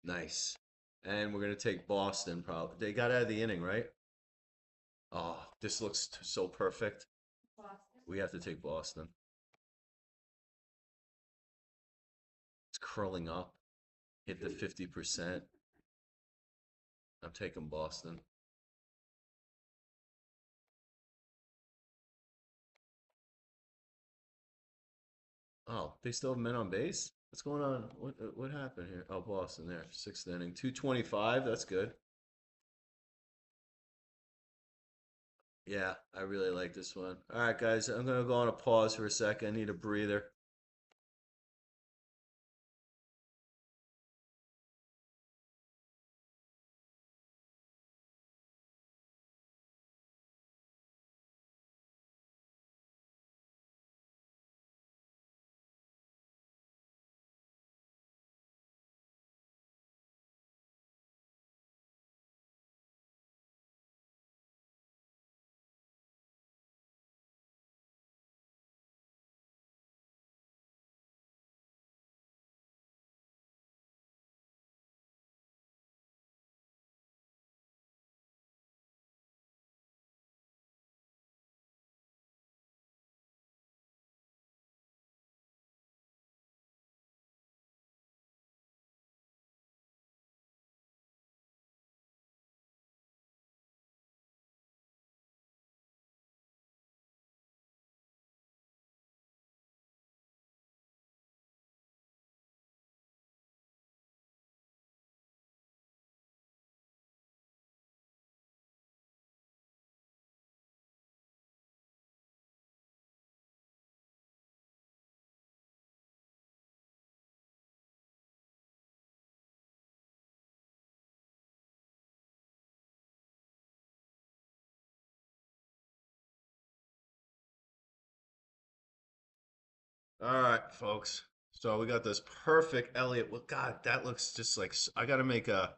Speaker 1: Nice. And we're gonna take Boston probably. They got out of the inning, right? Oh, this looks so perfect.
Speaker 2: Boston.
Speaker 1: We have to take Boston. It's curling up. Hit the 50%. I'm taking Boston. Oh, they still have men on base? What's going on? What happened here? Oh, Boston there. Sixth inning. 225. That's good. Yeah, I really like this one. All right, guys, I'm gonna go on a pause for a second. I need a breather. All right, folks. So we got this perfect Elliott. Well, God, that looks just like I gotta make a.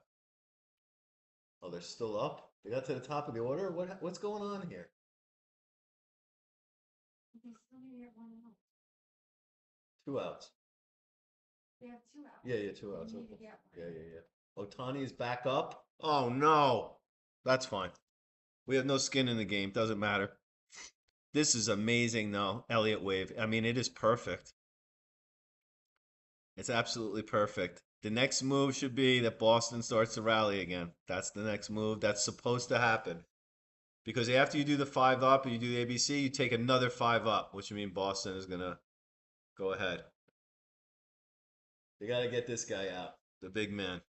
Speaker 1: Oh, they're still up. They got to the top of the order. What's going on here?
Speaker 2: They still need to get 1 out.
Speaker 1: 2 outs.
Speaker 2: They have 2 outs.
Speaker 1: Yeah, 2 outs.
Speaker 2: You need to
Speaker 1: Okay.
Speaker 2: get one.
Speaker 1: Yeah. Otani is back up. Oh no. That's fine. We have no skin in the game. Doesn't matter. This is amazing though, Elliott Wave. I mean, it is perfect. It's absolutely perfect. The next move should be that Boston starts to rally again. That's the next move. That's supposed to happen. Because after you do the five up and you do the ABC, you take another five up, which means Boston is gonna go ahead. They gotta get this guy out, the big man.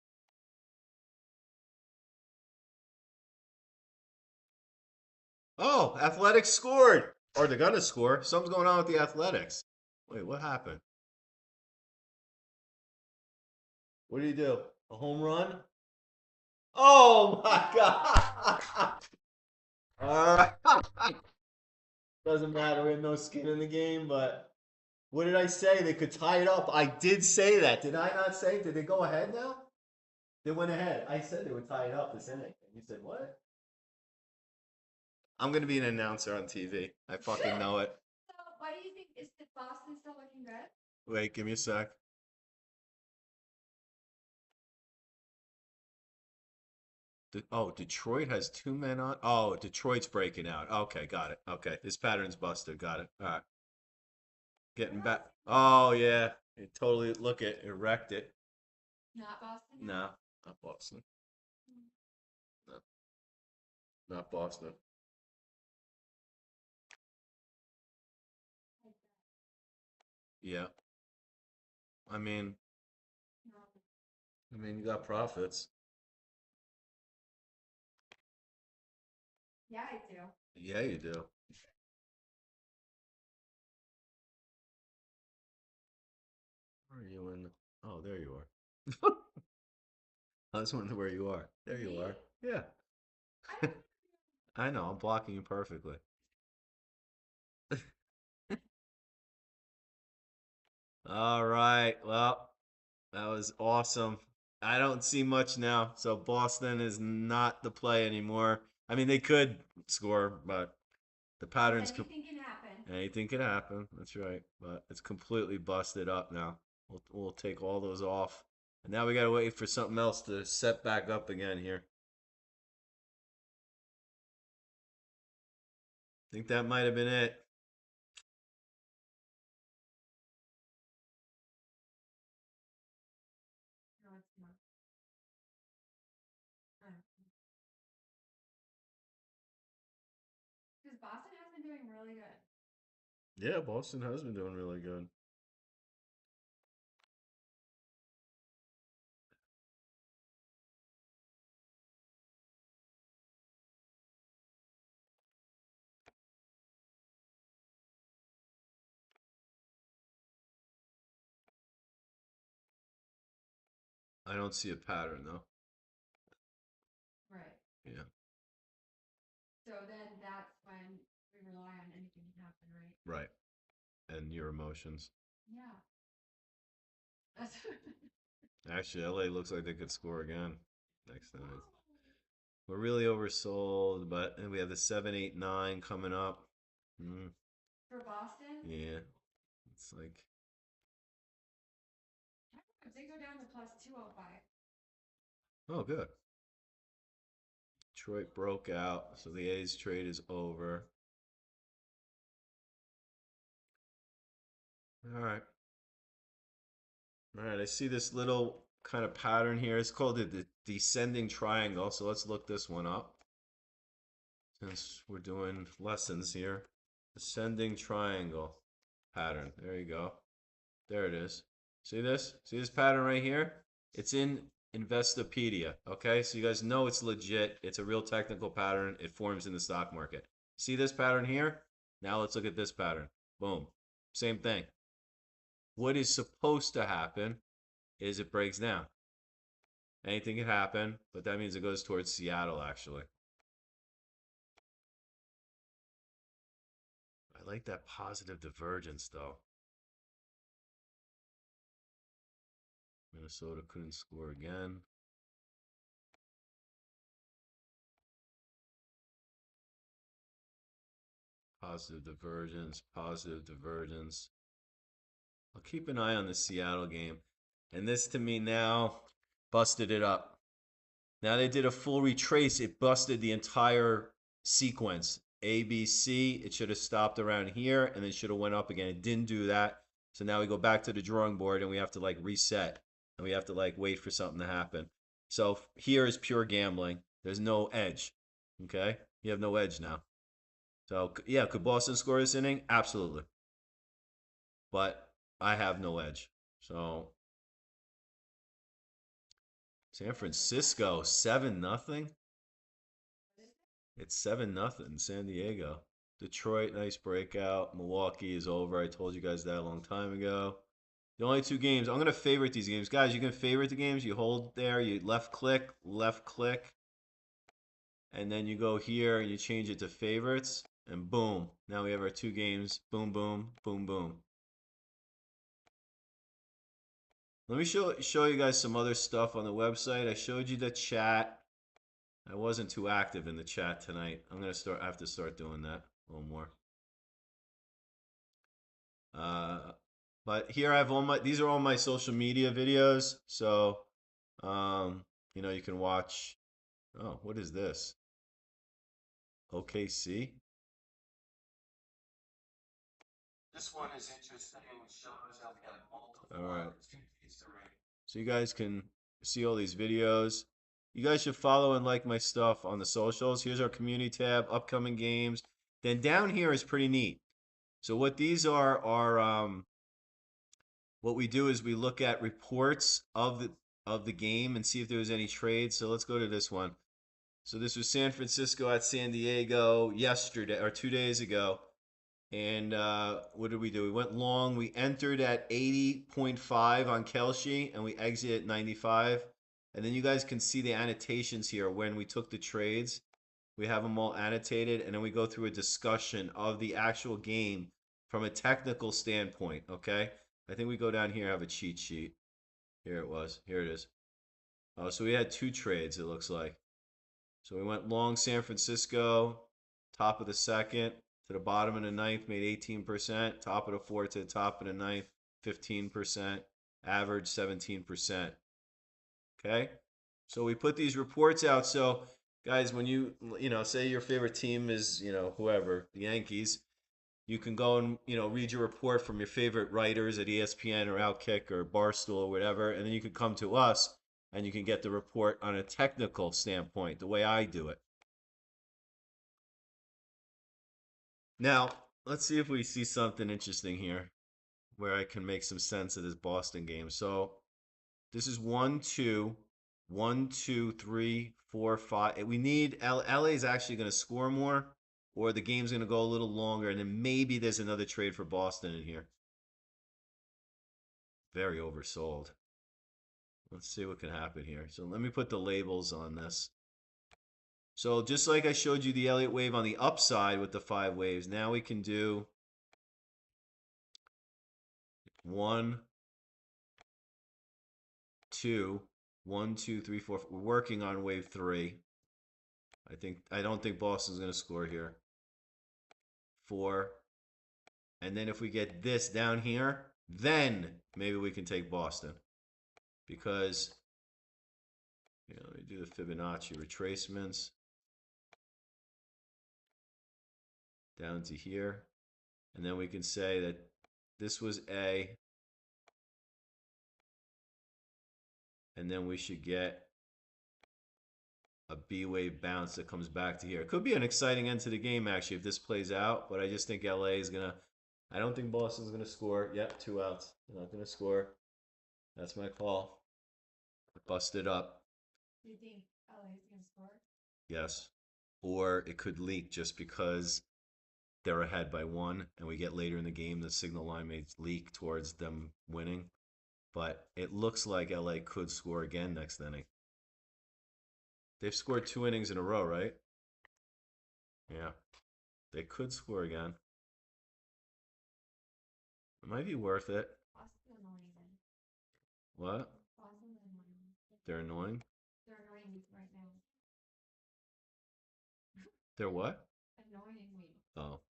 Speaker 1: Oh, Athletics scored, or they're gonna score. Something's going on with the Athletics. Wait, what happened? What did he do? A home run? Oh my God! All right. Doesn't matter. We have no skin in the game, but what did I say? They could tie it up. I did say that. Did I not say? Did they go ahead now? They went ahead. I said they would tie it up this inning. And you said what? I'm gonna be an announcer on TV. I fucking know it.
Speaker 2: So, why do you think is the Boston still looking good?
Speaker 1: Wait, give me a sec. Oh, Detroit has two men on. Oh, Detroit's breaking out. Okay, got it. Okay, this pattern's busted. Got it. All right, getting back. Oh yeah, it totally look it. It wrecked it.
Speaker 2: Not Boston.
Speaker 1: No, not Boston. No, not Boston. Yeah, I mean,
Speaker 2: No.
Speaker 1: you got profits.
Speaker 2: Yeah, I do.
Speaker 1: Yeah, you do. Where are you in? Oh, there you are. I was wondering where you are. There you
Speaker 2: Me?
Speaker 1: are. Yeah,
Speaker 2: I don't.
Speaker 1: I know. I'm blocking you perfectly. All right. Well, that was awesome. I don't see much now. So Boston is not the play anymore. I mean, they could score, but the pattern's
Speaker 2: Anything can happen.
Speaker 1: anything can happen. That's right. But it's completely busted up now. We'll take all those off. And now we got to wait for something else to set back up again here. Think that might have been it.
Speaker 2: No, it's not. Because Boston has been doing really good.
Speaker 1: Yeah, Boston has been doing really good. I don't see a pattern though.
Speaker 2: Right.
Speaker 1: Yeah,
Speaker 2: So then that's when we rely on anything can happen, right?
Speaker 1: right. And your emotions.
Speaker 2: Yeah. That's.
Speaker 1: Actually, LA looks like they could score again next time. We're really oversold, but we have the 7, 8, 9 coming up. Mm,
Speaker 2: For Boston,
Speaker 1: yeah, it's like,
Speaker 2: they go down to plus 205.
Speaker 1: oh, good. Detroit broke out, so the A's trade is over. All right. All right, I see this little kind of pattern here. It's called the descending triangle. So let's look this one up since we're doing lessons here. Descending triangle pattern. There you go. There it is. See this? See this pattern right here? It's in Investopedia. Okay, so you guys know it's legit. It's a real technical pattern. It forms in the stock market. See this pattern here? Now let's look at this pattern. Boom. Same thing. What is supposed to happen is it breaks down. Anything can happen, but that means it goes towards Seattle, actually. I like that positive divergence, though. Minnesota couldn't score again. Positive divergence, positive divergence. I'll keep an eye on the Seattle game. And this to me now busted it up. Now they did a full retrace. It busted the entire sequence. A, B, C. It should have stopped around here and then should have went up again. It didn't do that. So now we go back to the drawing board and we have to like reset and we have to like wait for something to happen. So here is pure gambling. There's no edge. Okay? You have no edge now. So yeah, could Boston score this inning? Absolutely. But I have no edge. So San Francisco 7-0. It's 7-0 San Diego. Detroit, nice breakout. Milwaukee is over. I told you guys that a long time ago. The only two games, I'm going to favorite these games. Guys, you can favorite the games. You hold there, you left click, and then you go here and you change it to favorites, and boom. Now we have our two games. Boom, boom, boom, boom. Let me show you guys some other stuff on the website. I showed you the chat. I wasn't too active in the chat tonight. I have to start doing that a little more. But here I have these are all my social media videos. So, you can watch. Oh, what is this? OKC. This one is interesting. All right. So you guys can see all these videos. You guys should follow and like my stuff on the socials. Here's our community tab, upcoming games. Then down here is pretty neat. So what these are what we do is we look at reports of the game and see if there was any trades. So let's go to this one. So this was San Francisco at San Diego yesterday or 2 days ago. And what did we do? We went long. We entered at 80.5 on Kelshi and we exited at 95. And then you guys can see the annotations here when we took the trades. We have them all annotated and then we go through a discussion of the actual game from a technical standpoint, okay? I think we go down here, have a cheat sheet. Here it was. Here it is. So we had two trades, it looks like. So we went long San Francisco, top of the second to the bottom of the ninth, made 18%. Top of the fourth to the top of the ninth, 15%. Average 17%. Okay? So we put these reports out. So, guys, when say your favorite team is, whoever, the Yankees, you can go and read your report from your favorite writers at ESPN or Outkick or Barstool or whatever, and then you can come to us and you can get the report on a technical standpoint, the way I do it. Now, let's see if we see something interesting here where I can make some sense of this Boston game. So this is 1-2, 1-2, 3, 4, 5. We need LA is actually going to score more, or the game's going to go a little longer, and then maybe there's another trade for Boston in here. Very oversold. Let's see what can happen here. So let me put the labels on this. So just like I showed you the Elliott wave on the upside with the 5 waves, now we can do 1, 2, 1, 2, 3, 4. We're working on wave 3. I don't think Boston's going to score here. 4. And then if we get this down here, then maybe we can take Boston. Because, let me do the Fibonacci retracements. Down to here. And then we can say that this was A. And then we should get a B wave bounce that comes back to here. It could be an exciting end to the game, actually, if this plays out. But I just think LA is going to... I don't think Boston's going to score. Yep, 2 outs. They're not going to score. That's my call. Busted up.
Speaker 2: You think LA's going to score?
Speaker 1: Yes. Or it could leak just because they're ahead by 1 and we get later in the game, the signal line may leak towards them winning. But it looks like LA could score again next inning. They've scored 2 innings in a row, right? Yeah. They could score again. It might be worth it. What? They're annoying?
Speaker 2: They're annoying right now.
Speaker 1: They're what?
Speaker 2: Annoying me.
Speaker 1: Oh.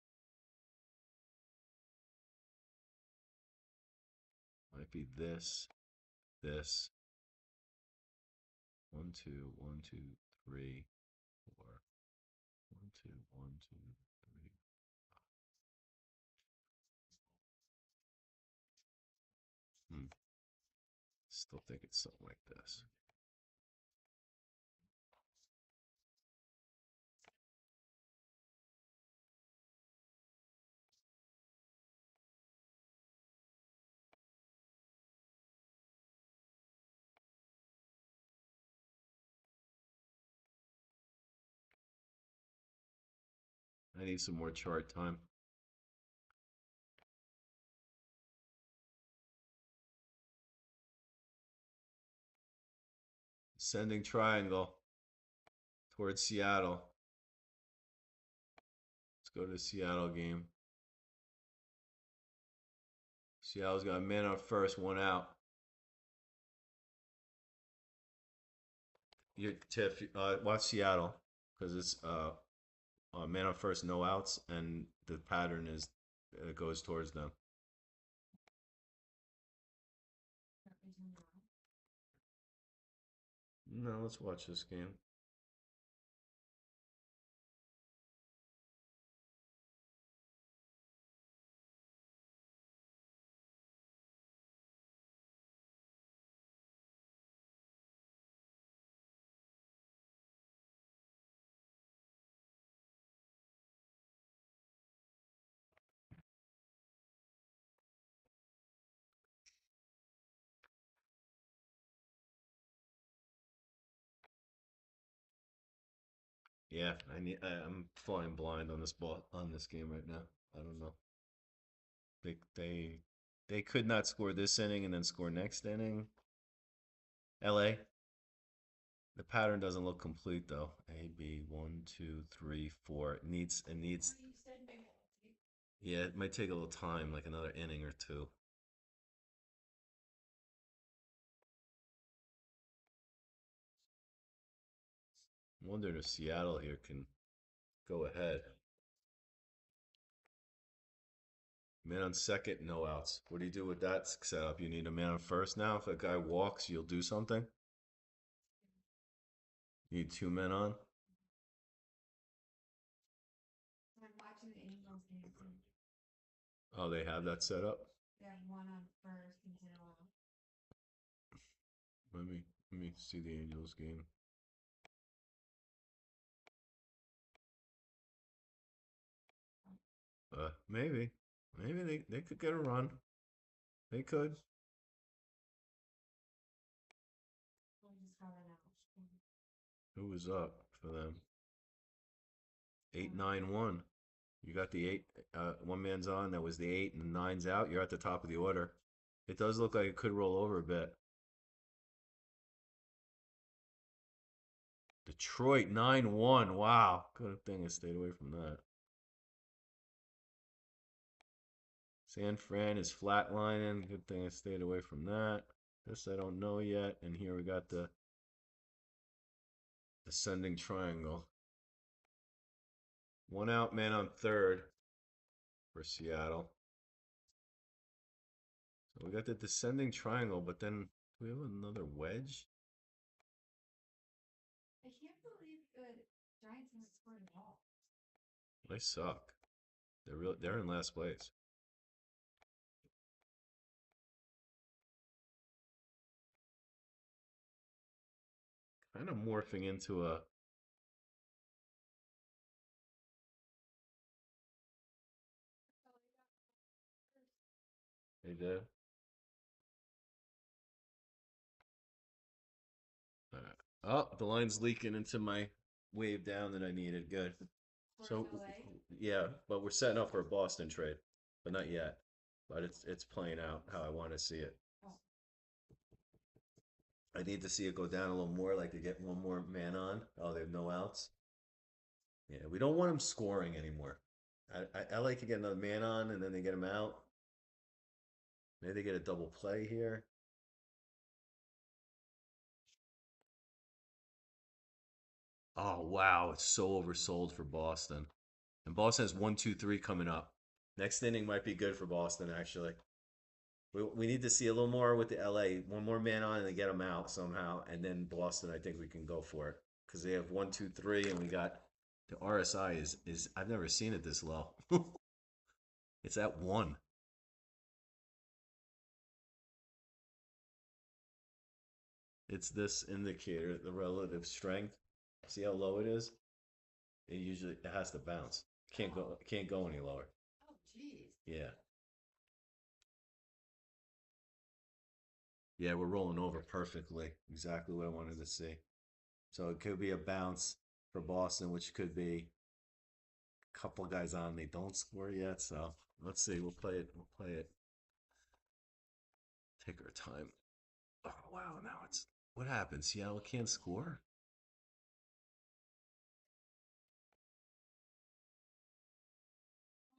Speaker 1: Might be this. 1, 2, 1, 2, 3, 4. 1, 2, 1, 2, 3. Still think it's something like this. I need some more chart time. Ascending triangle towards Seattle. Let's go to the Seattle game. Seattle's got a man on first, one out. Tiff, watch Seattle because it's man on first, no outs, and the pattern is it goes towards them. No, let's watch this game. Yeah, I'm flying blind on this ball on this game right now. I don't know. They could not score this inning and then score next inning. LA. The pattern doesn't look complete though. A B 1 2 3 4. It needs. Yeah, it might take a little time, like another inning or two. I'm wondering if Seattle here can go ahead. Man on second, no outs. What do you do with that setup? You need a man on first now. If a guy walks, you'll do something. You need two men on.
Speaker 2: I'm watching the Angels game.
Speaker 1: Oh, they have that set up.
Speaker 2: They have one on first and 0 out.
Speaker 1: Let me see the Angels game. Maybe they could get a run. They could.
Speaker 2: We'll just have it out.
Speaker 1: Who was up for them? 8-9-1. You got the 8. One man's on. That was the 8, and the 9's out. You're at the top of the order. It does look like it could roll over a bit. Detroit 9-1. Wow. Good thing I stayed away from that. San Fran is flatlining. Good thing I stayed away from that. This I don't know yet. And here we got the ascending triangle. One out, man on third for Seattle. So we got the descending triangle, but then we have another wedge.
Speaker 2: I can't believe the Giants haven't scored at all.
Speaker 1: They suck. They're in last place. Kind of morphing into a They did. Oh, the line's leaking into my wave down that I needed. Good. So
Speaker 2: Towards LA.
Speaker 1: yeah, but we're setting up for a Boston trade, but not yet. But it's playing out how I want to see it.
Speaker 2: Oh.
Speaker 1: I need to see it go down a little more, like to get one more man on. Oh, they have no outs. Yeah, we don't want them scoring anymore. I like to get another man on and then they get him out. Maybe they get a double play here. Oh wow, it's so oversold for Boston. And Boston has 1, 2, 3 coming up. Next inning might be good for Boston, actually. We need to see a little more with the LA. One more man on and then get them out somehow, and then Boston. I think we can go for it because they have 1, 2, 3, and we got the RSI is I've never seen it this low. It's at 1. It's this indicator, the relative strength. See how low it is? It has to bounce. Can't go any lower.
Speaker 2: Oh, geez.
Speaker 1: Yeah. Yeah, we're rolling over perfectly. Exactly what I wanted to see. So it could be a bounce for Boston, which could be a couple guys on. They don't score yet, so let's see. We'll play it. We'll play it. Take our time. Oh wow! Now it's what happened? Seattle can't score.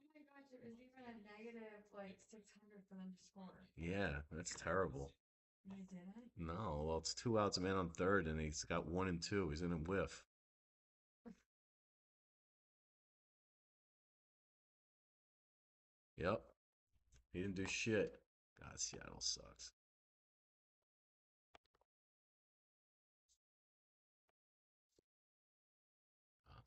Speaker 2: Oh my gosh, it was even a negative like 600 for them to score.
Speaker 1: Yeah, that's terrible.
Speaker 2: They didn't?
Speaker 1: No, well, it's 2 outs, a man on third, and he's got 1 and 2. He's in a whiff. Yep, he didn't do shit. God, Seattle sucks. Uh,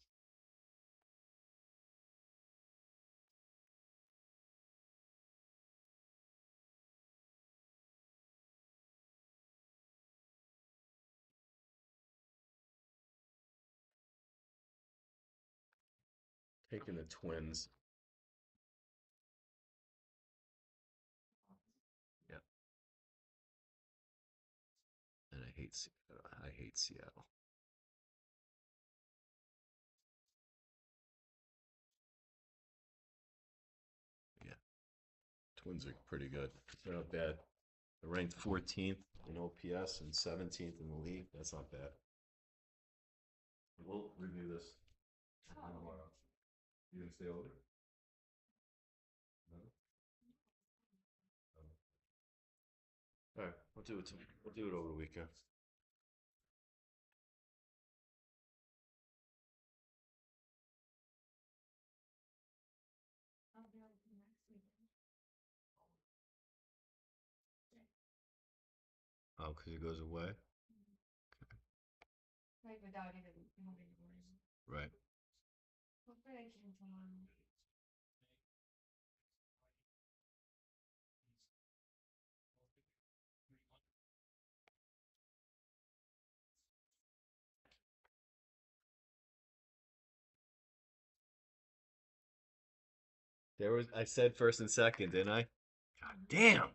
Speaker 1: Taking the Twins. Yep, and I hate Seattle. I hate Seattle. Yeah, Twins are pretty good. They're not bad. They're ranked 14th in OPS and 17th in the league. That's not bad. We'll review this tomorrow. You gonna stay over? No? All right, we'll do it. We'll do it over the weekend.
Speaker 2: I'll be able to next weekend.
Speaker 1: Oh, because it goes away.
Speaker 2: Like without even having to worry.
Speaker 1: Right.
Speaker 2: Hopefully I can tomorrow.
Speaker 1: I said first and second, didn't I? God damn.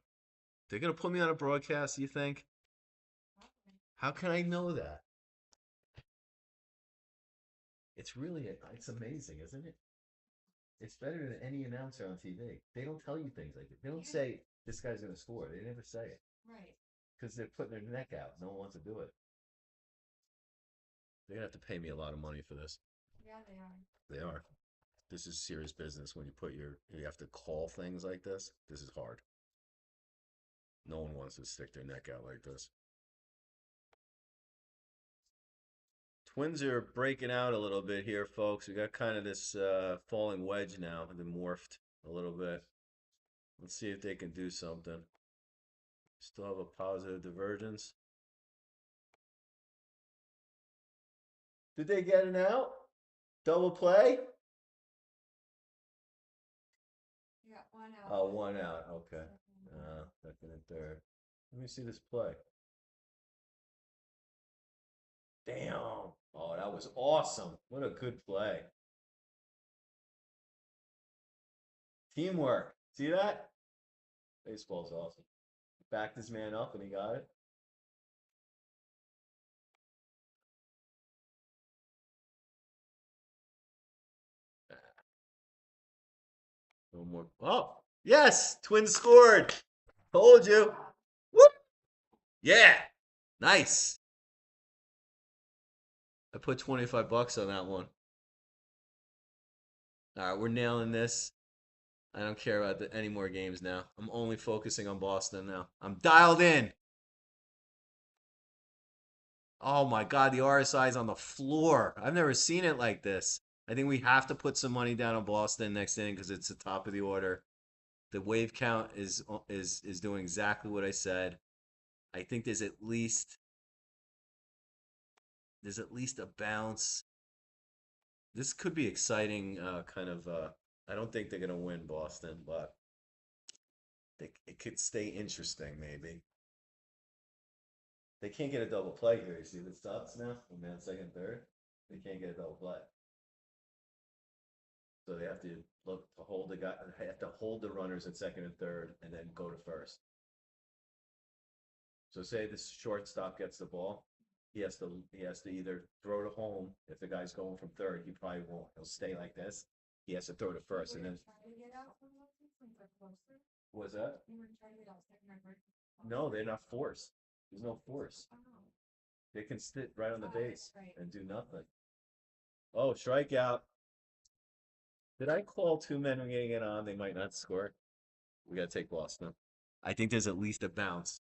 Speaker 1: They're gonna put me on a broadcast, you think?
Speaker 2: Probably.
Speaker 1: How can I know that? It's amazing, isn't it? It's better than any announcer on TV. They don't tell you things like that. They don't
Speaker 2: Yeah.
Speaker 1: say this guy's gonna score. They never say it
Speaker 2: Right.
Speaker 1: because they're putting their neck out. No one wants to do it. They're gonna have to pay me a lot of money for this.
Speaker 2: Yeah, they are.
Speaker 1: They are. This is serious business when you have to call things like this. This is hard. No one wants to stick their neck out like this. Twins are breaking out a little bit here, folks. We got kind of this falling wedge now. They've morphed a little bit. Let's see if they can do something. Still have a positive divergence. Did they get an out? Double play?
Speaker 2: You got 1 out.
Speaker 1: Oh, 1 out. Okay. Second and third. Let me see this play. Damn. Oh, that was awesome. What a good play. Teamwork. See that? Baseball's awesome. Backed his man up and he got it. No more. Oh, yes. Twins scored. Told you. Woo! Yeah. Nice. I put 25 bucks on that one. All right, we're nailing this. I don't care about any more games now. I'm only focusing on Boston now. I'm dialed in. Oh my God, the RSI is on the floor. I've never seen it like this. I think we have to put some money down on Boston next inning because it's the top of the order. The wave count is doing exactly what I said. I think there's at least a bounce. This could be exciting. Kind of. I don't think they're gonna win Boston, but it could stay interesting. Maybe they can't get a double play here. You see the stops now? Man, second, third. They can't get a double play. So they have to look to hold the guy. They have to hold the runners at second and third, and then go to first. So say this shortstop gets the ball, he has to either throw to home if the guy's going from third. He probably won't. He'll stay like this. He has to throw to first, and then what's that? No, they're not forced. There's no force. They can sit right on the base and do nothing. Oh, strikeout. Did I call two men getting it on? They might not score. We gotta take Boston. I think there's at least a bounce.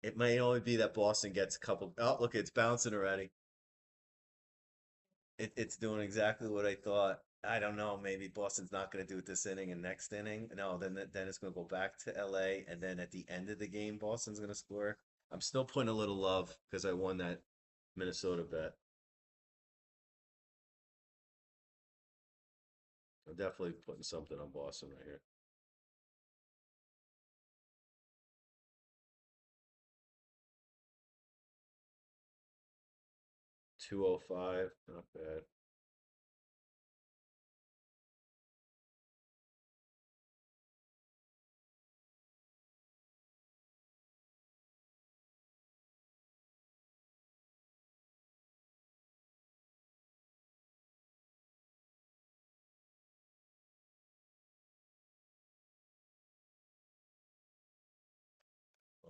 Speaker 1: It may only be that Boston gets a couple. Oh, look, it's bouncing already. It's doing exactly what I thought. I don't know. Maybe Boston's not going to do it this inning and next inning. No, then it's going to go back to LA, and then at the end of the game, Boston's going to score. I'm still putting a little love because I won that Minnesota bet. I'm definitely putting something on Boston right here. 205, not bad.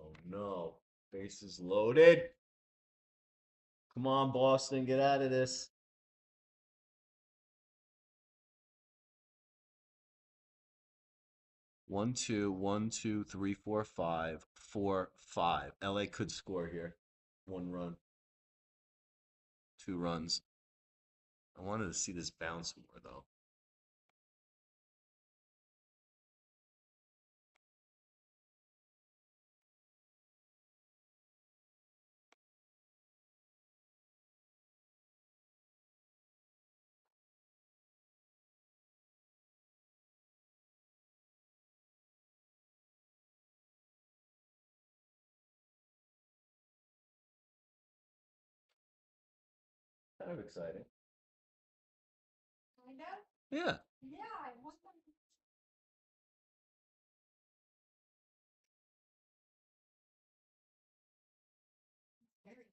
Speaker 1: Oh no, bases loaded. Come on, Boston, get out of this. 1, 2, 1, 2, 3, 4, 5, 4, 5. LA could score here. 1 run, 2 runs. I wanted to see this bounce more though. Kind of exciting.
Speaker 2: Kind of?
Speaker 1: Yeah.
Speaker 2: Yeah, I want them. Very.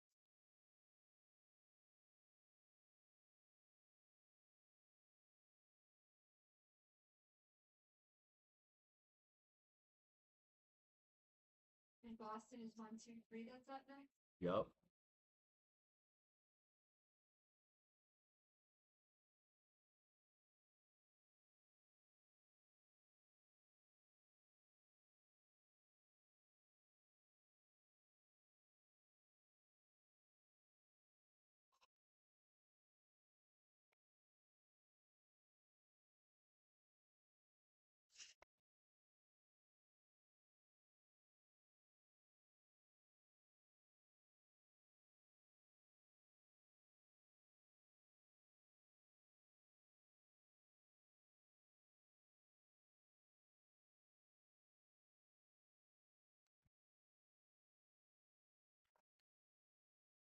Speaker 2: And Boston is 1, 2, 3. That's up next.
Speaker 1: Yep.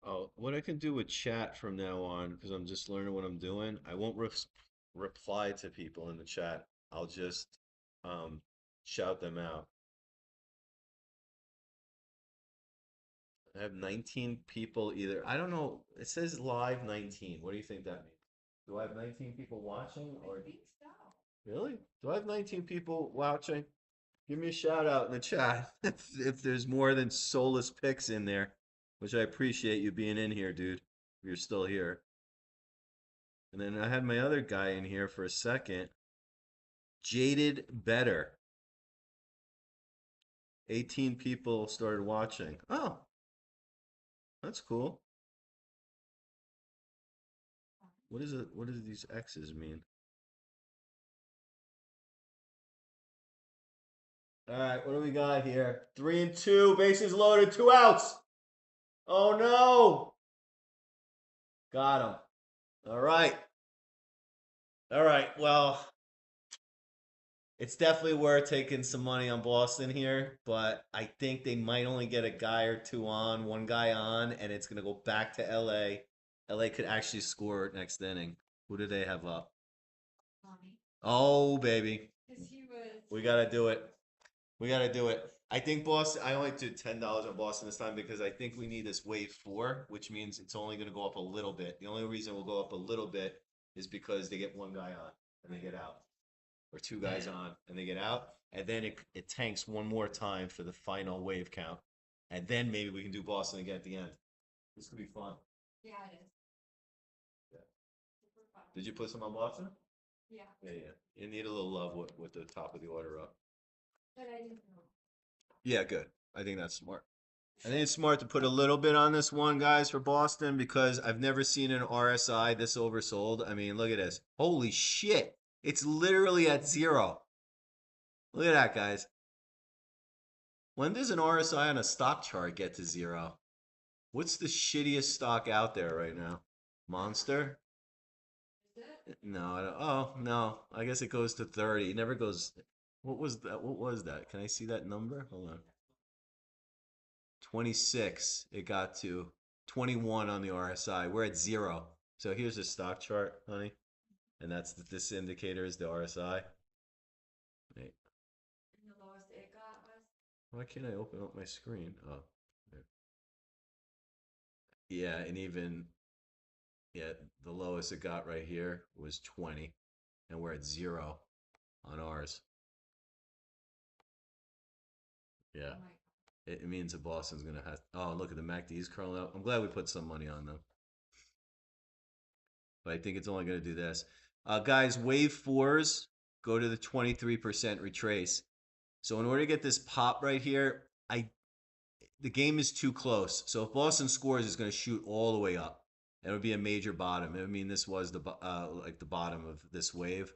Speaker 1: Oh, what I can do with chat from now on, because I'm just learning what I'm doing, I won't reply to people in the chat. I'll just um shout them out. I have 19 people either. I don't know. It says live 19. What do you think that means? Do I have 19 people watching
Speaker 2: I
Speaker 1: or
Speaker 2: think so.
Speaker 1: really? Do I have 19 people watching? Give me a shout out in the chat if there's more than soulless picks in there, which I appreciate you being in here, dude. If you're still here. And then I had my other guy in here for a second. Jaded Better. 18 people started watching. Oh, that's cool. What is it? What do these X's mean? All right, what do we got here? 3-2, bases loaded, 2 outs. Oh no! Got him. All right. All right. Well, it's definitely worth taking some money on Boston here, but I think they might only get a guy or two on, one guy on, and it's going to go back to LA. LA could actually score next inning. Who do they have up?
Speaker 2: Tommy.
Speaker 1: Oh, baby.
Speaker 2: Because he was.
Speaker 1: We got to do it. We got to do it. I think Boston, I only did $10 on Boston this time because I think we need this wave 4, which means it's only going to go up a little bit. The only reason we'll go up a little bit is because they get one guy on and they get out, or two guys on and they get out, and then it tanks one more time for the final wave count, and then maybe we can do Boston again at the end. This could be fun.
Speaker 2: Yeah, it is.
Speaker 1: Yeah.
Speaker 2: Super fun.
Speaker 1: Did you put some on Boston?
Speaker 2: Yeah.
Speaker 1: Yeah. You need a little love with the top of the order up.
Speaker 2: But I didn't know.
Speaker 1: Yeah, good. I think that's smart. I think it's smart to put a little bit on this one, guys, for Boston because I've never seen an RSI this oversold. I mean, look at this. Holy shit. It's literally at 0. Look at that, guys. When does an RSI on a stock chart get to 0? What's the shittiest stock out there right now? Monster?
Speaker 2: Is it?
Speaker 1: No, I don't. Oh, no. I guess it goes to 30. It never goes. What was that? What was that? Can I see that number? Hold on. 26. It got to 21 on the RSI. We're at 0. So here's the stock chart, honey. And this indicator is the RSI. Wait,
Speaker 2: And the lowest it got was.
Speaker 1: why can't I open up my screen? Oh, there. Yeah, and even yeah, the lowest it got right here was 20, and we're at 0 on ours. Yeah,
Speaker 2: Oh my.
Speaker 1: it means that Boston's gonna have. Oh, look at the MACD's curling up. I'm glad we put some money on them, but I think it's only gonna do this. Guys, wave 4s go to the 23% retrace. So in order to get this pop right here, the game is too close. So if Boston scores, it's going to shoot all the way up. It would be a major bottom. I mean, this was like the bottom of this wave.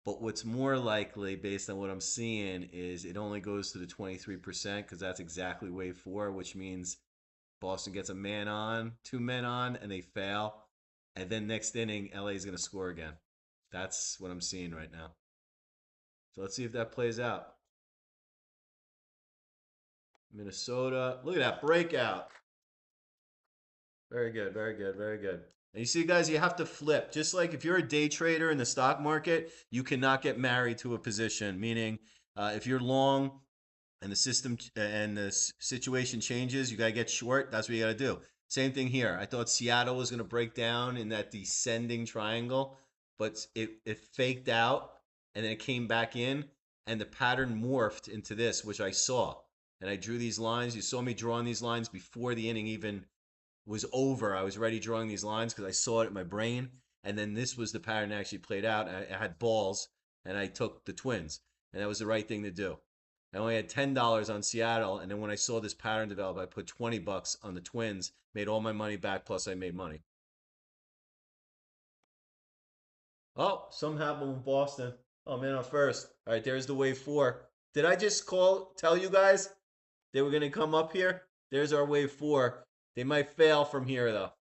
Speaker 1: But what's more likely, based on what I'm seeing, is it only goes to the 23% because that's exactly wave 4, which means Boston gets a man on, 2 men on, and they fail. And then next inning, LA is going to score again. That's what I'm seeing right now. So let's see if that plays out. Minnesota. Look at that breakout. Very good, very good, very good. And you see, guys, you have to flip. Just like if you're a day trader in the stock market, you cannot get married to a position. Meaning, if you're long and the system and the situation changes, you got to get short. That's what you got to do. Same thing here. I thought Seattle was going to break down in that descending triangle, but it faked out and then it came back in, and the pattern morphed into this, which I saw. And I drew these lines. You saw me drawing these lines before the inning even was over. I was already drawing these lines because I saw it in my brain. And then this was the pattern that actually played out. I had balls and I took the Twins. And that was the right thing to do. I only had $10 on Seattle. And then when I saw this pattern develop, I put $20 on the Twins, made all my money back, plus I made money. Oh, something happened with Boston. Oh, man, on first. All right, there's the wave 4. Did I just tell you guys they were going to come up here? There's our wave 4. They might fail from here, though.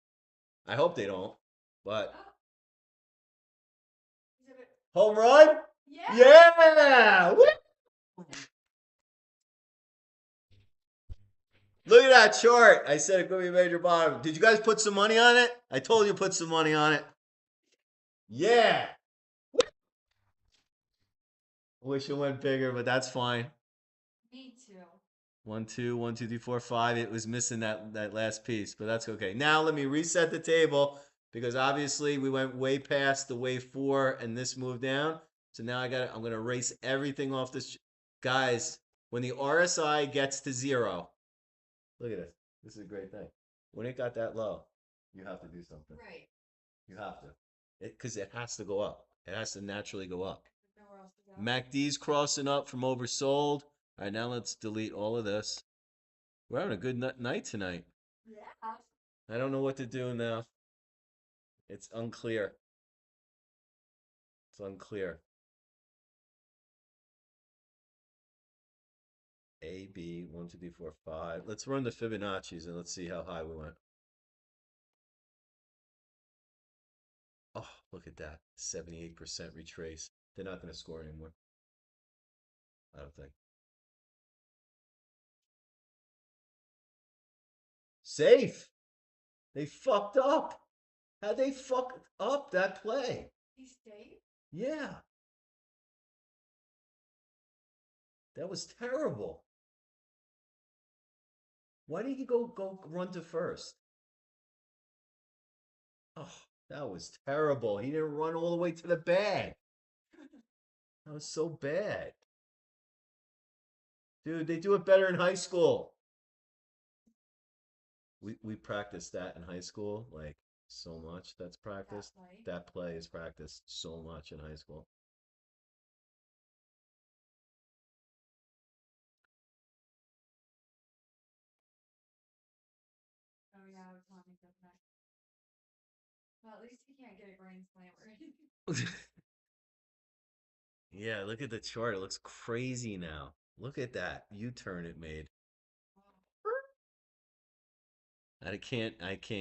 Speaker 1: I hope they don't. But
Speaker 2: Oh.
Speaker 1: home run?
Speaker 2: Yeah.
Speaker 1: Yeah! Woo! Look at that chart. I said it could be a major bottom. Did you guys put some money on it? I told you to put some money on it. Yeah. Wish it went bigger, but that's fine.
Speaker 2: Me too.
Speaker 1: 1, 2, 1, 2, 3, 4, 5. It was missing that last piece, but that's okay. Now let me reset the table because obviously we went way past the wave 4 and this moved down. So now I'm gonna erase everything off this. Guys, when the RSI gets to 0, look at this. This is a great thing. When it got that low, you have to do something.
Speaker 2: Right.
Speaker 1: You have to. Because it has to go up. It has to naturally go up.
Speaker 2: There's nowhere else to go.
Speaker 1: MACD's crossing up from oversold. All right, now let's delete all of this. We're having a good night tonight.
Speaker 2: Yeah.
Speaker 1: I don't know what to do now. It's unclear. It's unclear. A, B, 1, 2, 3, 4, 5. Let's run the Fibonacci's and let's see how high we went. Oh, look at that. 78% retrace. They're not going to score anymore. I don't think. Safe. They fucked up. How'd they fuck up that play?
Speaker 2: He stayed?
Speaker 1: Yeah. That was terrible. Why did he go run to first? Oh, that was terrible. He didn't run all the way to the bag. That was so bad. Dude, they do it better in high school. We practiced that in high school, like so much that's practiced.
Speaker 2: play?
Speaker 1: That play is practiced so much in high school.
Speaker 2: Oh yeah, I was talking to that. Well, at least he can't get a grand slam or anything.
Speaker 1: Yeah, look at the chart. It looks crazy now. Look at that U-turn it made. I can't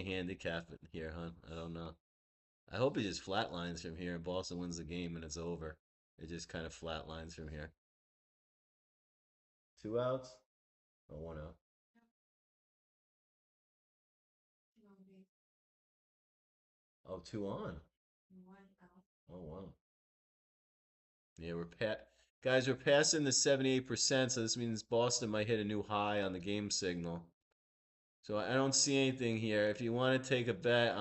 Speaker 1: handicap it here, huh? I don't know. I hope it just flatlines from here and Boston wins the game and it's over. It just kind of flatlines from here. 2 outs? Or 1 out? Oh, 2 on.
Speaker 2: 1 out.
Speaker 1: Oh, wow. Yeah, guys, we're passing the 78%, so this means Boston might hit a new high on the game signal. So I don't see anything here. If you want to take a bet,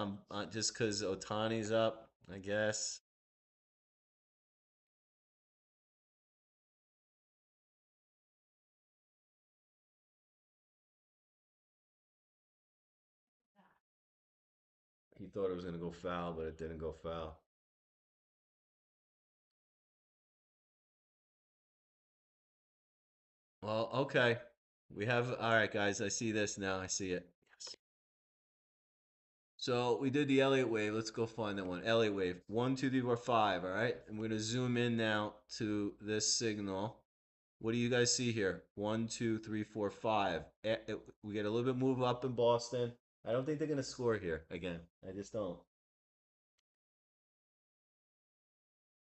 Speaker 1: just because Otani's up, I guess. He thought it was going to go foul, but it didn't go foul. Well, okay. All right, guys. I see this now. I see it. Yes. So we did the Elliott wave. Let's go find that one. Elliott wave. 1, 2, 3, 4, 5. All right. And we're going to zoom in now to this signal. What do you guys see here? 1, 2, 3, 4, 5. We get a little bit move up in Boston. I don't think they're going to score here again. I just don't.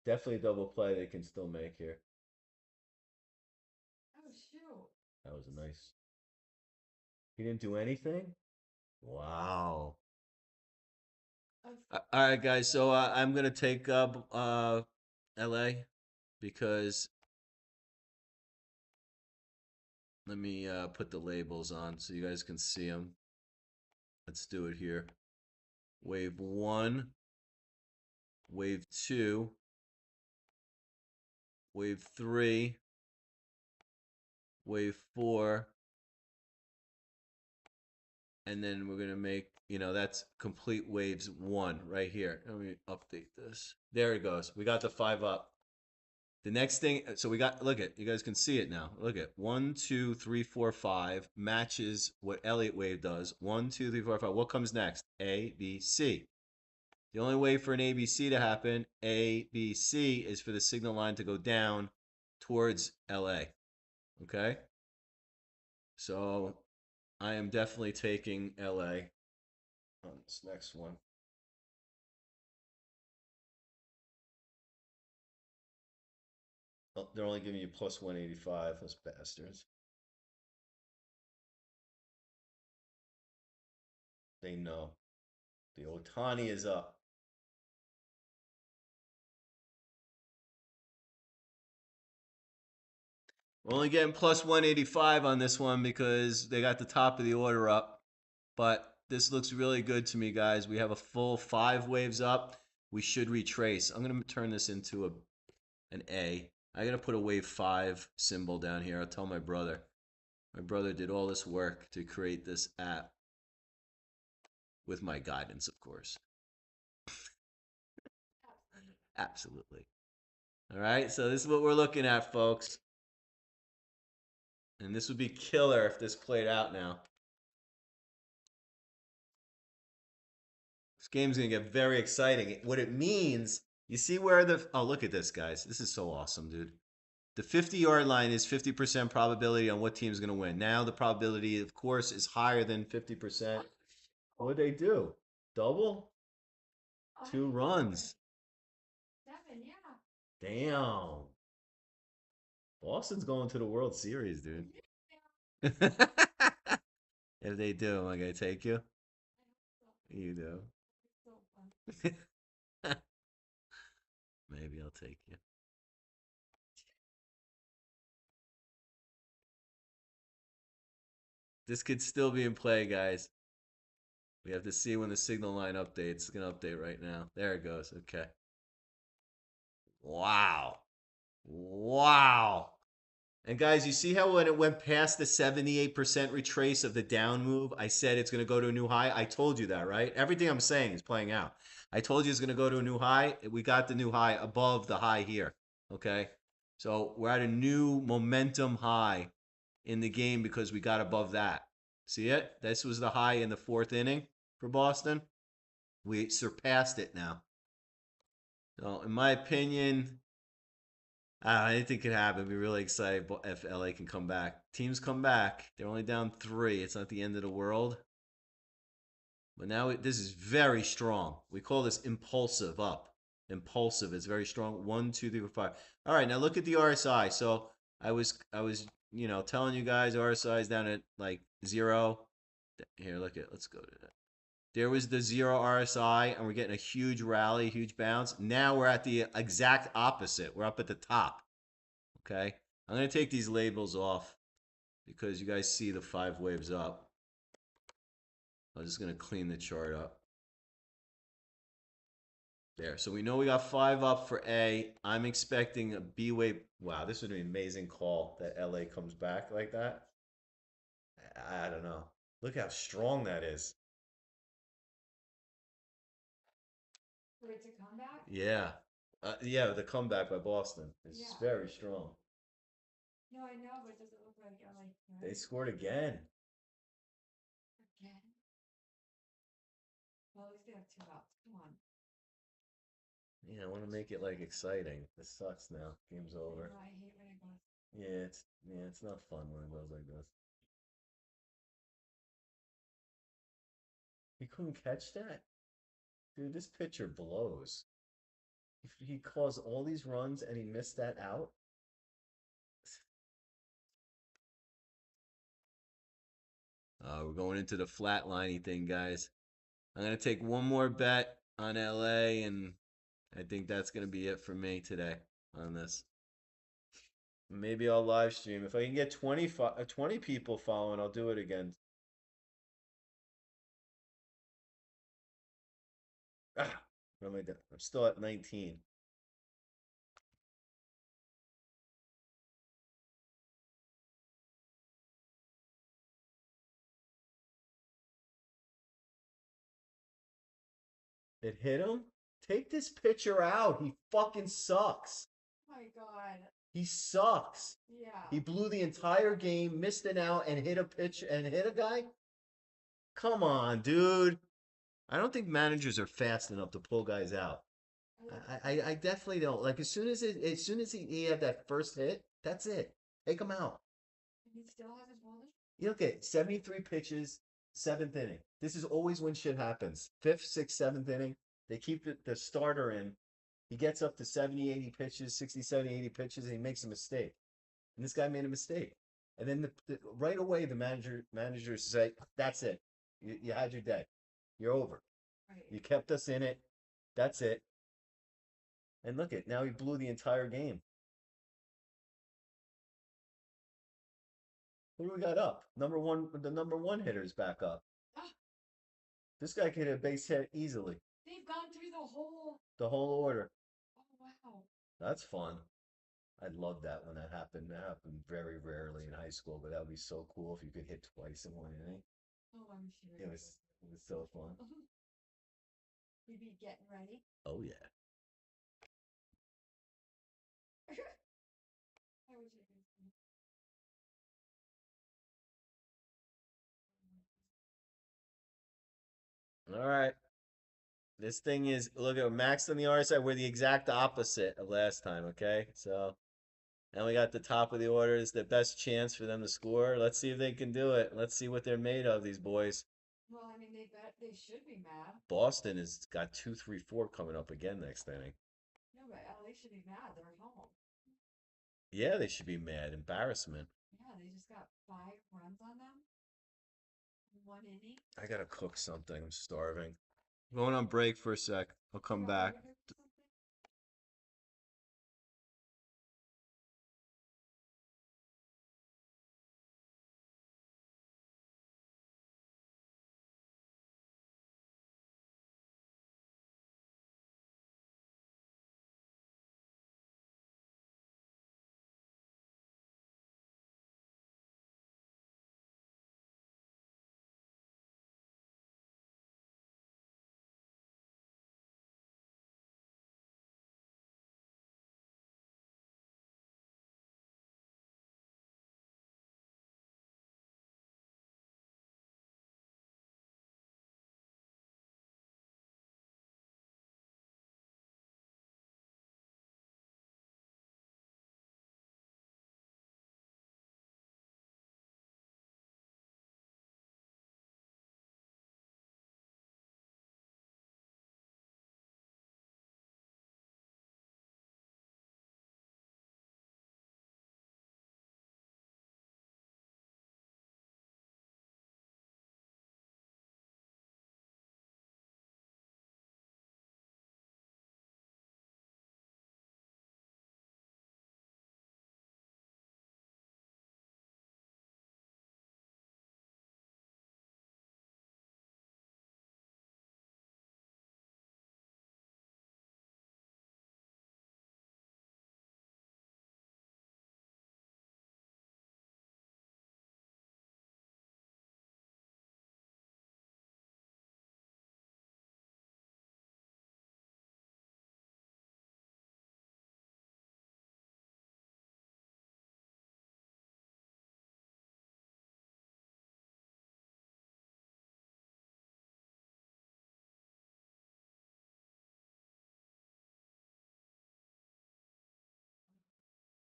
Speaker 1: Definitely a double play they can still make here.
Speaker 2: Oh shoot.
Speaker 1: That was a nice. He didn't do anything? Wow. All right, guys. So I'm gonna take LA because let me put the labels on so you guys can see them. Let's do it here. Wave 1, wave 2, wave 3, wave 4, and then we're gonna make, that's complete waves 1 right here. Let me update this. There it goes. We got the 5 up. The next thing, so we got, look at, you guys can see it now. Look at 1, 2, 3, 4, 5 matches what Elliott wave does. 1, 2, 3, 4, 5. What comes next? A, B, C. The only way for an ABC to happen, ABC, is for the signal line to go down towards LA. Okay? So I am definitely taking LA on this next one. Oh, they're only giving you plus 185, those bastards. They know. The Otani is up. We're only getting plus 185 on this one because they got the top of the order up. But this looks really good to me, guys. We have a full 5 waves up. We should retrace. I'm going to turn this into an A. I got to put a wave 5 symbol down here. I'll tell my brother. My brother did all this work to create this app with my guidance, of course. Absolutely. All right, so this is what we're looking at, folks. And this would be killer if this played out now. This game's going to get very exciting. What it means, you see where oh, look at this, guys. This is so awesome, dude. The 50-yard line is 50% probability on what team's going to win. Now the probability, of course, is higher than 50%. What'd they do? Double?
Speaker 2: Oh,
Speaker 1: 2 runs.
Speaker 2: 7, yeah.
Speaker 1: Damn. Boston's going to the World Series, dude.
Speaker 2: Yeah.
Speaker 1: If they do, am I going to take you?
Speaker 2: I hope so.
Speaker 1: You do.
Speaker 2: It's so fun.
Speaker 1: Maybe I'll take you. This could still be in play, guys. We have to see when the signal line updates. It's going to update right now. There it goes. Okay. Wow. Wow. And guys, you see how when it went past the 78% retrace of the down move, I said it's going to go to a new high? I told you that, right? Everything I'm saying is playing out. I told you it's going to go to a new high. We got the new high above the high here. Okay? So we're at a new momentum high in the game because we got above that. See it? This was the high in the fourth inning for Boston. We surpassed it now. So, in my opinion, anything could happen. I'd be really excited if LA can come back. Teams come back. They're only down 3. It's not the end of the world. But now this is very strong. We call this impulsive up. Impulsive. It's very strong. 1, 2, 3, 4, 5. All right, now look at the RSI. So I was telling you guys RSI is down at like 0. Here, look at. Let's go to that. There was the 0 RSI, and we're getting a huge rally, huge bounce. Now we're at the exact opposite. We're up at the top. Okay? I'm going to take these labels off because you guys see the 5 waves up. I'm just going to clean the chart up. There. So we know we got 5 up for A. I'm expecting a B wave. Wow, this would be an amazing call that LA comes back like that. I don't know. Look how strong that is.
Speaker 2: For it to come back?
Speaker 1: Yeah. Yeah, the comeback by Boston is
Speaker 2: Yeah.
Speaker 1: very strong.
Speaker 2: No, I know, but does it look like LA can?
Speaker 1: They scored again.
Speaker 2: Again? Well, at least they have 2 outs. Come on.
Speaker 1: Yeah, I want to make it like exciting. This sucks now. Game's over.
Speaker 2: No, I hate when it goes.
Speaker 1: Yeah, it's not fun when it goes like this. He couldn't catch that? Dude, this pitcher blows. If he caused all these runs and he missed that out. We're going into the flatliney thing, guys. I'm gonna take one more bet on LA, and I think that's gonna be it for me today on this. Maybe I'll live stream. If I can get 20 people following, I'll do it again. Ah, what am I doing? I'm still at 19. It hit him? Take this pitcher out. He fucking sucks.
Speaker 2: Oh my God.
Speaker 1: He sucks.
Speaker 2: Yeah.
Speaker 1: He blew the entire game, missed an out, and hit a pitch and hit a guy? Come on, dude. I don't think managers are fast enough to pull guys out. I definitely don't. Like as soon as he had that first hit, that's it. Take him out.
Speaker 2: And he still has his wallet?
Speaker 1: You look at 73 pitches, 7th inning. This is always when shit happens. 5th, 6th, 7th inning. They keep the starter in. He gets up to 70, 80 pitches, 60, 70, 80 pitches, and he makes a mistake. And this guy made a mistake. And then right away, the managers say, "That's it. You had your day. You're over.
Speaker 2: Right.
Speaker 1: You kept us in it. That's it." And look at now he blew the entire game. Who do we got up? The number one hitter is back up.
Speaker 2: Ah,
Speaker 1: This guy could hit a base hit easily.
Speaker 2: they've gone through
Speaker 1: The whole order.
Speaker 2: oh wow.
Speaker 1: That's fun. I'd love that when that happened. That happened very rarely in high school, but that would be so cool if you could hit twice in one inning.
Speaker 2: Oh, I'm sure.
Speaker 1: It was so fun.
Speaker 2: We'd be getting ready.
Speaker 1: Oh yeah.
Speaker 2: I wish I could see.
Speaker 1: All right. This thing is look at max on the RSI. We're the exact opposite of last time. Okay, so And we got the top of the order is the best chance for them to score. Let's see if they can do it. Let's see what they're made of, these boys.
Speaker 2: Well, I mean, they should be mad.
Speaker 1: Boston has got 2-3-4 coming up again next inning.
Speaker 2: No, but they should be mad. They're at home.
Speaker 1: Yeah, they should be mad. Embarrassment.
Speaker 2: Yeah, they just got 5 runs on them in 1 inning.
Speaker 1: I gotta cook something. I'm starving. Going on break for a sec. I'll come back.
Speaker 2: Hamburger or something?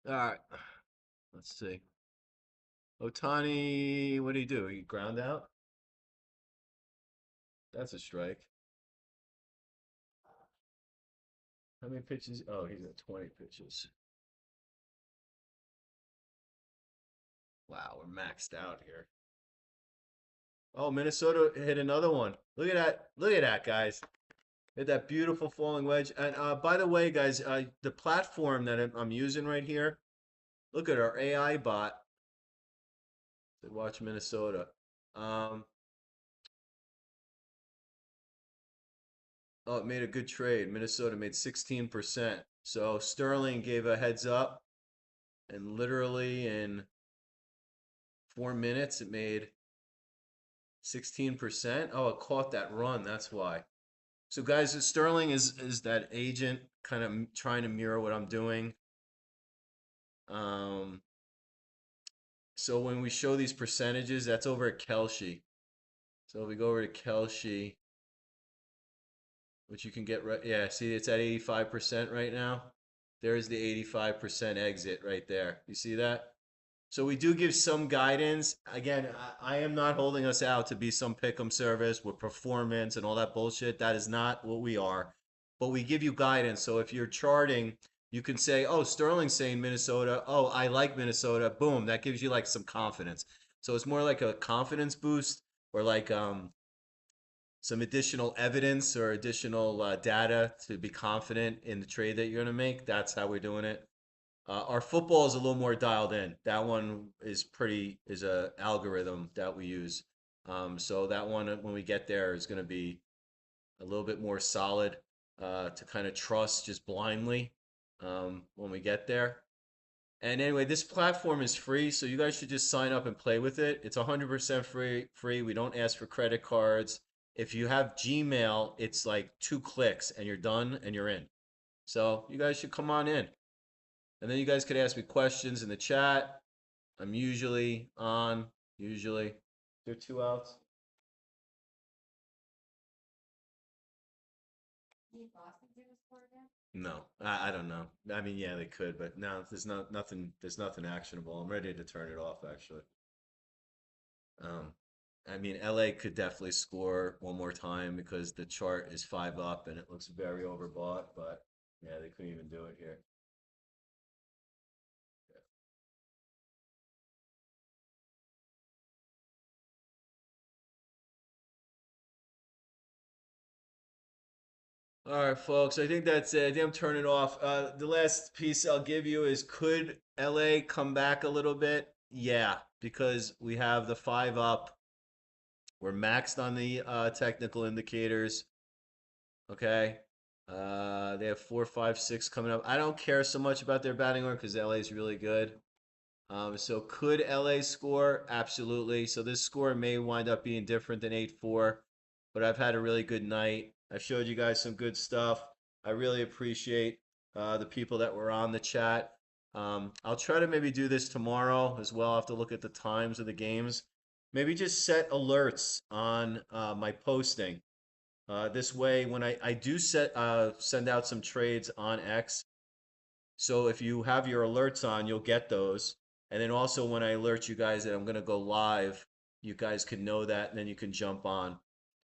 Speaker 1: All right. Let's see. Otani, what do you do? You ground out? That's a strike. How many pitches? Oh, he's at 20 pitches. Wow, we're maxed out here. Oh, Minnesota hit another one. Look at that. Look at that, guys. Hit that beautiful falling wedge. And by the way, guys, the platform that I'm using right here, look at our AI bot. Watch Minnesota. Um, oh, it made a good trade. Minnesota made 16%. So Sterling gave a heads up, and literally in 4 minutes, it made 16%. Oh, it caught that run. That's why. So, guys, Sterling is that agent kind of trying to mirror what I'm doing. Um, so when we show these percentages, that's over at Kelshi. So if we go over to Kelshi, which you can get right, yeah, see it's at 85% right now. There's the 85% exit right there. You see that? So we do give some guidance. Again, I am not holding us out to be some pick'em service with performance and all that bullshit. That is not what we are. But we give you guidance. So if you're charting, you can say, oh, Sterling's saying Minnesota. Oh, I like Minnesota. Boom. That gives you like some confidence. So it's more like a confidence boost or like some additional evidence or additional data to be confident in the trade that you're going to make. That's how we're doing it. Our football is a little more dialed in. That one is a algorithm that we use. So that one, when we get there, is going to be a little bit more solid to kind of trust just blindly when we get there. And anyway, this platform is free, so you guys should just sign up and play with it. It's 100% free. Free. We don't ask for credit cards. If you have Gmail, it's like 2 clicks and you're done and you're in. So you guys should come on in. And then you guys could ask me questions in the chat. I'm usually on, usually. There are 2 outs.
Speaker 2: Need Boston to score again?
Speaker 1: No, I don't know. I mean, yeah, they could, but no, nothing. There's nothing actionable. I'm ready to turn it off, actually. Um, I mean, LA could definitely score one more time because the chart is 5 up and it looks very overbought, but yeah, they couldn't even do it here. All right, folks. I think that's it. I think I'm turning off. The last piece I'll give you is could LA come back a little bit? Yeah, because we have the 5 up. We're maxed on the technical indicators. Okay. They have 4, 5, 6 coming up. I don't care so much about their batting order because LA is really good. So could LA score? Absolutely. So this score may wind up being different than 8-4, but I've had a really good night. I showed you guys some good stuff. I really appreciate the people that were on the chat. I'll try to maybe do this tomorrow as well. I'll have to look at the times of the games. Maybe just set alerts on my posting. This way, when I do send out some trades on X, so if you have your alerts on, you'll get those. And then also when I alert you guys that I'm going to go live, you guys can know that and then you can jump on.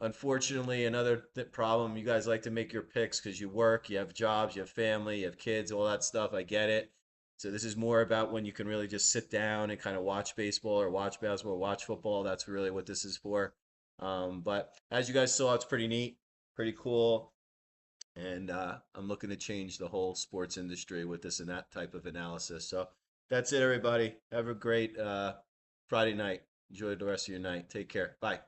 Speaker 1: Unfortunately, another problem, you guys like to make your picks because you work, you have jobs, you have family, you have kids, all that stuff. I get it. So this is more about when you can really just sit down and kind of watch baseball or watch basketball, or watch football. That's really what this is for. But as you guys saw, it's pretty neat, pretty cool. And I'm looking to change the whole sports industry with this and that type of analysis. So that's it, everybody. Have a great Friday night. Enjoy the rest of your night. Take care. Bye.